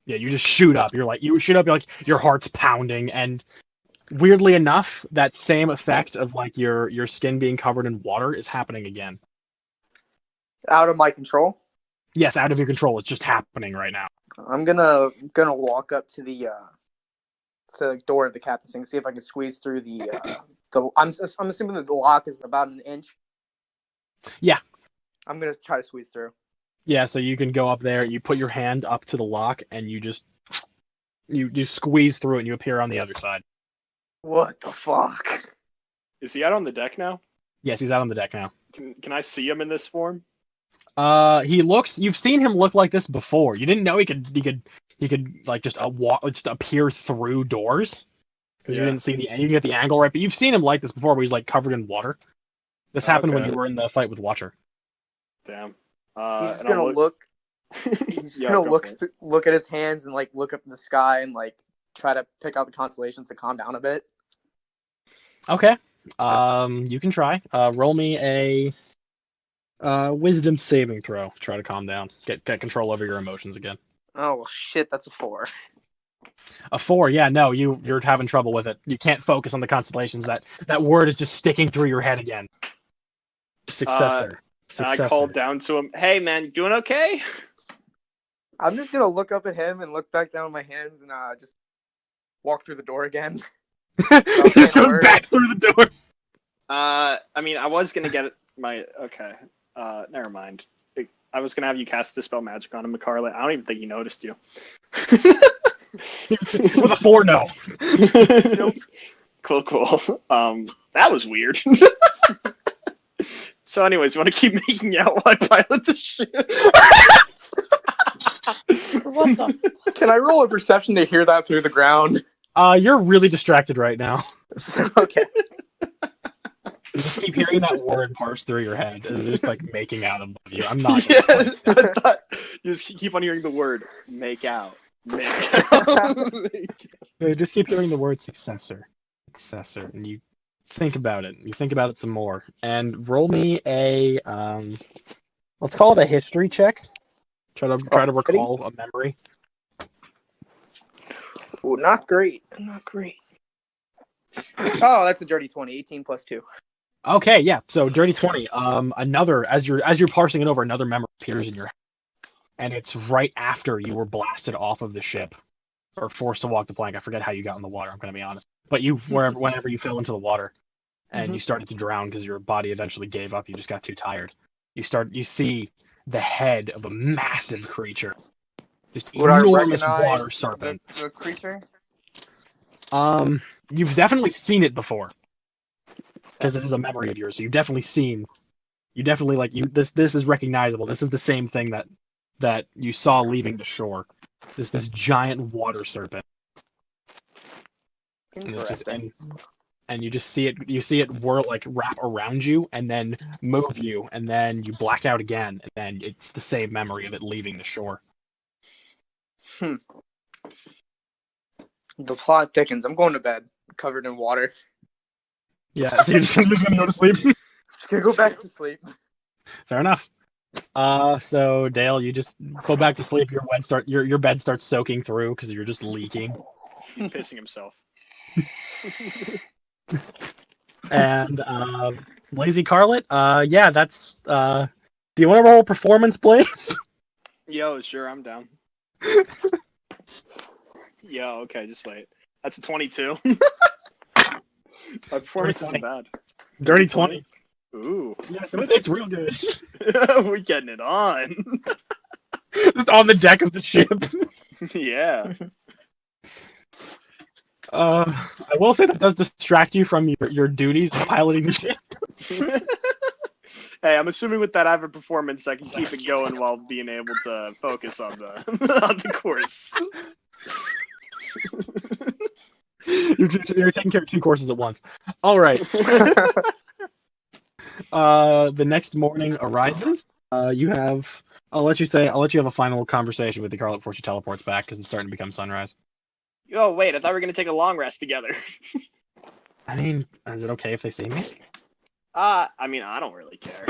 Yeah, you just shoot up. You're like your heart's pounding, and weirdly enough, that same effect of like your skin being covered in water is happening again. Out of my control. Yes, out of your control. It's just happening right now. I'm gonna walk up to the door of the captain's thing, see if I can squeeze through the. I'm assuming that the lock is about an inch. Yeah. I'm gonna try to squeeze through. Yeah, so you can go up there, you put your hand up to the lock, and you just you squeeze through it, and you appear on the other side. What the fuck? Is he out on the deck now? Yes, he's out on the deck now. Can I see him in this form? You've seen him look like this before. You didn't know he could like just appear through doors because you didn't see you get the angle right. But you've seen him like this before, where he's like covered in water. This happened when you were in the fight with Watcher. Damn. He's gonna look. He's gonna look at his hands and like look up in the sky and like try to pick out the constellations to calm down a bit. Okay. You can try. Roll me a wisdom saving throw. Try to calm down. Get control over your emotions again. Oh shit, that's a 4. A 4, yeah, no, you're having trouble with it. You can't focus on the constellations. That word is just sticking through your head again. Successor. I called down to him. Hey man, you doing okay? I'm just gonna look up at him and look back down at my hands and just walk through the door again. He just goes back through the door. I mean, I was gonna get my okay. Never mind. I was gonna have you cast Dispel Magic on him, McCarley. I don't even think he noticed you. With a 4, no. Nope. Cool. That was weird. So, anyways, you want to keep making out while I pilot the ship? What the? Can I roll a perception to hear that through the ground? You're really distracted right now. Okay. You just keep hearing that word parse through your head, and it's just like making out above you. I'm not. Yeah, I thought you just keep on hearing the word make out. Make out. You just keep hearing the word successor, and you think about it. You think about it some more, and roll me a let's call it a history check. Try to recall a memory. Ooh, not great. Not great. Oh, that's a dirty 20. 18 plus 2. Okay, yeah. So dirty 20. Another as you're parsing it over, another memory appears in your head, and it's right after you were blasted off of the ship or forced to walk the plank. I forget how you got in the water. I'm gonna be honest, but whenever you fell into the water and you started to drown because your body eventually gave up. You just got too tired. You see the head of a massive creature, just Would I enormous recognize water serpent. the creature? You've definitely seen it before. Because this is a memory of yours, so you've definitely seen. You definitely this is recognizable. This is the same thing that you saw leaving the shore. This giant water serpent. Interesting. And you just see it. You see it wrap around you and then move you, and then you black out again, and then it's the same memory of it leaving the shore. The plot thickens. I'm going to bed, covered in water. Yeah, so you're just gonna go to sleep. Just gonna go back to sleep. Fair enough. So Dale, you just go back to sleep. Your bed starts soaking through because you're just leaking. He's pissing himself. And Lazy Carlet, yeah, that's. Do you want to roll performance, Blaze? Yo, sure, I'm down. Yo, okay, just wait. That's a 22. My performance isn't bad. Dirty 20. Ooh. Yeah, it's real good. We're getting it on. Just on the deck of the ship. Yeah. I will say that does distract you from your duties of piloting the ship. Hey, I'm assuming with that I have a performance I can keep it going while being able to focus on the on the course. You're taking care of 2 courses at once. All right. The next morning arises. You have. I'll let you have a final conversation with the Carlet before she teleports back because it's starting to become sunrise. Oh wait, I thought we were gonna take a long rest together. I mean, is it okay if they see me? I mean, I don't really care.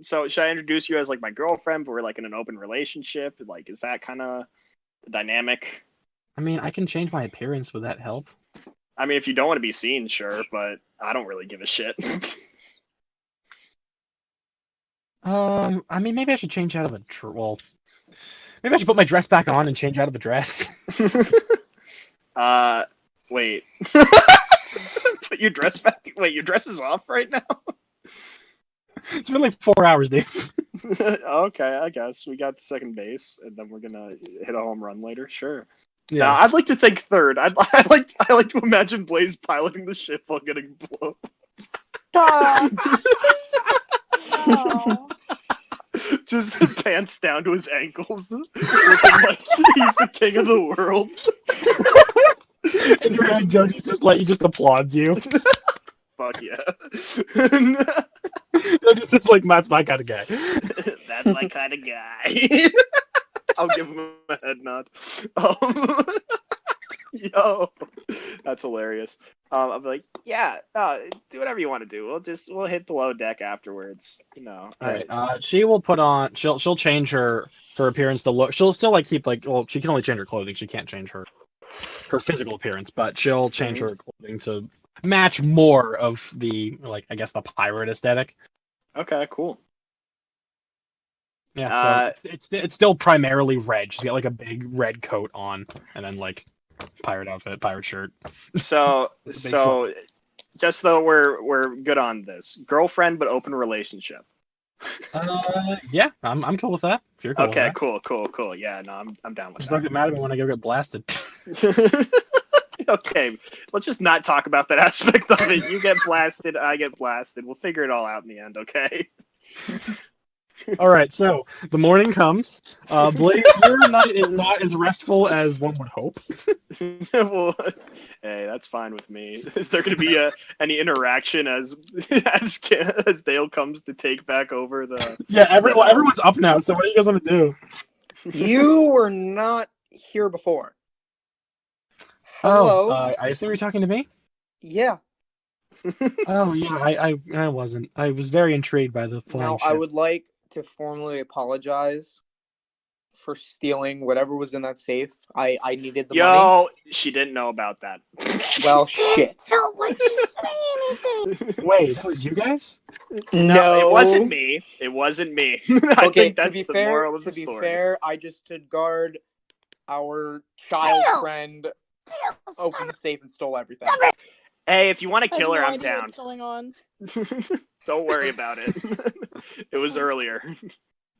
So should I introduce you as like my girlfriend, but we're like in an open relationship? Like, is that kind of the dynamic? I mean, I can change my appearance. Would that help? I mean, if you don't want to be seen, sure, but I don't really give a shit. I mean, maybe I should change out of the maybe I should put my dress back on and change out of the dress. Wait. Put your dress back. Wait, your dress is off right now? It's been like 4 hours, dude. Okay, I guess we got second base, and then we're gonna hit a home run later. Sure. Yeah. Now, I'd like to think third. I like to imagine Blaze piloting the ship while getting blown. Just the pants down to his ankles, looking like he's the king of the world. And your head judge is just applauds you. Fuck yeah. It's just like, that's my kind of guy. That's my kind of guy. I'll give him a head nod. Yo, that's hilarious. I'll be like, yeah, do whatever you want to do. We'll hit below deck afterwards. You know. All right. She will put on. She'll change her appearance to look. She'll still keep she can only change her clothing. She can't change her physical appearance, but she'll change her clothing to match more of the I guess the pirate aesthetic. Okay, cool. Yeah, so it's still primarily red. She's got like a big red coat on, and then like pirate outfit, pirate shirt. So just so we're good on this, girlfriend but open relationship. Yeah, I'm cool with that. If you're cool Okay, with that. cool. Yeah, no, I'm down with Just that. don't get mad at me when I go get blasted. Okay, let's just not talk about that aspect of it. You get blasted, I get blasted. We'll figure it all out in the end, okay? All right, so the morning comes. Blaze, your night is not as restful as one would hope. Well, hey, that's fine with me. Is there going to be any interaction as as Dale comes to take back over the? Yeah, everyone's up now. So what do you guys want to do? You were not here before. Oh, Hello. I assume you're talking to me. Yeah. Oh yeah, I wasn't. I was very intrigued by the flying Now, ship. I would like to formally apologize for stealing whatever was in that safe. I needed the money. Yo, she didn't know about that. Well, shit. No one just say anything. Wait, that was you guys? No, it wasn't me. It wasn't me. I Okay, think that's the moral of the story. I just stood guard. Our child Dale! friend Dale, opened stop the safe and stole everything. Hey, if you want to I have kill her, no I'm idea down. what's going on. Don't worry about it. It was earlier.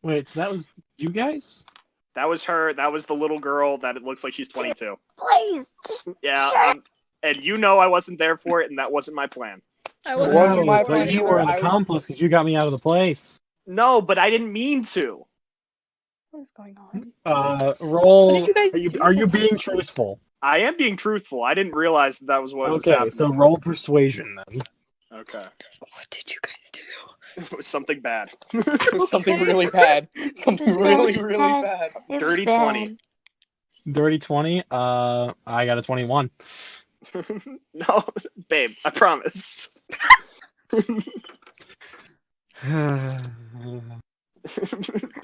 Wait, so that was you guys? That was her. That was the little girl that it looks like she's 22. Please, just Yeah, shut and you know I wasn't there for it, and that wasn't my plan. I wasn't wasn't my sure. plan but you either. were an I was- accomplice because you got me out of the place. No, but I didn't mean to. What is going on? Roll. What did you guys do? Are you being truthful? I am being truthful. I didn't realize that was what was Okay, happening. so roll persuasion then. Okay. What did you guys do? It was something bad. Something Okay. really bad. Something It's really, bad. really bad. It's Dirty bad. 20. Dirty 20. I got a 21. No, babe, I promise. Babe,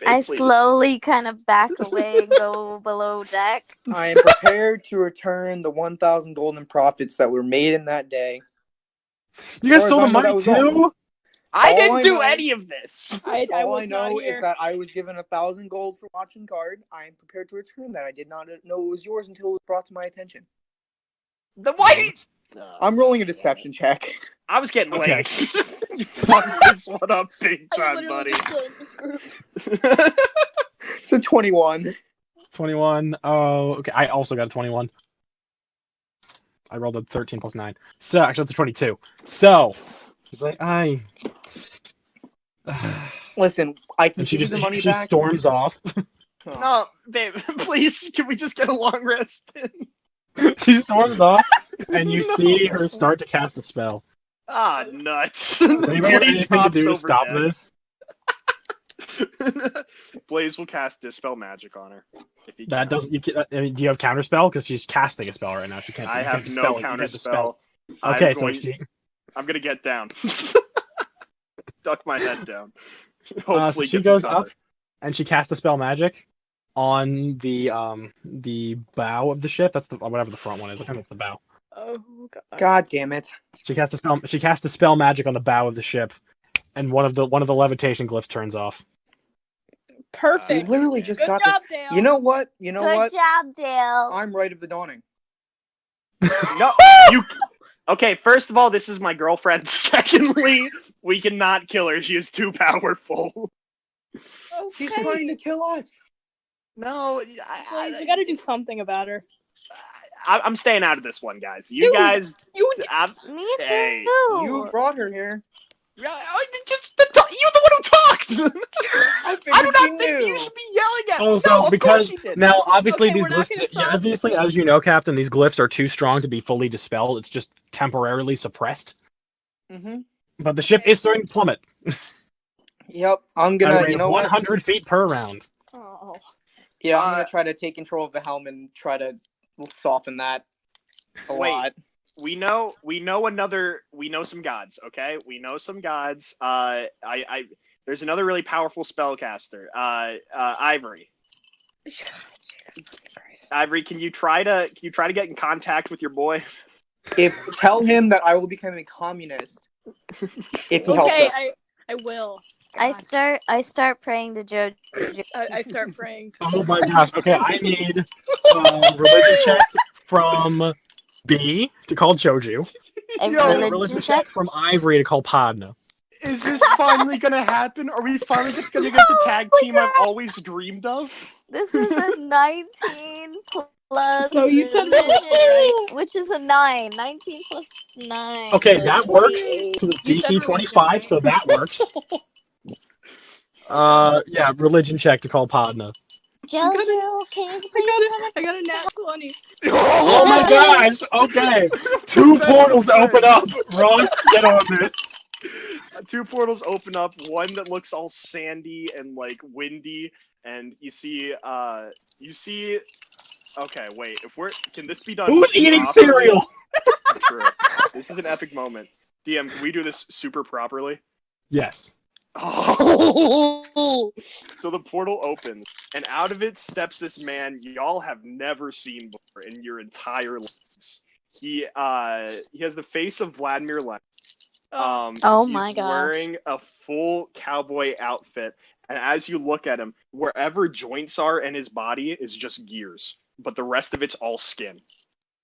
I please. slowly kind of back away and go below deck. I am prepared to return the 1,000 golden profits that were made in that day. You guys As stole far the as I know, that money was too? I All didn't I do know- any of this. I All I was know not here. is that I was given 1,000 gold for watching guard. I am prepared to return that. I did not know it was yours until it was brought to my attention. The white. I'm rolling a deception check. I was getting Okay. late. You fucked this one up big I time, literally buddy. just joined this group. It's a 21. 21. Oh, okay. I also got a 21. I rolled a 13 plus 9. So, actually, that's a 22. So, she's like, Listen, I can and she give you just the money she back. storms off. Oh. No, babe, please, can we just get a long rest? She storms off, and you No. see her start to cast a spell. Ah, nuts. Anybody have Blaze anything to do to hops stop over this? deck. Blaze will cast Dispel Magic on her. If he That can. doesn't. I mean, do you have counterspell? Because she's casting a spell right now. She can't. I you can't have dispel no it. You can't dispel counterspell. it. Okay, so going, she. I'm gonna get down. Duck my head down. So Hopefully, she get some goes cover. up, and she casts a spell magic on the bow of the ship. That's the whatever the front one is. I think it's the bow. Oh god. God damn it. She casts a spell. She casts a spell magic on the bow of the ship, and one of the levitation glyphs turns off. We Perfect. literally just Good got job, this. Dale. You know what? You know Good what? job, Dale. I'm right of the dawning. No, you. Okay, first of all, this is my girlfriend. Secondly, we cannot kill her. She is too powerful. She's Okay. trying to kill us. No, Blaze, we gotta do something about her. I'm staying out of this one, guys. You Dude, guys, You Me too. Hey, You brought her here. you're the one who talked. I I figured do not you think knew. you should be yelling at. Oh, No, so of because course she did. now obviously Okay, these we're not gonna glyphs, stop. obviously as you know, Captain, these glyphs are too strong to be fully dispelled. It's just temporarily suppressed. Mm-hmm. But the ship is starting to plummet. Yep. I'm At gonna. a rate You of know what? 100 feet per round. Oh. Yeah, I'm gonna try to take control of the helm and try to soften that a Wait. lot. We know some gods, okay? We know some gods. There's another really powerful spellcaster, Ivory. Jesus Christ. Ivory, can you try to get in contact with your boy? Tell him that I will become a communist if he helps Okay, us. I will. I God. start praying to Joe. I start praying to Oh my gosh. Okay, I need religion check from B to call Joju. A Yo, And a religion religion check. check from Ivory to call Padna. Is this finally gonna happen? Are we finally gonna get the tag my team I've God. always dreamed of? This is a 19 plus So you said religion, right? which is a 9. 19 plus 9. Okay, so that works. 28. Because it's You said DC 25, so that works. Yeah, religion check to call Padna. Jojo, can you please come I got a nat 20. Oh my gosh! Okay, two portals open up. Ross, get on this. Two portals open up. One that looks all sandy and like windy, and you see. Okay, wait. Can this be done? Who's eating properly? cereal? True. This is an epic moment. DM, can we do this super properly? Yes. Oh! So the portal opens, and out of it steps this man y'all have never seen before in your entire lives. He has the face of Vladimir Lenin. Oh He's my gosh. wearing a full cowboy outfit, and as you look at him, wherever joints are in his body is just gears, but the rest of it's all skin.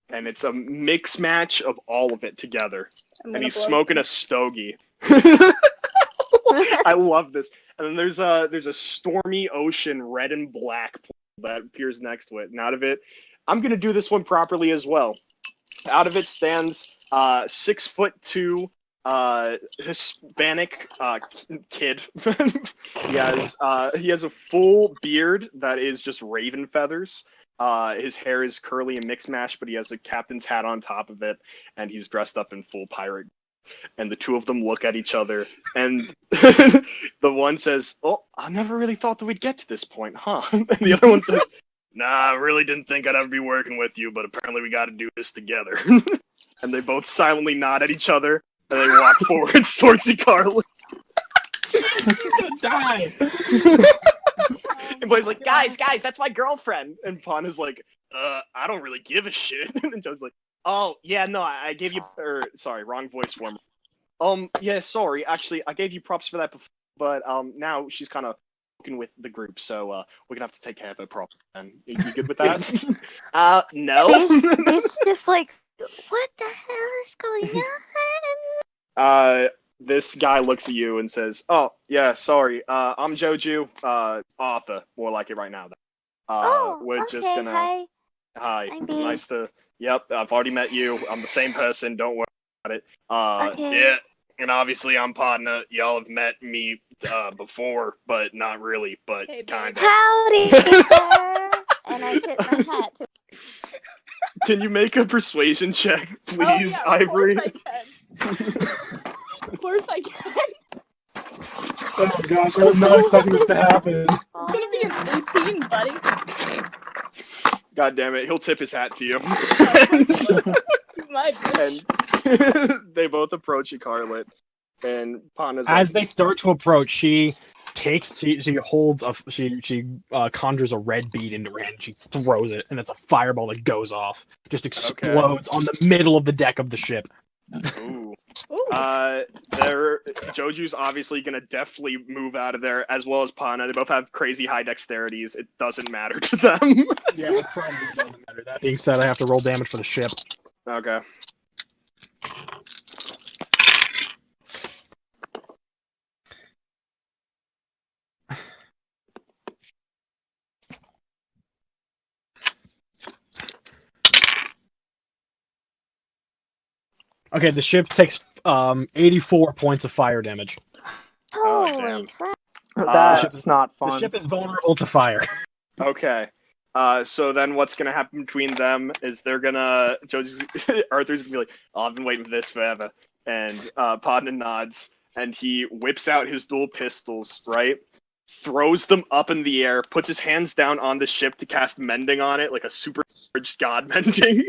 And it's a mix match of all of it together. And he's smoking a stogie. I love this. And then there's a stormy ocean, red and black that appears next to it. And out of it, I'm gonna do this one properly as well. Out of it stands 6'2" Hispanic kid. He has a full beard that is just raven feathers. His hair is curly and mixed match, but he has a captain's hat on top of it, and he's dressed up in full pirate. And the two of them look at each other, and the one says, "Oh, I never really thought that we'd get to this point, huh?" And the other one says, "Nah, I really didn't think I'd ever be working with you, but apparently we got to do this together." And they both silently nod at each other, and they walk forward towards Carly. He's gonna die. And Blade's like, guys, that's my girlfriend. And Pawn is like, I don't really give a shit. And Joe's like, oh, yeah, no, I gave you, sorry, wrong voice form. Yeah, sorry, actually, I gave you props for that before, but, now she's kind of working with the group, so, we're gonna have to take care of her props. And you good with that? No. It's just like, what the hell is going on? This guy looks at you and says, "Oh, yeah, sorry. I'm Joju. Arthur, more like it right now. We're okay, just gonna. hi. Hi. I'm B. Nice to. Yep, I've already met you. I'm the same person. Don't worry about it. Okay. Yeah, and obviously I'm partner. Y'all have met me before, but not really. But Hey, babe. kind of. Howdy, sir. And I tip my hat to. Can you make a persuasion check, Oh, please, yeah, Ivory? Of course I can. Oh my gosh, I was not expecting this to happen. It's gonna be an 18, buddy. God damn it, he'll tip his hat to you. My bitch. And they both approach Scarlet, and Pana's As like, they start to approach, she conjures a red bead into her hand. She throws it, and it's a fireball that goes off. Just explodes on the middle of the deck of the ship. ooh. Ooh. Joju's obviously gonna deftly move out of there, as well as Pana. They both have crazy high dexterities. It doesn't matter to them. Yeah, it probably doesn't matter. That being said, I have to roll damage for the ship. Okay. Okay, the ship takes 84 points of fire damage. Oh, Holy damn. crap. That's not The fun. ship is vulnerable to fire. Okay. So then what's gonna happen between them is Arthur's gonna be like, oh, I've been waiting for this forever. And Podna nods, and he whips out his dual pistols, right? Throws them up in the air, puts his hands down on the ship to cast mending on it, like a supercharged god mending.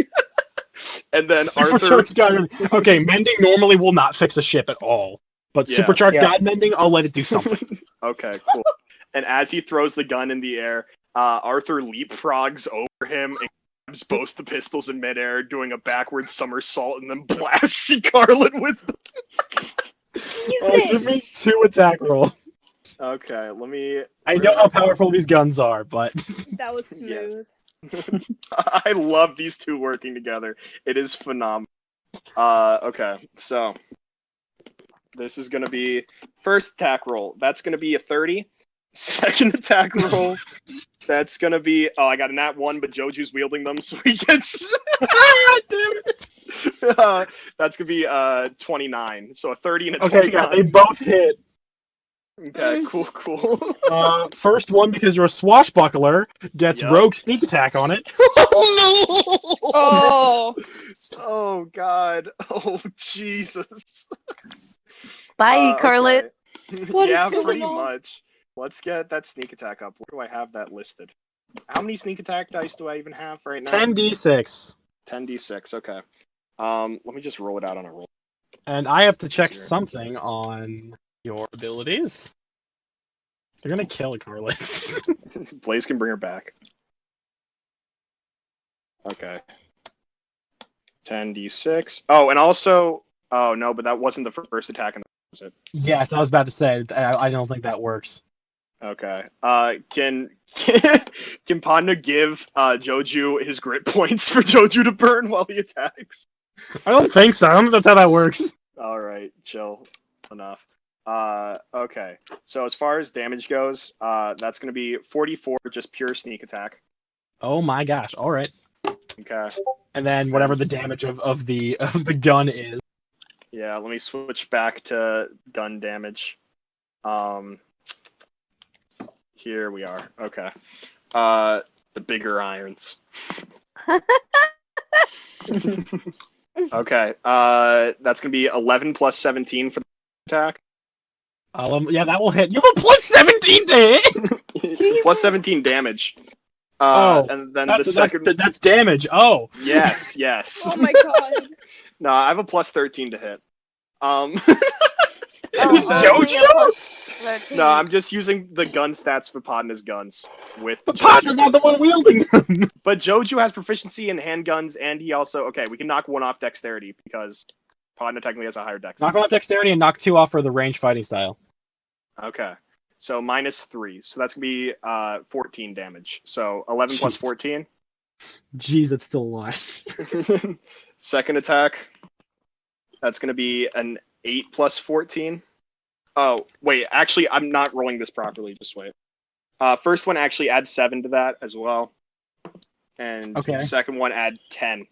And then Supercharged God. Okay, mending normally will not fix a ship at all. But Yeah. supercharged Yeah. God mending, I'll let it do something. Okay, cool. And as he throws the gun in the air, Arthur leapfrogs over him and grabs both the pistols in midair, doing a backward somersault, and then blasts Scarlet with them. Give me 2 attack rolls. Okay, let me... I know how powerful these guns are, but That was smooth. I love these two working together. It is phenomenal. Okay, so... This is going to be... First attack roll. That's going to be a 30. Second attack roll. That's going to be... Oh, I got a nat 1, but Joju's wielding them, so he gets... That's going to be 29. So a 30 and a 29. okay, yeah, they both hit. Okay, cool. First one, because you're a swashbuckler, gets Yup. rogue sneak attack on it. Oh no! Oh, Oh god. Oh Jesus. Bye, Carlet. Okay. What is Yeah, going pretty on? much. Let's get that sneak attack up. Where do I have that listed? How many sneak attack dice do I even have right now? 10d6. 10d6. Okay. Let me just roll it out on a roll. And I have to check Here. something on your abilities. You're gonna kill Carlet. Blaze can bring her back. Okay. 10d6. Oh, and also. Oh no, but that wasn't the first attack, was it? Yes, I was about to say. I don't think that works. Okay. Can Panda give Joju his grit points for Joju to burn while he attacks? I don't think so. I don't think that's how that works. All right, chill. Enough. Okay. So as far as damage goes, that's gonna be 44, just pure sneak attack. Oh my gosh! All right. Okay. And then whatever the damage of the gun is. Yeah. Let me switch back to gun damage. Here we are. Okay. The bigger irons. Okay. That's gonna be 11 plus 17 for the attack. Yeah, that will hit. You have a plus 17 to hit. Plus 17 damage. Oh, And then That's, the second. that's damage. Oh. Yes. oh my god. No, I have a plus 13 to hit. Oh, only a Jojo? plus 13. No, I'm just using the gun stats for Padna's guns with. But Padna's not the one wielding them. But Joju has proficiency in handguns, and he also we can knock one off dexterity because Padna technically has a higher dex. Knock one off dexterity and knock 2 off for the range fighting style. Okay, so -3, so that's gonna be 14 damage. So 11 plus Jeez. 14. Jeez, it's still alive. Second attack. That's gonna be an 8 plus 14. Oh wait, actually, I'm not rolling this properly. Just wait. First one actually add 7 to that as well, and Okay. second one add 10.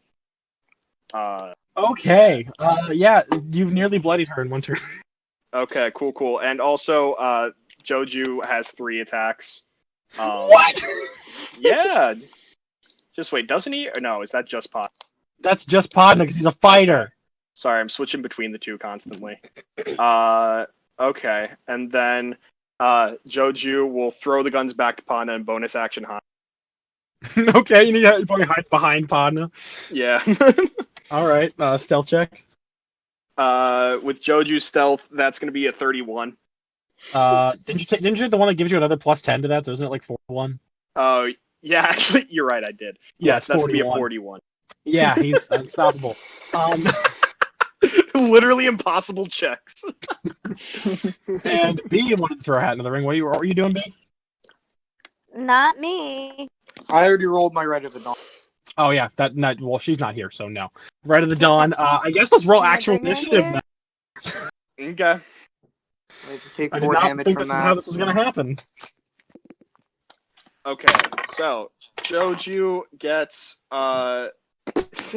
Okay. Yeah, you've nearly bloodied her in one turn. Okay, cool. And also, Joju has 3 attacks. What? Yeah. Just wait, doesn't he? Or no, is that just Pot? That's just Padna because he's a fighter. Sorry, I'm switching between the two constantly. Okay, and then Joju will throw the guns back to Padna and bonus action hide. Okay, you probably hide behind Padna. Yeah. All right, stealth check. With Joju's stealth, that's going to be a 31. Didn't you take the one that gives you another plus 10 to that? So isn't it like 4-1? Oh, yeah, actually, you're right, I did. Yeah, Yes, that's going to be a 41. 41. Yeah, he's unstoppable. Literally impossible checks. And B wanted to throw a hat into the ring. What were you doing, B? Not me. I already rolled my Red of the Dawn. Oh yeah, well, she's not here, so no. Right of the Dawn. I guess let's roll Can I actual bring her initiative. here? Now. Okay. I have to take I did 4 not damage think from this is that. how this was gonna happen. Okay, so Joju gets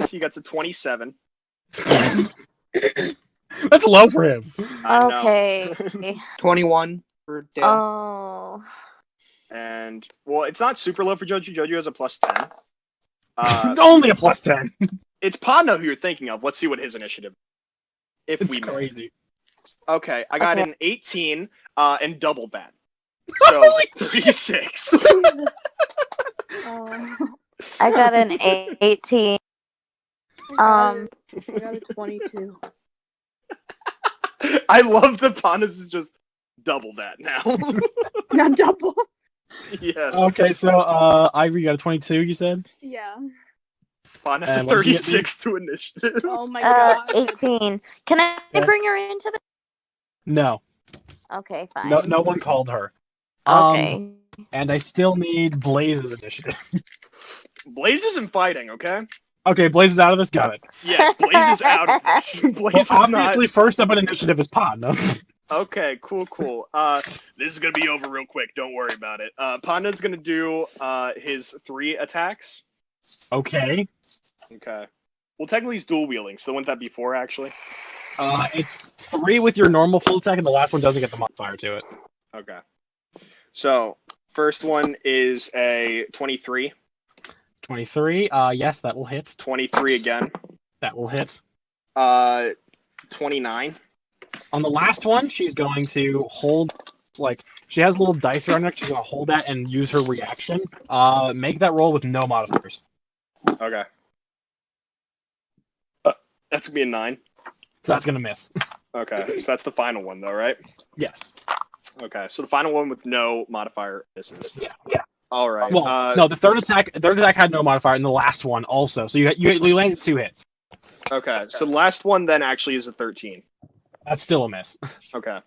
he gets a 27. That's low for him. I know. Okay. 21 for Dale. Oh. And well, it's not super low for Joju. Joju has a plus 10. Only a plus 10. It's Padna who you're thinking of. Let's see what his initiative. If It's we may. crazy. Okay, I got Okay. an 18 and doubled that. So Holy 36. Oh. I got an 18. I got a 22. I love that Padna's is just double that now. Not double. Yes. Okay, so Ivory got a 22. You said. Yeah. Padna's a And what did you get, 36 to initiative. Oh my god. 18. Can I Yeah. bring her into the? No, Okay, fine. no one called her. Okay. And I still need Blaze's initiative. Blaze isn't fighting, okay? Okay, Blaze is out of this. Got it. Yes, Blaze is out of this. Blaze Well, is obviously, first up in initiative is Padna. not. Okay, cool. This is gonna be over real quick. Don't worry about it. Panda's gonna do his 3 attacks. Okay. Okay. Well, technically he's dual wielding, so wouldn't that be 4 actually? It's 3 with your normal full attack, and the last one doesn't get the modifier to it. Okay. So, first one is a 23. 23. Yes, that will hit. 23 again. That will hit. 29. On the last one, she's going to hold, like, she has a little dice around her neck. She's going to hold that and use her reaction. Make that roll with no modifiers. Okay. That's going to be a 9. So that's going to miss. Okay, so that's the final one, though, right? Yes. Okay, so the final one with no modifier misses. Yeah. All right. Well, no, the third attack had no modifier, and the last one also. So you landed 2 hits. Okay, so the last one then actually is a 13. That's still a miss. Okay.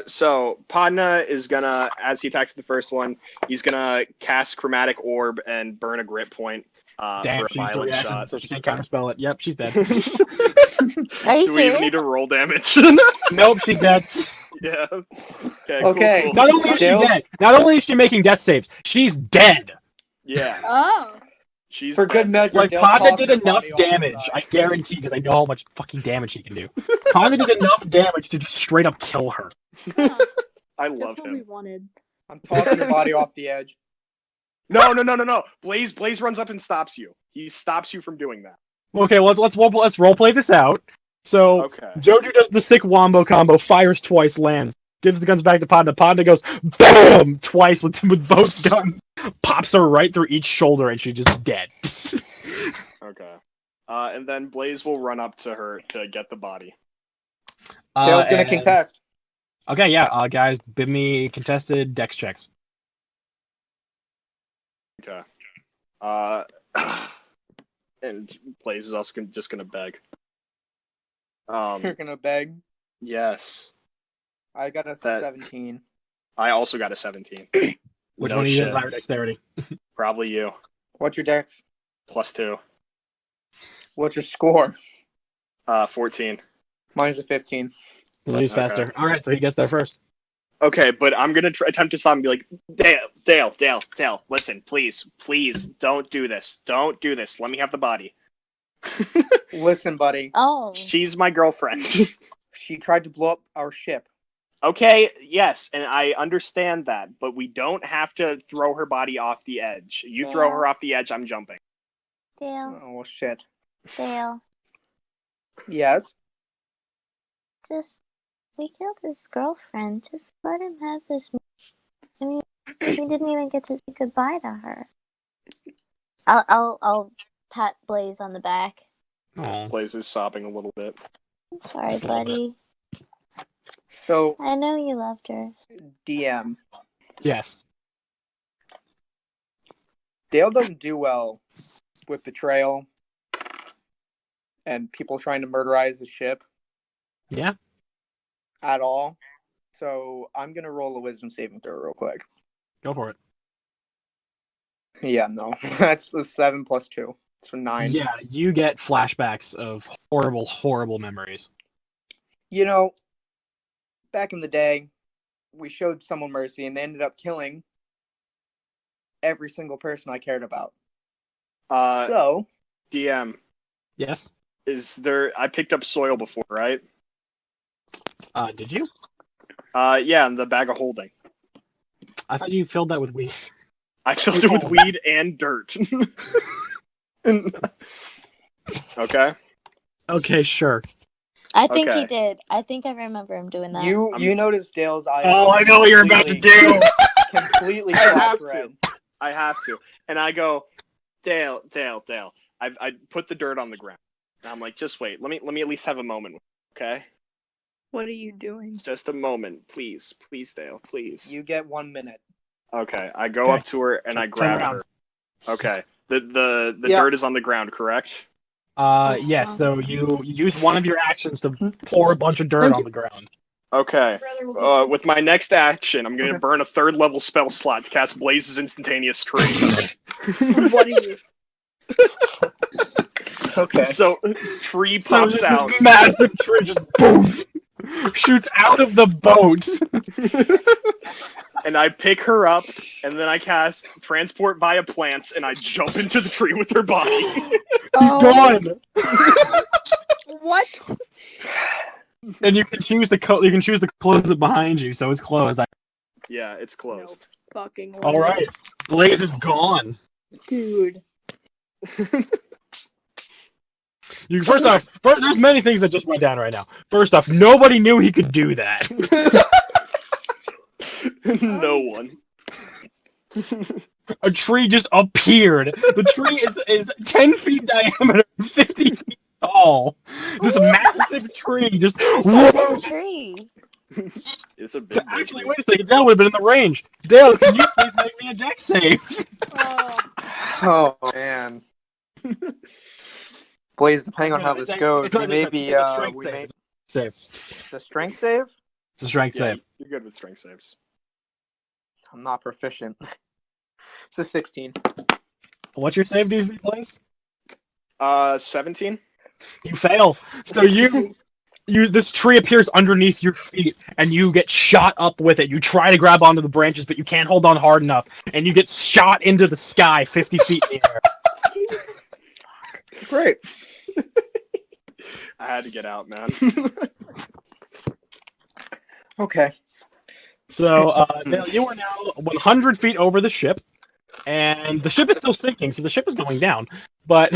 So Padna is gonna, as he attacks the first one, he's gonna cast Chromatic Orb and burn a grit point Damn, for a she used her violent reaction, shot. so she can't counterspell it. Yep, she's dead. Are you Do we even serious? need to roll damage? Nope, she's dead. Yeah. Okay. Okay. Cool. Not only is she Dale's- dead, not only is she making death saves, she's dead. Yeah. Oh. She's For good dead. measure, Like, Dale's Padna tossing did her enough body off the damage, side. I guarantee, because I know how much fucking damage he can do. Padna did enough damage to just straight up kill her. Huh. I Just love what we him. wanted. I'm tossing her body off the edge. No. Blaze runs up and stops you. He stops you from doing that. Okay, well, let's roleplay this out. So, Okay. Jojo does the sick wombo combo, fires twice, lands, gives the guns back to Padna. Padna goes BAM! Twice with both guns, pops her right through each shoulder, and she's just dead. Okay. And then Blaze will run up to her to get the body. Dale's gonna And- contest. Okay, yeah, guys, bid me contested dex checks. Okay. And Blaze is also just gonna beg. You're gonna beg. Yes. I got a That- 17. I also got a 17. Which No one of you has shit. higher dexterity? Probably you. What's your dex? +2. What's your score? 14. Mine's a 15. He's Okay. faster. All right, so he gets there first. Okay, but I'm gonna attempt to stop and be like, Dale, listen, please, don't do this. Don't do this. Let me have the body. Listen, buddy. Oh. She's my girlfriend. She tried to blow up our ship. Okay, yes, and I understand that, but we don't have to throw her body off the edge. You throw her off the edge, I'm jumping. Dale, Oh, shit. Dale, Yes? we killed his girlfriend. Just let him have this. I mean, we didn't even get to say goodbye to her. I'll pat Blaze on the back. Oh. Blaze is sobbing a little bit. I'm sorry, Just a little buddy. So, I know you loved her. DM. Yes. Dale doesn't do well with betrayal and people trying to murderize the ship Yeah. at all. So, I'm going to roll a wisdom saving throw real quick. Go for it. Yeah, no. That's a 7 plus 2. So 9. Yeah, you get flashbacks of horrible, horrible memories. You know, back in the day, we showed someone mercy and they ended up killing every single person I cared about. So, DM, Yes. is there? I picked up soil before, right? Did you? Yeah, in the bag of holding. I thought you filled that with weed. I filled it with weed and dirt. Okay. Okay, sure. I think Okay. he did. I think I remember him doing that. you noticed Dale's eyes. Oh, I know what you're about to do. Completely I flash have red. I have to. And I go, Dale. I put the dirt on the ground. And I'm like, just wait. Let me at least have a moment. Okay. What are you doing? Just a moment, please, Dale, please. You get 1 minute. Okay. I go Okay. up to her and I Turn grab around. her. Okay. The Yeah. dirt is on the ground, correct? Yes, so you use one of your actions to pour a bunch of dirt Thank on you. the ground. Okay. With my next action, I'm gonna Okay. burn a 3rd level spell slot to cast Blaze's instantaneous tree. What are you? Okay. So tree So pops this out. massive tree just boom shoots out of the boat. And I pick her up, and then I cast transport via plants, and I jump into the tree with her body. He's gone. What? And you can choose to close it behind you, so it's closed. Yeah, it's closed. No fucking way. All right, Blaze is gone. Dude. First off, there's many things that just went down right now. First off, nobody knew he could do that. No one. A tree just appeared. The tree is 10 feet diameter, 50 feet tall. This massive tree just. It's a big tree. It's a big. Actually, wait a second. Dale would have been in the range. Dale, can you please make me a deck save? Oh man. Blaze, depending on how this goes, It's not we may a be. it's a strength We save. may. Save. It's a strength save. It's a strength Yeah, save. you're good with strength saves. I'm not proficient. It's a 16. What's your save DC, Blaze? 17. You fail. So this tree appears underneath your feet, and you get shot up with it. You try to grab onto the branches, but you can't hold on hard enough, and you get shot into the sky 50 feet in the air. Great. I had to get out, man. Okay. So, Dale, you are now 100 feet over the ship, and the ship is still sinking, so the ship is going down. But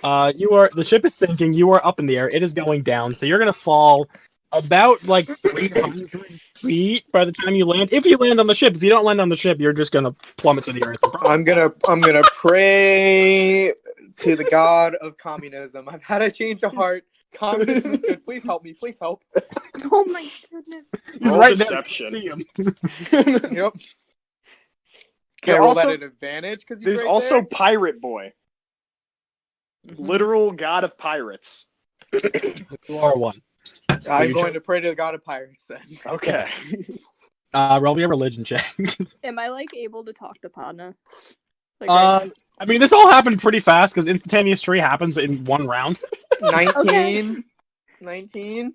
the ship is sinking. You are up in the air. It is going down, so you're gonna fall about like 300 feet by the time you land. If you land on the ship, if you don't land on the ship, you're just gonna plummet to the earth. I'm gonna pray to the god of communism. I've had a change of heart. Communism is good. Please help me. Please help. Oh my goodness. He's Roll right deception. there. You can see him. Yep. Can I roll that at advantage? Because There's right also there? Pirate Boy, literal god of pirates. You are one. I'm going to pray to the god of pirates then. Okay. Roll me a religion check. Am I like able to talk to Padna? Like, I mean, this all happened pretty fast because instantaneous tree happens in one round. 19. Okay. 19.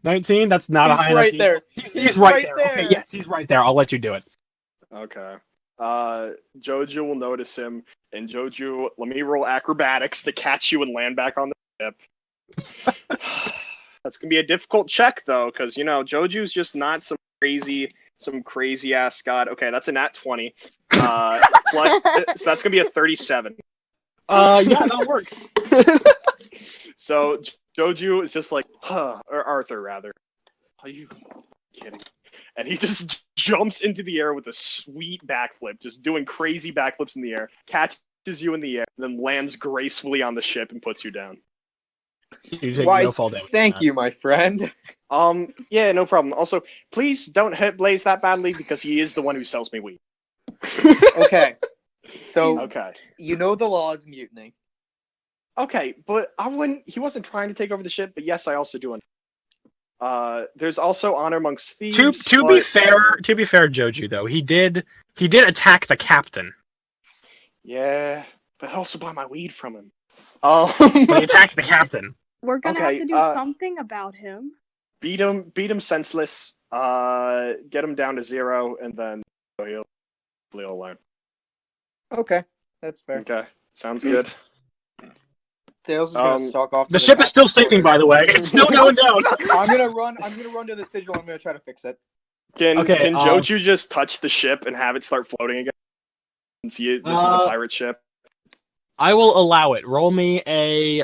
19. That's not a He's high right enough. there. He's right there. there. Okay, yes, he's right there. I'll let you do it. Okay. Joju will notice him, and Joju, let me roll acrobatics to catch you and land back on the ship. That's gonna be a difficult check though, because Joju's just not some crazy ass god. Okay, that's a nat 20. So that's gonna be a 37. Yeah, that'll work. So Joju is just like, or Arthur rather. Are you kidding? And he just jumps into the air with a sweet backflip, just doing crazy backflips in the air, catches you in the air, then lands gracefully on the ship and puts you down. You take Why, no fall damage. thank you, my friend. Yeah, no problem. Also, please don't hit Blaze that badly because he is the one who sells me weed. Okay. So, Okay. you know the law is mutiny. Okay, but he wasn't trying to take over the ship, but yes, I also do. There's also honor amongst thieves. To be fair, Joju though, he did attack the captain. Yeah, but I also bought my weed from him. But he attacked the captain. we're gonna okay, have to do something about him. Beat him senseless. Get him down to 0, and then he'll learn. Okay, that's fair. Okay, sounds good. Dale's is gonna stalk off. The ship is still sinking, by the way. It's still going down. I'm gonna run to the sigil. I'm gonna try to fix it. Can Joju just touch the ship and have it start floating again? Since this is a pirate ship. I will allow it. Roll me a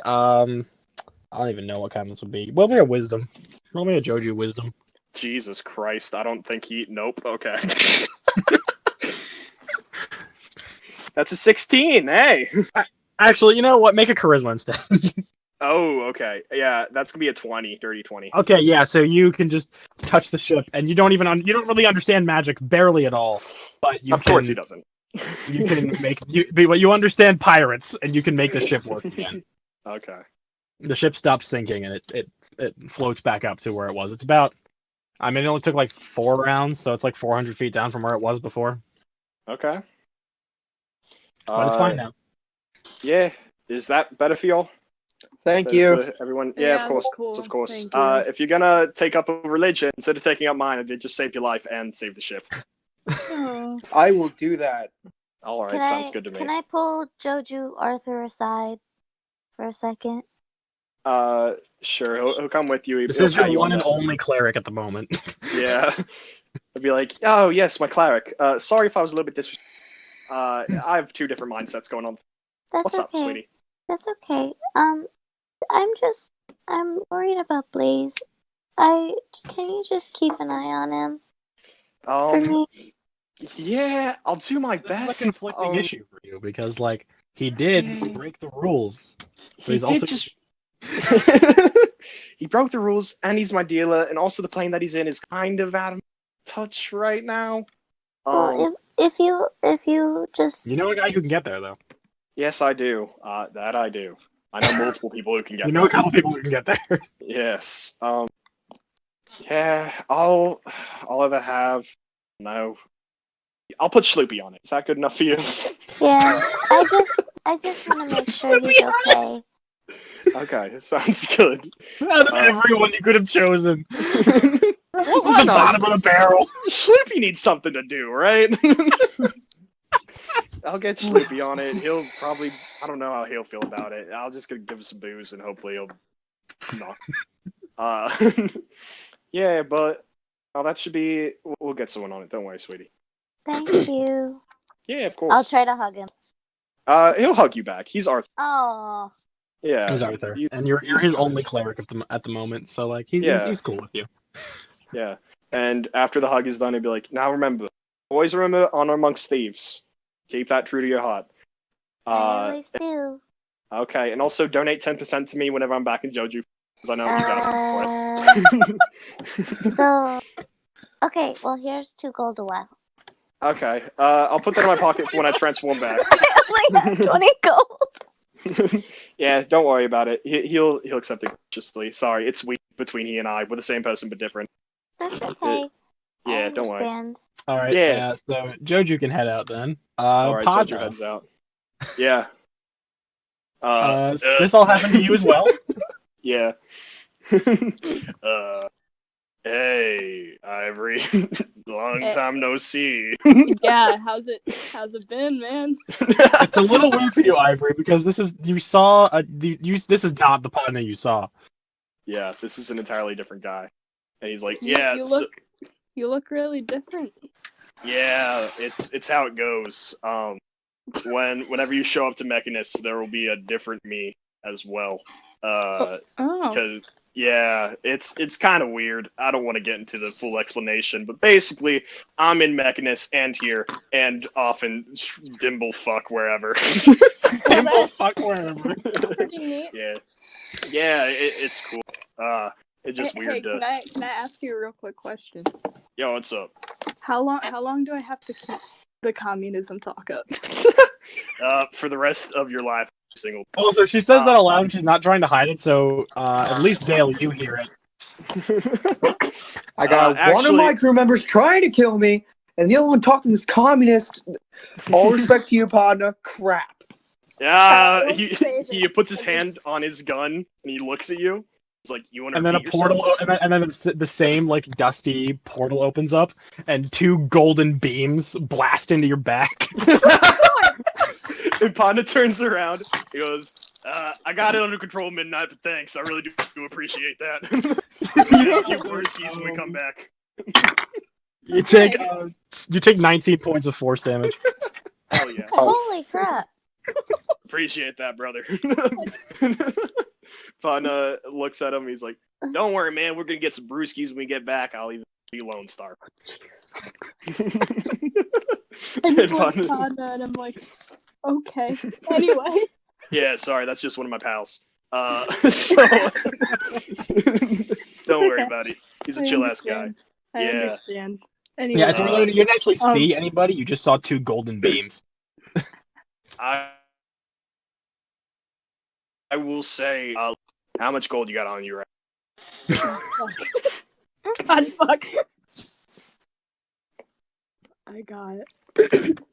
I don't even know what kind this would be. Roll me a wisdom. Roll me a Joju wisdom. Jesus Christ! I don't think he. Nope. Okay. That's a 16. Hey. Actually, you know what? Make a charisma instead. Oh, okay. Yeah, that's gonna be a 20, dirty 20. Okay, yeah. So you can just touch the ship, and you don't really understand magic, barely at all. But Of course he doesn't. You can but you understand pirates, and you can make the ship work again. Okay. The ship stops sinking, and it floats back up to where it was. It's about, I mean, it only took like 4 rounds, so it's like 400 feet down from where it was before. Okay. But it's fine now. Yeah. Is that better for y'all? Thank you. Everyone. Yeah, Yeah, of that's course. cool. Of course. Thank you. If you're gonna take up a religion, instead of taking up mine, it just saved your life and save the ship. Oh. I will do that. All right, sounds good to me. Can I pull Joju Arthur aside for a second? Sure, he'll come with you. This He'll is your pat you one on and the... only cleric at the moment. Yeah. I'd be like, oh, yes, my cleric. Sorry if I was a little bit disrespectful. I have two different mindsets going on. That's What's up, okay. sweetie? That's okay. I'm worried about Blaze. Can you just keep an eye on him for me? Yeah, I'll do my This is a best. conflicting issue for you because, like, he did break the rules, but He he's did also just... He broke the rules, and he's my dealer, and also the plane that he's in is kind of out of touch right now. Well, if you just You know a guy who can get there, though. Yes, I do. That I do. I know multiple people who can get You know there. a couple people who can get there. Yes. Yeah, I'll either have... No. I'll put Sloopy on it. Is that good enough for you? yeah. I just want to make sure he's okay. Okay, sounds good. Out of everyone you could have chosen. This is Why the not? bottom of the barrel. Sloopy needs something to do, right? I'll get Sloopy on it. He'll probably... I don't know how he'll feel about it. I'll just give him some booze and hopefully he'll... No. Yeah, but... Oh, that should be... We'll get someone on it. Don't worry, sweetie. Thank you. Yeah, of course. I'll try to hug him. He'll hug you back. He's Arthur. Oh. Yeah. He's Arthur, You- and you're he's his good. only cleric at the moment. So like he's cool with you. Yeah. And after the hug is done, he'd be like, now remember, always remember honor amongst thieves. Keep that true to your heart. I always do. Okay, and also donate 10% to me whenever I'm back in Joju, because I know he's asking for it. So, okay, well, here's 2 gold a while. Okay, I'll put that in my pocket for when I transform back. I only have 20 gold. Yeah, don't worry about it. He'll accept it graciously. Sorry, it's weak between he and I. We're the same person but different. That's okay. Yeah, I don't worry. understand. All right. Yeah. So Joju can head out then. Alright, Podno. Joju heads out. Yeah. This all happened to you as well. Yeah. Hey, Ivory. Long time no see. Yeah, how's it been, man? It's a little weird for you, Ivory, because this is this is not the Podno you saw. Yeah, this is an entirely different guy. And he's like, You look really different. yeah, it's how it goes. Whenever you show up to Mechanist, there will be a different me as well. Oh. Because yeah, it's kind of weird. I don't want to get into the full explanation, but basically, I'm in Mechanist and here, and often Dimble fuck wherever. Dimple fuck wherever. Pretty neat. Yeah, it's cool. It's just weird. Hey, can I ask you a real quick question? Yo, what's up? How long do I have to keep the communism talk up? For the rest of your life, single. Oh, so she says that aloud. She's not trying to hide it. So at least Dale, you hear it. I got one of my crew members trying to kill me, and the other one talking this communist. All respect to you, partner. Crap. Yeah, he puts his hand on his gun and he looks at you. He's like, "You want to?" And then a portal, and then the same like dusty portal opens up, and 2 golden beams blast into your back. And Panda turns around. He goes, "I got it under control, Midnight, but thanks. I really do appreciate that." You brewskis when we come back. You take 19 points of force damage. Hell yeah! Holy crap. Appreciate that, brother. Panda looks at him. He's like, "Don't worry, man. We're gonna get some brewskis when we get back. I'll even be Lone Star." And And Panda, and I'm like, okay. Anyway. Yeah, sorry, that's just one of my pals. So don't worry about it. He's a chill ass guy. I Yeah. understand. Anyway, Yeah, it's really, you didn't actually see anybody. You just saw 2 golden beams. I will say, how much gold you got on you, right? God, fuck. I got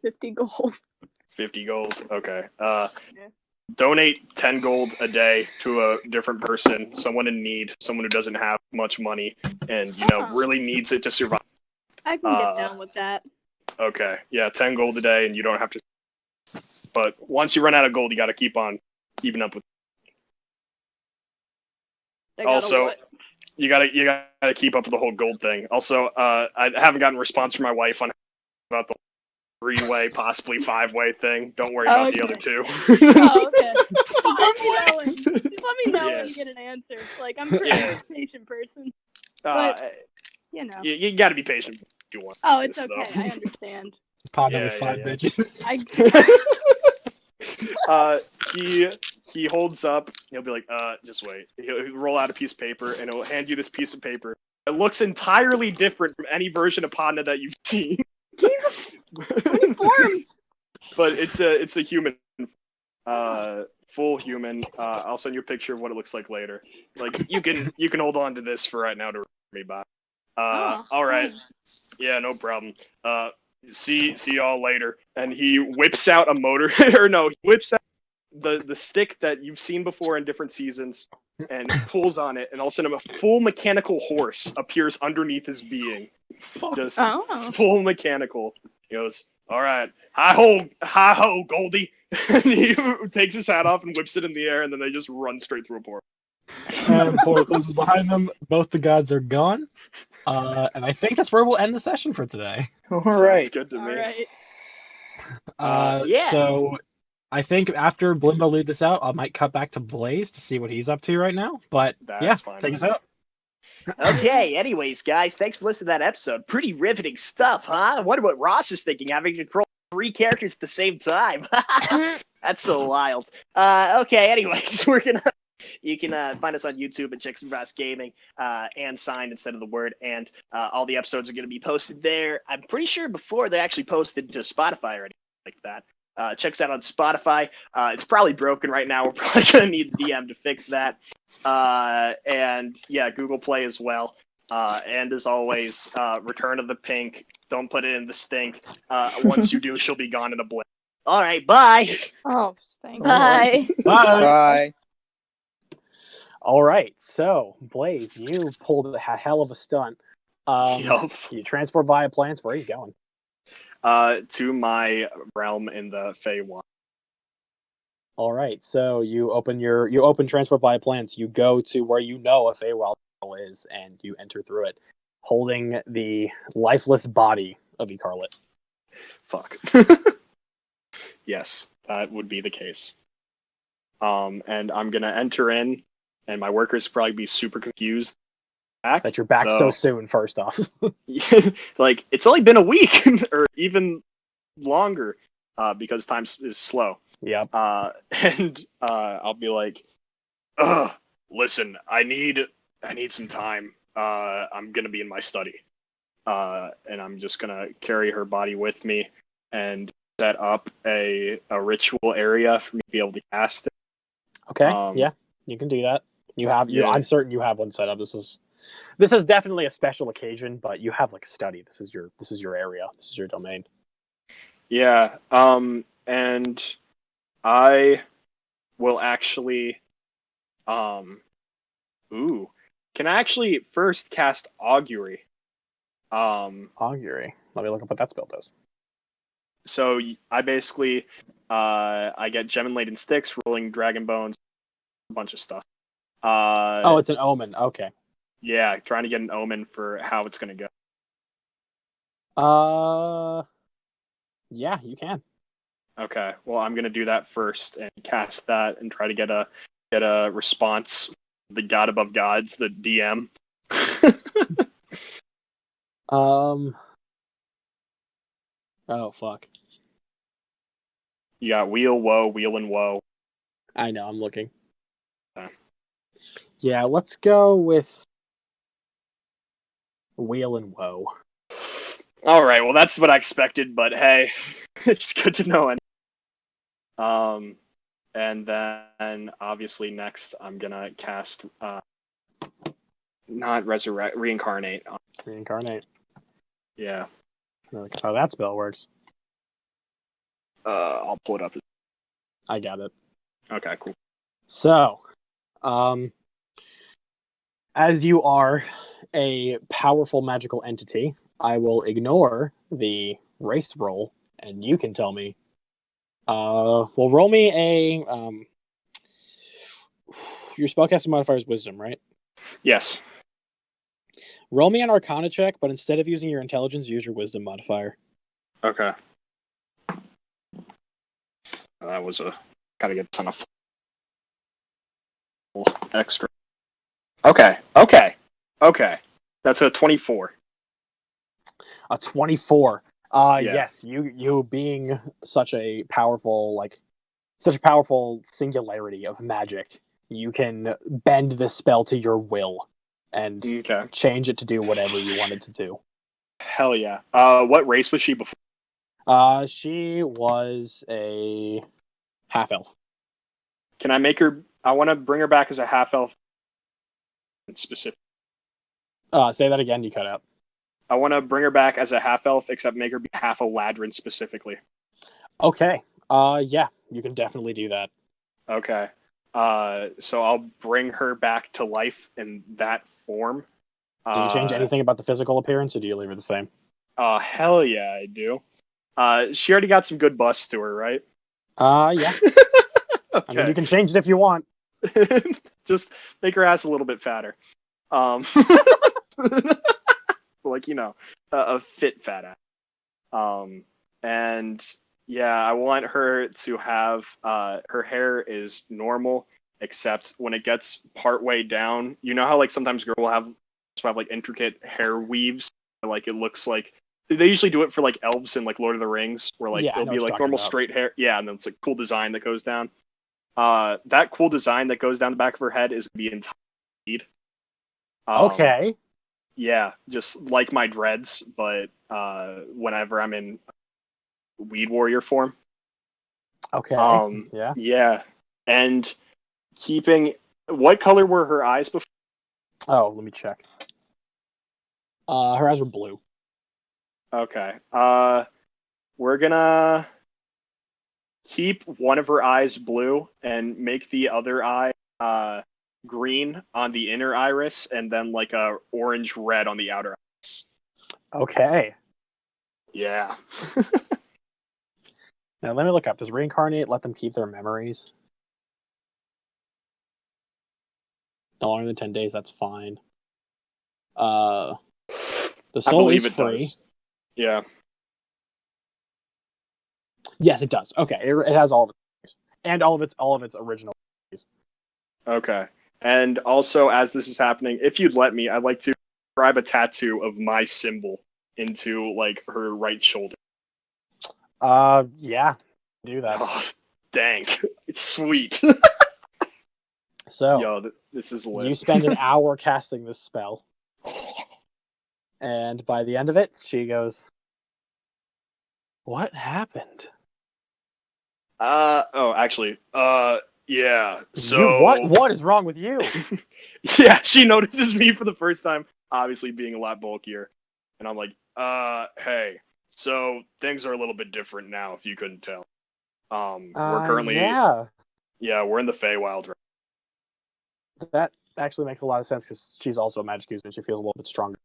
50 gold. 50 gold. Okay. Donate 10 gold a day to a different person, someone in need, someone who doesn't have much money, and really needs it to survive. I can get down with that. Okay. Yeah, 10 gold a day, and you don't have to. But once you run out of gold, you got to keep on keeping up with. I gotta Also, what? you gotta keep up with the whole gold thing. Also, I haven't gotten a response from my wife on about the 3-way, possibly 5-way thing. Don't worry about the other Okay. 2. Oh, okay. Just let me know when Yeah. you get an answer. Like, I'm a pretty Yeah. patient person, Uh, but you know. you gotta be patient if you want Oh, it's this, okay. though. I understand. Partner Yeah, with 5 yeah. bitches. He holds up. He'll be like, just wait. He'll roll out a piece of paper and he'll hand you this piece of paper. It looks entirely different from any version of Padna that you've seen. Jesus, many forms. But it's a human, full human. I'll send you a picture of what it looks like later. Like you can hold on to this for right now to remember me by. All right. Yeah, no problem. See y'all later. And he whips out a motor, or no, he whips out the stick that you've seen before in different seasons, and pulls on it, and all of a sudden a full mechanical horse appears underneath his being, just Oh. full mechanical. He goes, "All right, hi ho, Goldie." And he takes his hat off and whips it in the air, and then they just run straight through a portal. And portal closes behind them. Both the gods are gone. And I think that's where we'll end the session for today. All Sounds right. good to All me. right. Yeah. So I think after Blimbo leads us out, I might cut back to Blaze to see what he's up to right now. But That's fine. take us out. Okay, anyways, guys, thanks for listening to that episode. Pretty riveting stuff, huh? I wonder what Ross is thinking, having to control 3 characters at the same time. That's so wild. Okay, anyways, you can find us on YouTube at Jex&Ross Gaming, and signed instead of the word, and all the episodes are going to be posted there. I'm pretty sure before they actually posted to Spotify or anything like that. Check us out on Spotify. It's probably broken right now. We're probably going to need the DM to fix that. And yeah, Google Play as well. And as always, Return of the Pink. Don't put it in the stink. Once you do, she'll be gone in a blink. All right, bye. Oh, thank you. Bye. Bye. Bye. All right. So Blaze, you pulled a hell of a stunt. Yup. You transport via plants. Where are you going? To my realm in the Feywild. All right. So you open transport via plants. You go to where you know a Feywild is, and you enter through it, holding the lifeless body of Ecarlet. Fuck. Yes, that would be the case. And I'm gonna enter in, and my workers probably be super confused. That you're back so soon. First off. Like it's only been a week, or even longer, because time is slow. Yep. And I'll be like, listen, I need some time. I'm gonna be in my study, and I'm just gonna carry her body with me and set up a ritual area for me to be able to cast it. Okay. Yeah, you can do that. Yeah. I'm certain you have one set up. This is definitely a special occasion, but you have like a study. This is your area. This is your domain. Yeah. And I will actually, can I actually first cast Augury? Augury. Let me look up what that spell does. So I basically, I get gem and laden sticks, rolling dragon bones, a bunch of stuff. Oh, it's an omen. Okay. Yeah, trying to get an omen for how it's gonna go. Yeah, you can. Okay, well, I'm gonna do that first and cast that and try to get a response. The god above gods, the DM. Oh fuck. You got wheel, and woe. I know. I'm looking. Okay. Yeah, let's go with wheel and woe. All right, well, that's what I expected, but hey, it's good to know. And then obviously next I'm gonna cast not resurrect, reincarnate. Reincarnate. Yeah. Look how that spell works. I'll pull it up. I got it. Okay, cool. So, as you are a powerful magical entity, I will ignore the race roll, and you can tell me. Well, roll me a your spellcasting modifier is wisdom, right? Yes. Roll me an Arcana check, but instead of using your intelligence, use your Wisdom modifier. Okay. That was a... Gotta get this on a extra. Okay. That's a 24. A 24. Yes, you being such a powerful singularity of magic, you can bend this spell to your will and change it to do whatever you wanted to do. Hell yeah. What race was she before? She was a half-elf. Can I make her... I want to bring her back as a half-elf specific. Say that again, you cut out. I want to bring her back as a half-elf, except make her be half a ladrin specifically. Okay. Yeah, you can definitely do that. Okay. So I'll bring her back to life in that form. Do you change anything about the physical appearance, or do you leave her the same? Hell yeah, I do. She already got some good busts to her, right? Yeah. Okay. I mean, you can change it if you want. Just make her ass a little bit fatter. Like, a fit fat ass. And yeah, I want her to have, her hair is normal, except when it gets partway down, you know how like sometimes girls will have like intricate hair weaves, like it looks like, they usually do it for like elves in like Lord of the Rings, where like it'll be like normal straight hair, yeah, and then it's like cool design that goes down. That cool design that goes down the back of her head is gonna be entirely okay. Yeah, just like my dreads, but whenever I'm in Weed Warrior form. Okay. Yeah. Yeah, and keeping... What color were her eyes before? Oh, let me check. Her eyes were blue. Okay. We're gonna keep one of her eyes blue and make the other eye green on the inner iris, and then like a orange red on the outer iris. Okay. Yeah. Now let me look up. Does reincarnate let them keep their memories? No longer than 10 days, that's fine. The soul is free. Does. Yeah. Yes, it does. Okay, it has all of it, and all of its original. Okay. And also, as this is happening, if you'd let me, I'd like to inscribe a tattoo of my symbol into like her right shoulder. Yeah, do that. Oh, dang, it's sweet. So, yo, this is lit. You spend an hour casting this spell, and by the end of it, she goes, "What happened?" Yeah. So what is wrong with you? Yeah, she notices me for the first time, obviously being a lot bulkier, and I'm like, hey, so things are a little bit different now, if you couldn't tell. We're currently, yeah, we're in the Feywild. Right? That actually makes a lot of sense because she's also a magic user and she feels a little bit stronger.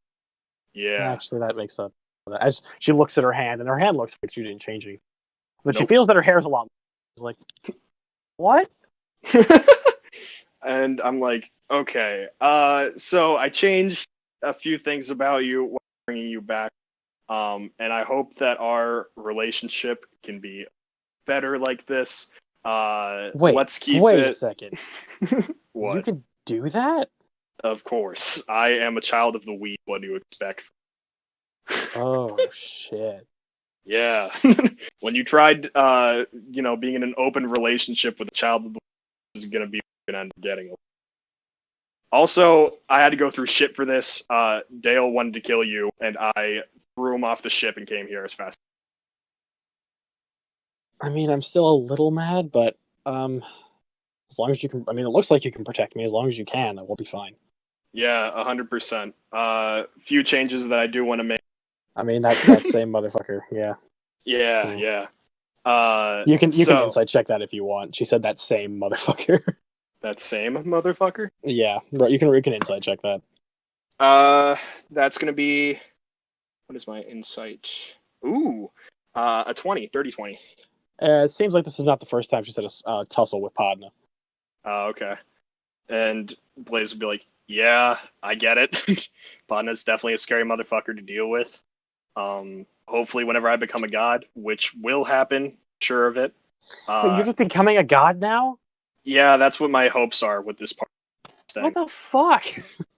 Yeah, actually, that makes sense. As she looks at her hand, and her hand looks like she didn't change anything, but she feels that her hair is a lot. She's like, what? And I'm like, okay, so I changed a few things about you when bringing you back, and I hope that our relationship can be better like this. Let's keep it... a second. What? You could do that? Of course. I am a child of the weed. What do you expect? Oh, shit. Yeah. When you tried, being in an open relationship with a child of the weed, this is going to be what you're going to end up getting. Also, I had to go through shit for this. Dale wanted to kill you, and I threw him off the ship and came here as fast. I mean, I'm still a little mad, but as long as you can... I mean, it looks like you can protect me. As long as you can, I will be fine. Yeah, 100%. Few changes that I do want to make. I mean, that same motherfucker, yeah. Yeah. You can insight check that if you want. She said that same motherfucker. That same motherfucker? Yeah, right. You can insight check that. That's gonna be... What is my insight? Ooh, a 20, dirty 20. It seems like this is not the first time she's had a tussle with Padna. Okay. And Blaze would be like, Yeah, I get it. Podna's definitely a scary motherfucker to deal with. Hopefully, whenever I become a god, which will happen, sure of it. Wait, you're just becoming a god now? Yeah, that's what my hopes are with this part thing. What the fuck?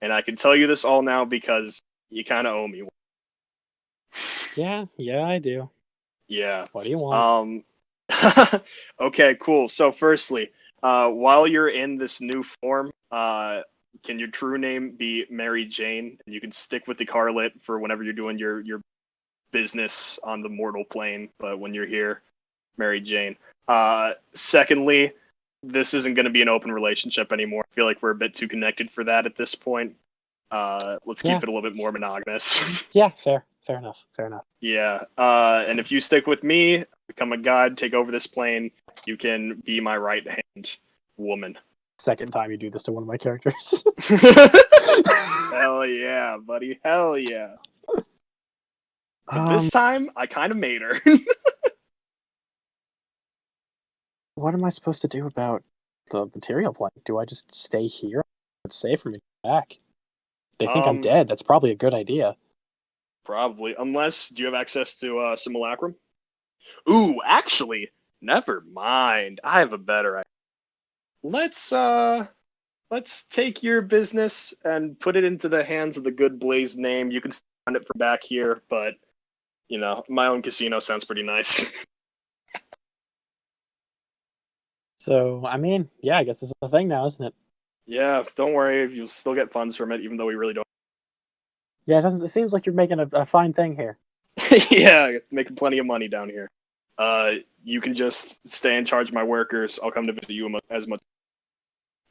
And I can tell you this all now because you kind of owe me one. Yeah, I do. Yeah. What do you want? Okay, cool. So, firstly, while you're in this new form, can your true name be Mary Jane? And you can stick with the Carlet for whenever you're doing your business on the mortal plane. But when you're here, Mary Jane. Secondly, this isn't going to be an open relationship anymore. I feel like we're a bit too connected for that at this point. Let's keep it a little bit more monogamous. Yeah, fair enough. Yeah. And if you stick with me, become a god, take over this plane, you can be my right hand woman. Second time you do this to one of my characters. Hell yeah, buddy. Hell yeah. But this time, I kind of made her. What am I supposed to do about the material plane? Do I just stay here? It's safe for me to go back. They think I'm dead. That's probably a good idea. Probably. Unless, do you have access to Simulacrum? Ooh, actually, never mind. I have a better idea. Let's take your business and put it into the hands of the good Blaze name. You can find it from back here, but my own casino sounds pretty nice. So, I mean, yeah, I guess this is the thing now, isn't it? Yeah, don't worry, you'll still get funds from it, even though we really don't. Yeah, it seems like you're making a fine thing here. Yeah, making plenty of money down here. You can just stay in charge of my workers. I'll come to visit you as much.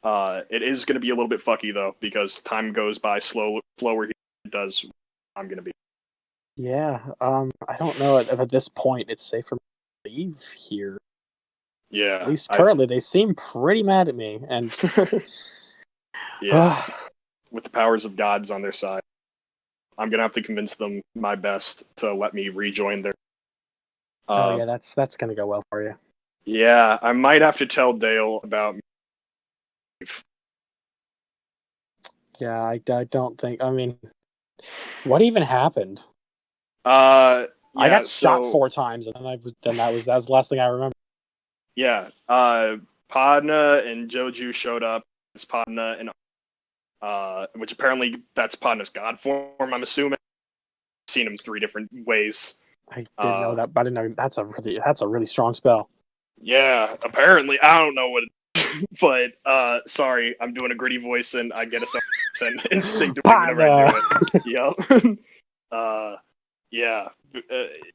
It is going to be a little bit fucky though, because time goes by slower here than it does. I'm going to be. Yeah, I don't know if at this point it's safe for me to leave here. Yeah. At least currently, they seem pretty mad at me, and yeah, with the powers of gods on their side, I'm gonna have to convince them my best to let me rejoin their. Oh yeah, that's gonna go well for you. Yeah, I might have to tell Dale about. Yeah, I don't think. I mean, what even happened? Yeah, I got shot 4 times, and then that was the last thing I remember. Yeah, Padna and Joju showed up as Padna and which apparently that's Padna's god form. I'm assuming. I've seen him 3 different ways. I didn't know that, but I didn't know that's a really strong spell. Yeah, apparently I don't know what. But sorry, I'm doing a gritty voice and I get a and instinctively whenever I do it. Yep. Yeah.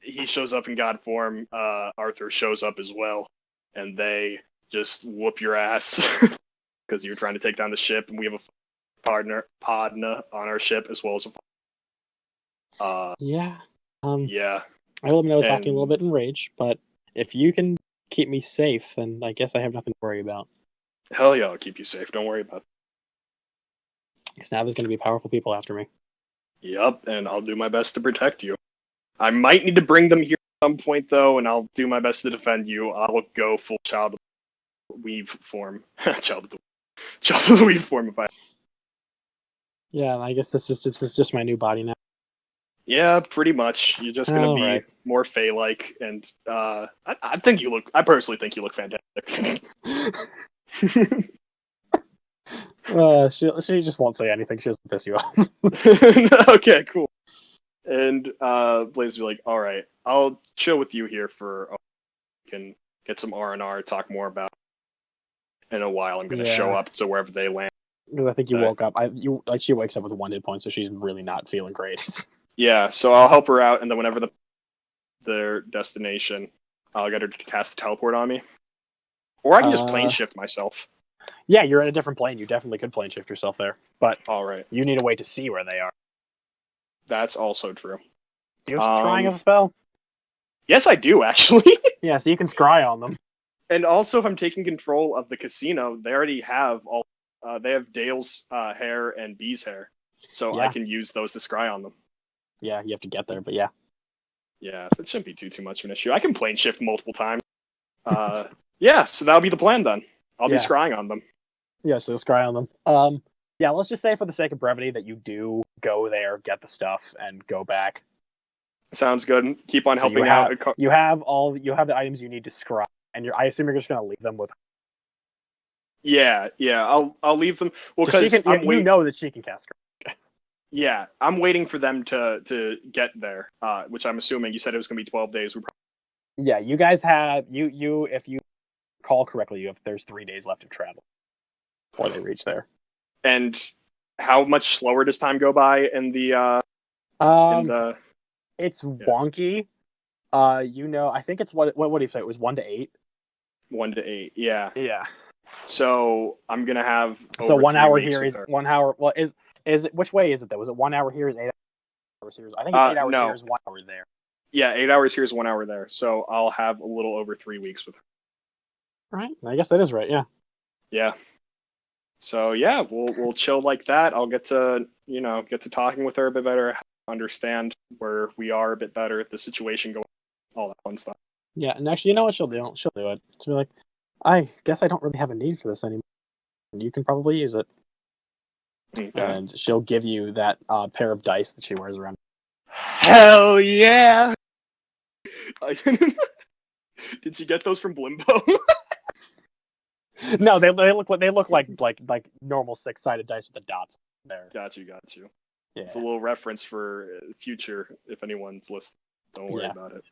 He shows up in god form. Arthur shows up as well, and they just whoop your ass because you're trying to take down the ship, and we have a Padna on our ship as well as a. Yeah. Yeah. I will admit I was acting a little bit in rage, but if you can keep me safe, then I guess I have nothing to worry about. Hell yeah, I'll keep you safe. Don't worry about it. Because now there's going to be powerful people after me. Yep, and I'll do my best to protect you. I might need to bring them here at some point, though, and I'll do my best to defend you. I'll go full Child of the Weave form. Child of the Weave form, if I... Yeah, I guess this is just my new body now. Yeah, pretty much. You're just going to be more Fae-like, and I personally think you look fantastic. She just won't say anything. She doesn't piss you off. Okay, cool. And Blaze will be like, all right, I'll chill with you here for we can get some R&R, talk more about it. In a while. I'm going to show up to wherever they land. Because I think you woke up. She wakes up with 1 hit point, so she's really not feeling great. Yeah, so I'll help her out, and then whenever their destination, I'll get her to cast a teleport on me. Or I can just plane shift myself. Yeah, you're in a different plane. You definitely could plane shift yourself there. But all right, you need a way to see where they are. That's also true. Do you have scrying as a spell? Yes, I do, actually. Yeah, so you can scry on them. And also, if I'm taking control of the casino, they already have they have Dale's hair and B's hair. So I can use those to scry on them. Yeah, you have to get there, but yeah. Yeah, that shouldn't be too much of an issue. I can plane shift multiple times. Yeah, so that'll be the plan then. I'll be scrying on them. Yeah, so scry on them. Yeah, let's just say for the sake of brevity that you do go there, get the stuff, and go back. Sounds good. Keep on So you helping have, out. you have the items you need to scry, and I assume you're just gonna leave them with. Yeah. I'll leave them. Well, She because can, you know that she can cast scry. Yeah, I'm waiting for them to get there. Which I'm assuming you said it was gonna be 12 days. Yeah, you guys have you if you recall correctly, there's 3 days left of travel before they reach there. And how much slower does time go by in the It's wonky. I think it's what do you say? It was 1 to 8. 1 to 8? Yeah. Yeah. So I'm gonna have So over 1 3 hour weeks here with is her. 1 hour. Well, is it which way is it though? Was it 1 hour here? Is 8 hours here? I think it's 8 hours No. here is 1 hour there. Yeah, 8 hours here is 1 hour there. So I'll have a little over 3 weeks with her. Right. I guess that is right. Yeah. Yeah. So yeah, we'll chill like that. I'll get to talking with her a bit better, understand where we are a bit better, the situation going, all that fun stuff. Yeah. And actually, you know what she'll do? She'll do it. She'll be like, I guess I don't really have a need for this anymore. You can probably use it. Okay. And she'll give you that pair of dice that she wears around. Hell yeah! Did you get those from Blimbo? No, they look like normal 6-sided dice with the dots there. Got you. Yeah. It's a little reference for future if anyone's listening. Don't worry about it.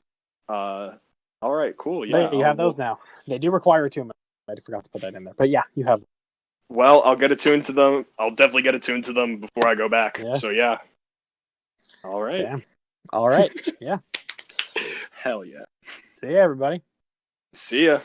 All right, cool. Yeah, you have those now. They do require attunement. I forgot to put that in there, but yeah, you have. Well, I'll get attuned to them. I'll definitely get attuned to them before I go back. Yeah. So yeah. All right. Damn. All right. Yeah. Hell yeah. See ya, everybody. See ya.